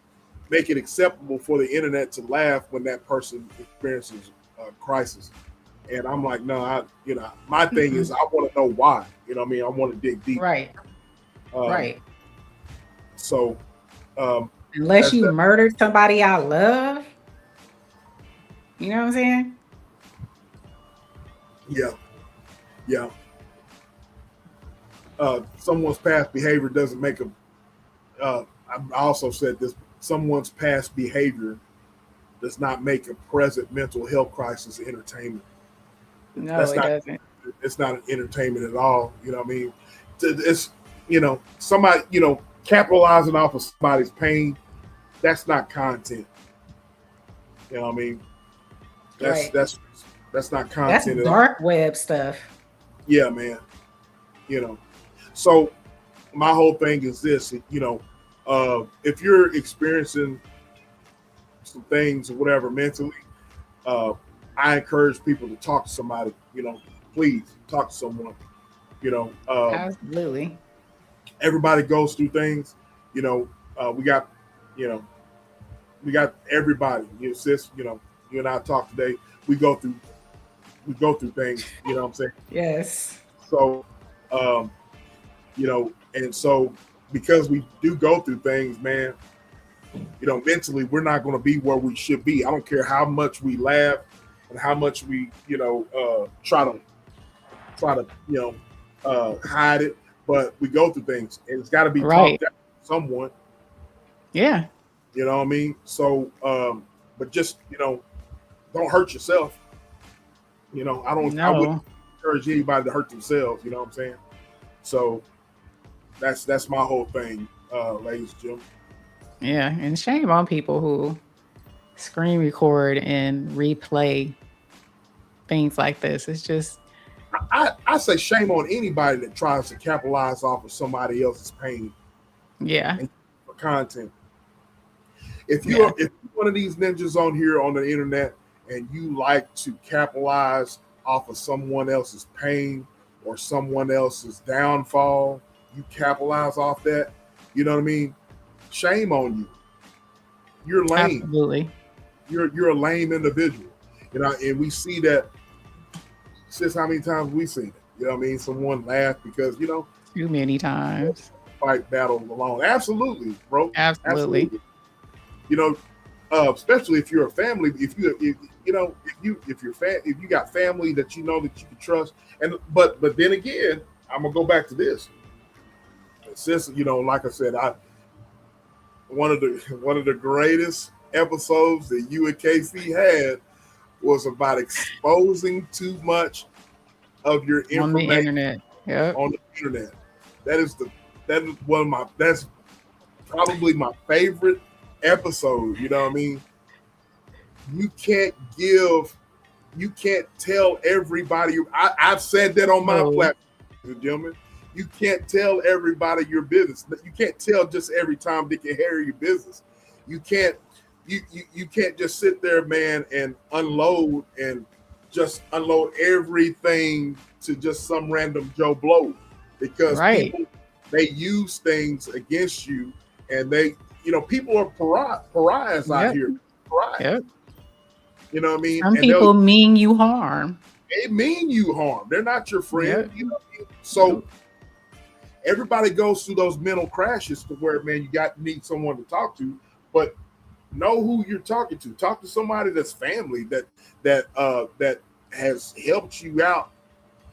make it acceptable for the internet to laugh when that person experiences a crisis? And I'm like, no, my thing is, I want to know why. You know what I mean? I want to dig deep. Right. Right. So, unless you murdered somebody I love, you know what I'm saying? Yeah. Someone's past behavior doesn't make them. I also said this: someone's past behavior does not make a present mental health crisis entertainment. No, it doesn't. It's not an entertainment at all. You know what I mean? It's, somebody, capitalizing off of somebody's pain. That's not content. You know what I mean? That's not content. That's dark web stuff. Yeah, man. So my whole thing is this, if you're experiencing some things or whatever mentally, I encourage people to talk to somebody. Please talk to someone. Absolutely. Everybody goes through things. We got everybody. Sis, you and I talk today. We go through things. You know what I'm saying? Yes. So, and so because we do go through things, man, mentally we're not going to be where we should be. I don't care how much we laugh and how much we, try to hide it, but we go through things, and it's got to be talked to someone. Yeah. You know what I mean? So, but just, don't hurt yourself. I wouldn't encourage anybody to hurt themselves. You know what I'm saying? So that's my whole thing, ladies and gentlemen. Yeah, and shame on people who screen record and replay things like this. It's just, I say shame on anybody that tries to capitalize off of somebody else's pain. Yeah. For content. If you're one of these ninjas on here on the internet and you like to capitalize off of someone else's pain or someone else's downfall, you capitalize off that, you know what I mean? Shame on you. You're lame. Absolutely. You're a lame individual. And we see that. Since how many times we seen it? You know what I mean? Someone laugh because, too many times. Fight battle alone. Absolutely, bro. Absolutely. Especially if you're a family, if you got family that you can trust. And but then again, I'm gonna go back to this. Since like I said, one of the greatest episodes that you and KC had was about exposing too much of your information on the internet. Yeah, on the internet. That's probably my favorite episode. You know what I mean? You can't tell everybody. I've said that on my platform, gentlemen. You can't tell everybody your business. You can't tell just every Tom, Dick, and Harry your business. You can't just sit there, man, and unload everything to just some random Joe Blow, because people, they use things against you, and people are pariahs out here. Pariahs. Yep. You know what I mean? Some people mean you harm. They mean you harm. They're not your friend. You know what I mean? So everybody goes through those mental crashes to where, man, you need someone to talk to, but know who you're talking to. Talk to somebody that's family that has helped you out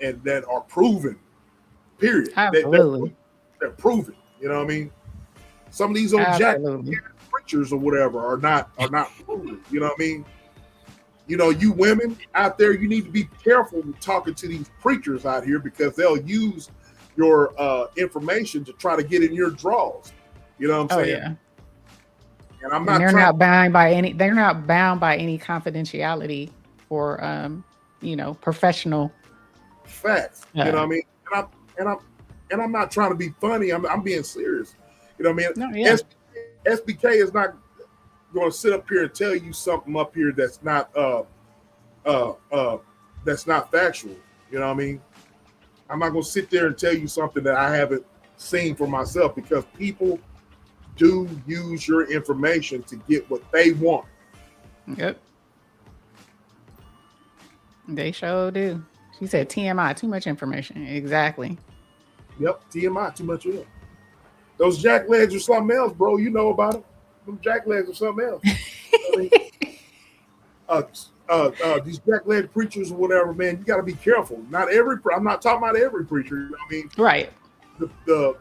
and that are proven. Period. Absolutely. They're proven. You know what I mean? Some of these old jack preachers or whatever are not proven. You know what I mean? You know, you women out there, you need to be careful with talking to these preachers out here because they'll use your information to try to get in your draws. You know what I'm saying? Yeah. And I'm they're not bound by any. They're not bound by any confidentiality or, professional facts. You know what I mean? And I'm not trying to be funny. I'm being serious. You know what I mean? No, yeah. SBK is not going to sit up here and tell you something up here that's not factual. You know what I mean? I'm not going to sit there and tell you something that I haven't seen for myself because people do use your information to get what they want. Yep. They sure do. She said TMI, too much information. Exactly. Yep, TMI, too much of it. Those jack legs are something else, bro. You know about it. Them jack legs are something else. These jack leg preachers or whatever, man, you got to be careful. I'm not talking about every preacher. You know what I mean? Right.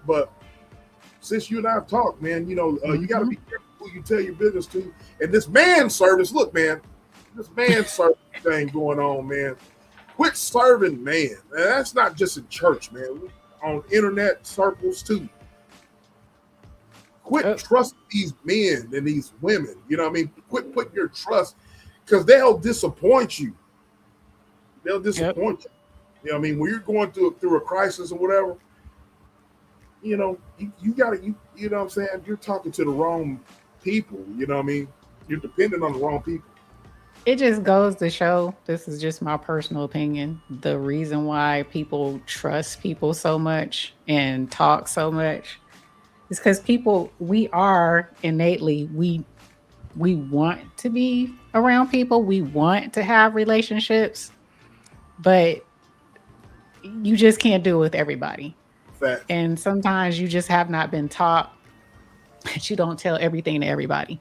But since you and I have talked, man, you know, you got to be careful who you tell your business to. And this man service, look, man, this man service thing going on, man. Quit serving man. That's not just in church, man. On internet circles too. Quit trusting these men and these women. You know what I mean? Quit putting your trust because they'll disappoint you. They'll disappoint you. You know what I mean? When you're going through a crisis or whatever, you know, you gotta, you know what I'm saying? You're talking to the wrong people. You know what I mean? You're dependent on the wrong people. It just goes to show, this is just my personal opinion, the reason why people trust people so much and talk so much is because we are innately, we want to be around people. We want to have relationships, but you just can't do it with everybody. Fact. And sometimes you just have not been taught that you don't tell everything to everybody.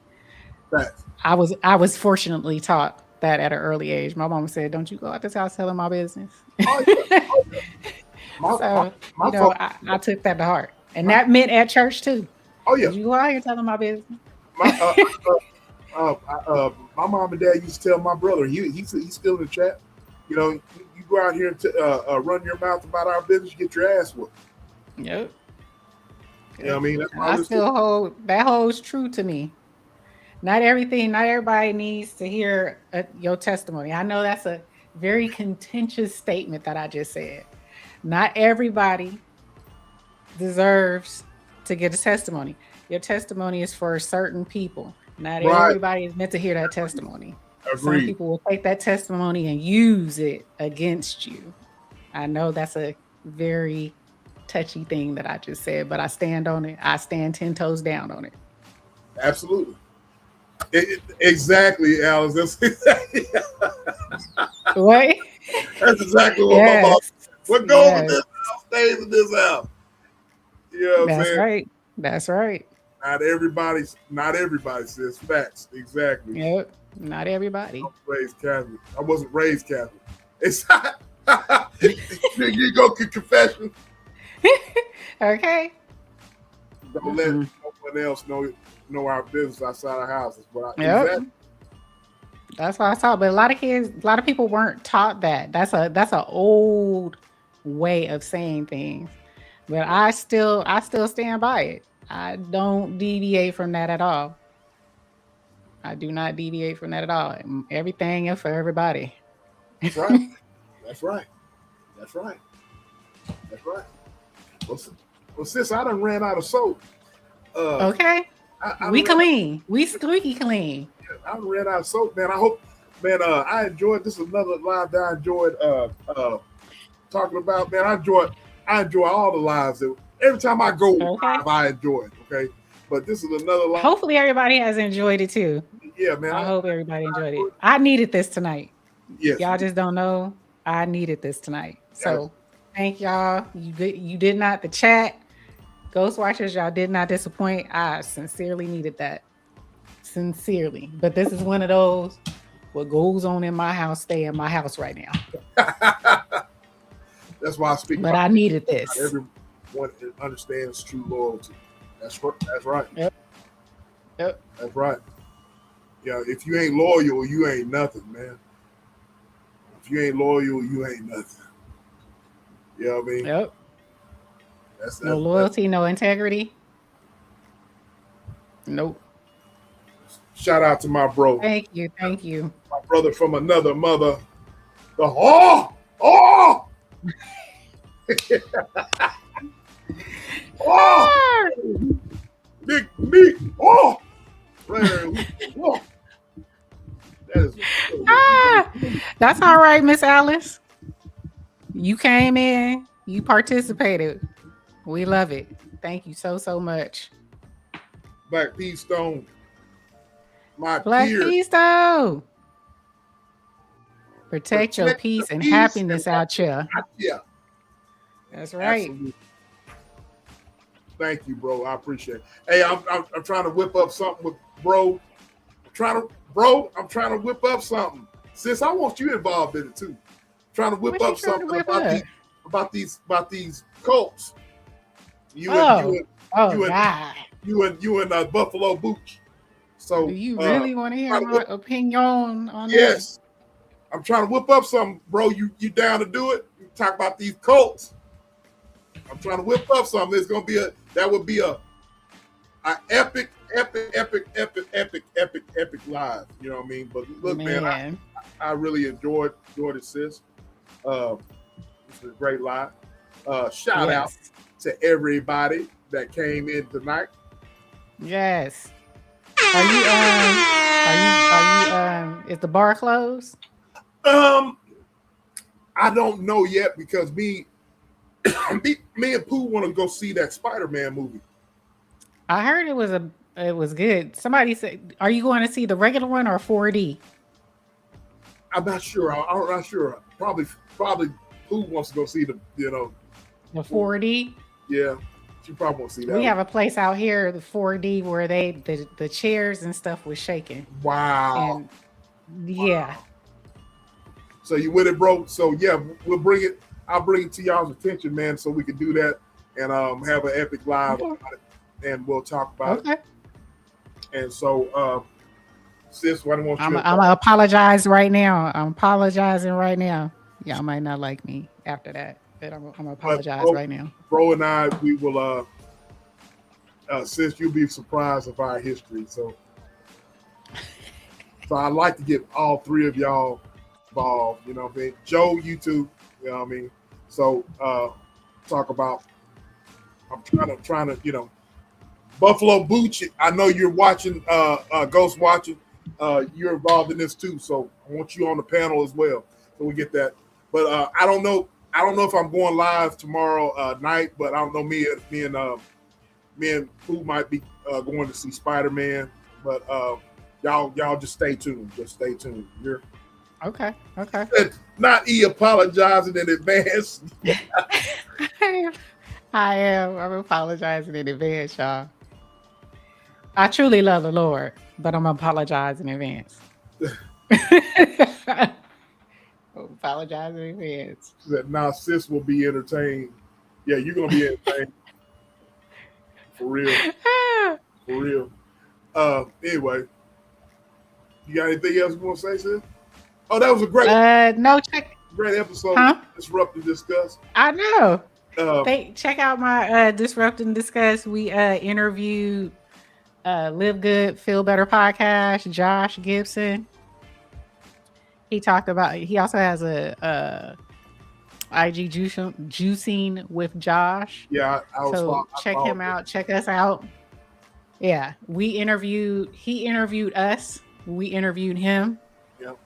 Fact. I was fortunately taught that at an early age. My mom said, "Don't you go out this house telling my business." I took that to heart, and that meant at church too. Oh yeah, you go out here telling my business. My mom and dad used to tell my brother, he's still in the chat. You know, you go out here and run your mouth about our business, you get your ass whooped. Yep. You know what I mean? That's I still holds true to me. Not everybody needs to hear your testimony. I know that's a very contentious statement that I just said. Not everybody deserves to get a testimony. Your testimony is for certain people. Not everybody is meant to hear that testimony. Agreed. Some people will take that testimony and use it against you. I know that's a very touchy thing that I just said, but I stand on it. I stand 10 toes down on it. Absolutely. Exactly, Alice. That's exactly what? That's exactly what my mom said. What goes in this house stays in this house. You know what I'm saying? Right. That's right. Not everybody says facts. Exactly. Yep. Not everybody. I wasn't raised Catholic. It's you go to confession. Okay. Don't let no one else know our business outside our houses. But exactly. That's what I saw. But a lot of people weren't taught that. That's an old way of saying things. But I still stand by it. I don't deviate from that at all. I do not deviate from that at all. Everything is for everybody. That's right. That's right. That's right. That's right. Well, sis, I done ran out of soap. Okay. We clean. We squeaky clean. I done ran out of soap, man. I hope, man, I enjoyed this. Is another live that I enjoyed talking about, man. I enjoy all the lives. Every time I go live, I enjoy it. Okay. But this is another live. Hopefully everybody has enjoyed it too. Yeah, man. I hope everybody enjoyed it. I needed this tonight. Yes. Y'all just don't know. I needed this tonight. So thank y'all. You did not, the chat, Ghost Watchers, y'all did not disappoint. I sincerely needed that. Sincerely. But this is one of those, what goes on in my house, stay in my house right now. That's why I speak. But I needed this. Everyone understands true loyalty. That's right. Yep. That's right. Yeah, if you ain't loyal, you ain't nothing, man. If you ain't loyal, you ain't nothing. You know what I mean? Yep. No loyalty, no integrity. Nope. Shout out to my bro. Thank you. My brother from another mother. Big meat. That's all right, Miss Alice. You came in, you participated. We love it. Thank you so much. Black Pea Stone. Black Pea Stone. Protect your peace and happiness out here. Yeah. That's right. Absolutely. Thank you, bro. I appreciate it. Hey, I'm trying to whip up something with bro. I'm trying to whip up something. Sis, I want you involved in it too. Trying to whip up something about these cults. You and Buffalo Booch. So do you really want to hear my opinion on yes. this? I'm trying to whip up something, bro. You down to do it? You talk about these cults. I'm trying to whip up something. It's gonna be that would be a epic live. You know what I mean? But look, man, I really enjoyed it, sis. This was a great live. Shout out to everybody that came in tonight. Yes. Are you is the bar closed? I don't know yet because me and Pooh want to go see that Spider-Man movie. I heard it was good. Somebody said, "Are you going to see the regular one or 4D?" I'm not sure. I'm not sure. Probably Pooh wants to go see the 4D. Yeah, she probably wants to see that. We have a place out here, the 4D, where the chairs and stuff was shaking. Wow. And yeah. So you with it, bro? So yeah, we'll bring it. I'll bring it to y'all's attention, man, so we can do that and have an epic live about it, and we'll talk about it. And so, sis, why don't you? I'm gonna apologize right now. I'm apologizing right now. Y'all might not like me after that, but I'm gonna apologize right now. Bro and I, we will. Sis, you'll be surprised of our history. So I'd like to get all three of y'all involved. You know what I mean? Joe, you too. You know what I mean? So talk about. I'm trying to. Buffalo Booch, I know you're watching, Ghost watching. You're involved in this too, so I want you on the panel as well, so we get that. But I don't know if I'm going live tomorrow night, but I don't know. Me and Pooh might be going to see Spider-Man, but y'all just stay tuned. Just stay tuned. You're okay. Not apologizing in advance. I am. I'm apologizing in advance, y'all. I truly love the Lord, but I'm apologizing in advance. Apologizing in advance. That now sis will be entertained. Yeah, you're gonna be entertained. For real. For real. Anyway, you got anything else you want to say, sis? Oh, that was a great great episode. Huh? Disrupt and Discuss. I know. Check out my Disrupt and Discuss. We interviewed Live Good, Feel Better podcast, Josh Gibson. He also has a IG juicing with Josh. Yeah, check him out. Check us out. Yeah, he interviewed us. We interviewed him. Yep.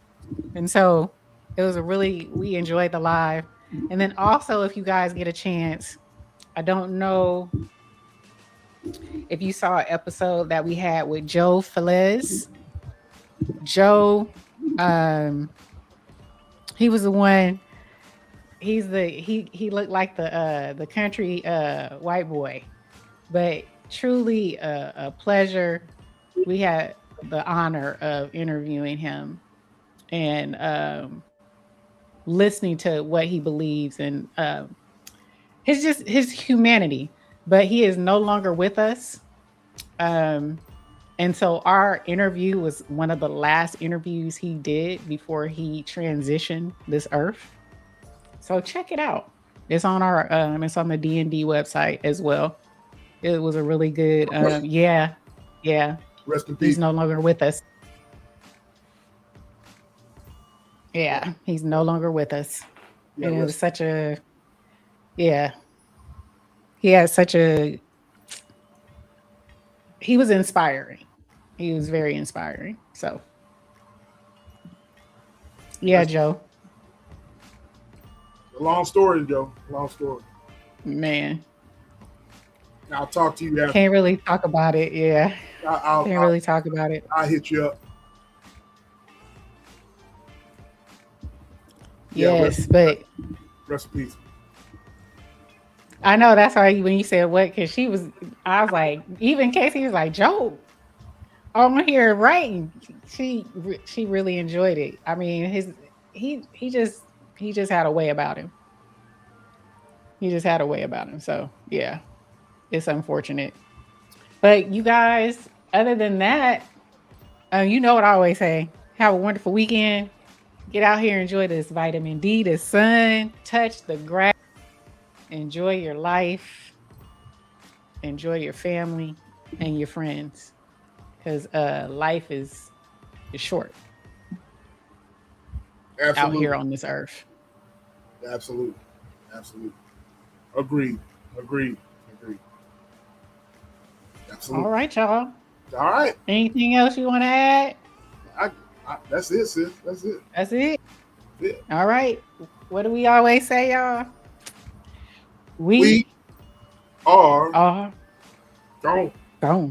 And so it was we enjoyed the live. And then also, if you guys get a chance, I don't know if you saw an episode that we had with Joe Feliz. Joe, he was the one he looked like the country white boy, but truly a pleasure. We had the honor of interviewing him and listening to what he believes and his humanity. But he is no longer with us. And so our interview was one of the last interviews he did before he transitioned this earth. So check it out. It's on our it's on the D&D website as well. It was a really good yeah. Rest in peace. He's no longer with us. Yeah, he's no longer with us. Yeah, And it was such a he had such a he was inspiring. He was very inspiring. So yeah, Joe. Long story, Joe. Long story. Man. I'll talk to you after. Can't really talk about it. Yeah. Can't really talk about it. I'll hit you up. Yes, but rest in peace. I know that's why when you said what, because I was like, even Casey was like, Joe, I'm here writing. She really enjoyed it. I mean, he just had a way about him. He just had a way about him. So yeah, it's unfortunate. But you guys, other than that, you know what I always say, have a wonderful weekend. Get out here, enjoy this vitamin D, the sun, touch the grass, enjoy your life, enjoy your family and your friends, because life is short. Absolutely. Out here on this earth. Absolutely. Agreed. Absolutely. All right, y'all. All right. Anything else you want to add? That's it, sis. That's it. Yeah. All right. What do we always say, y'all? We are gone.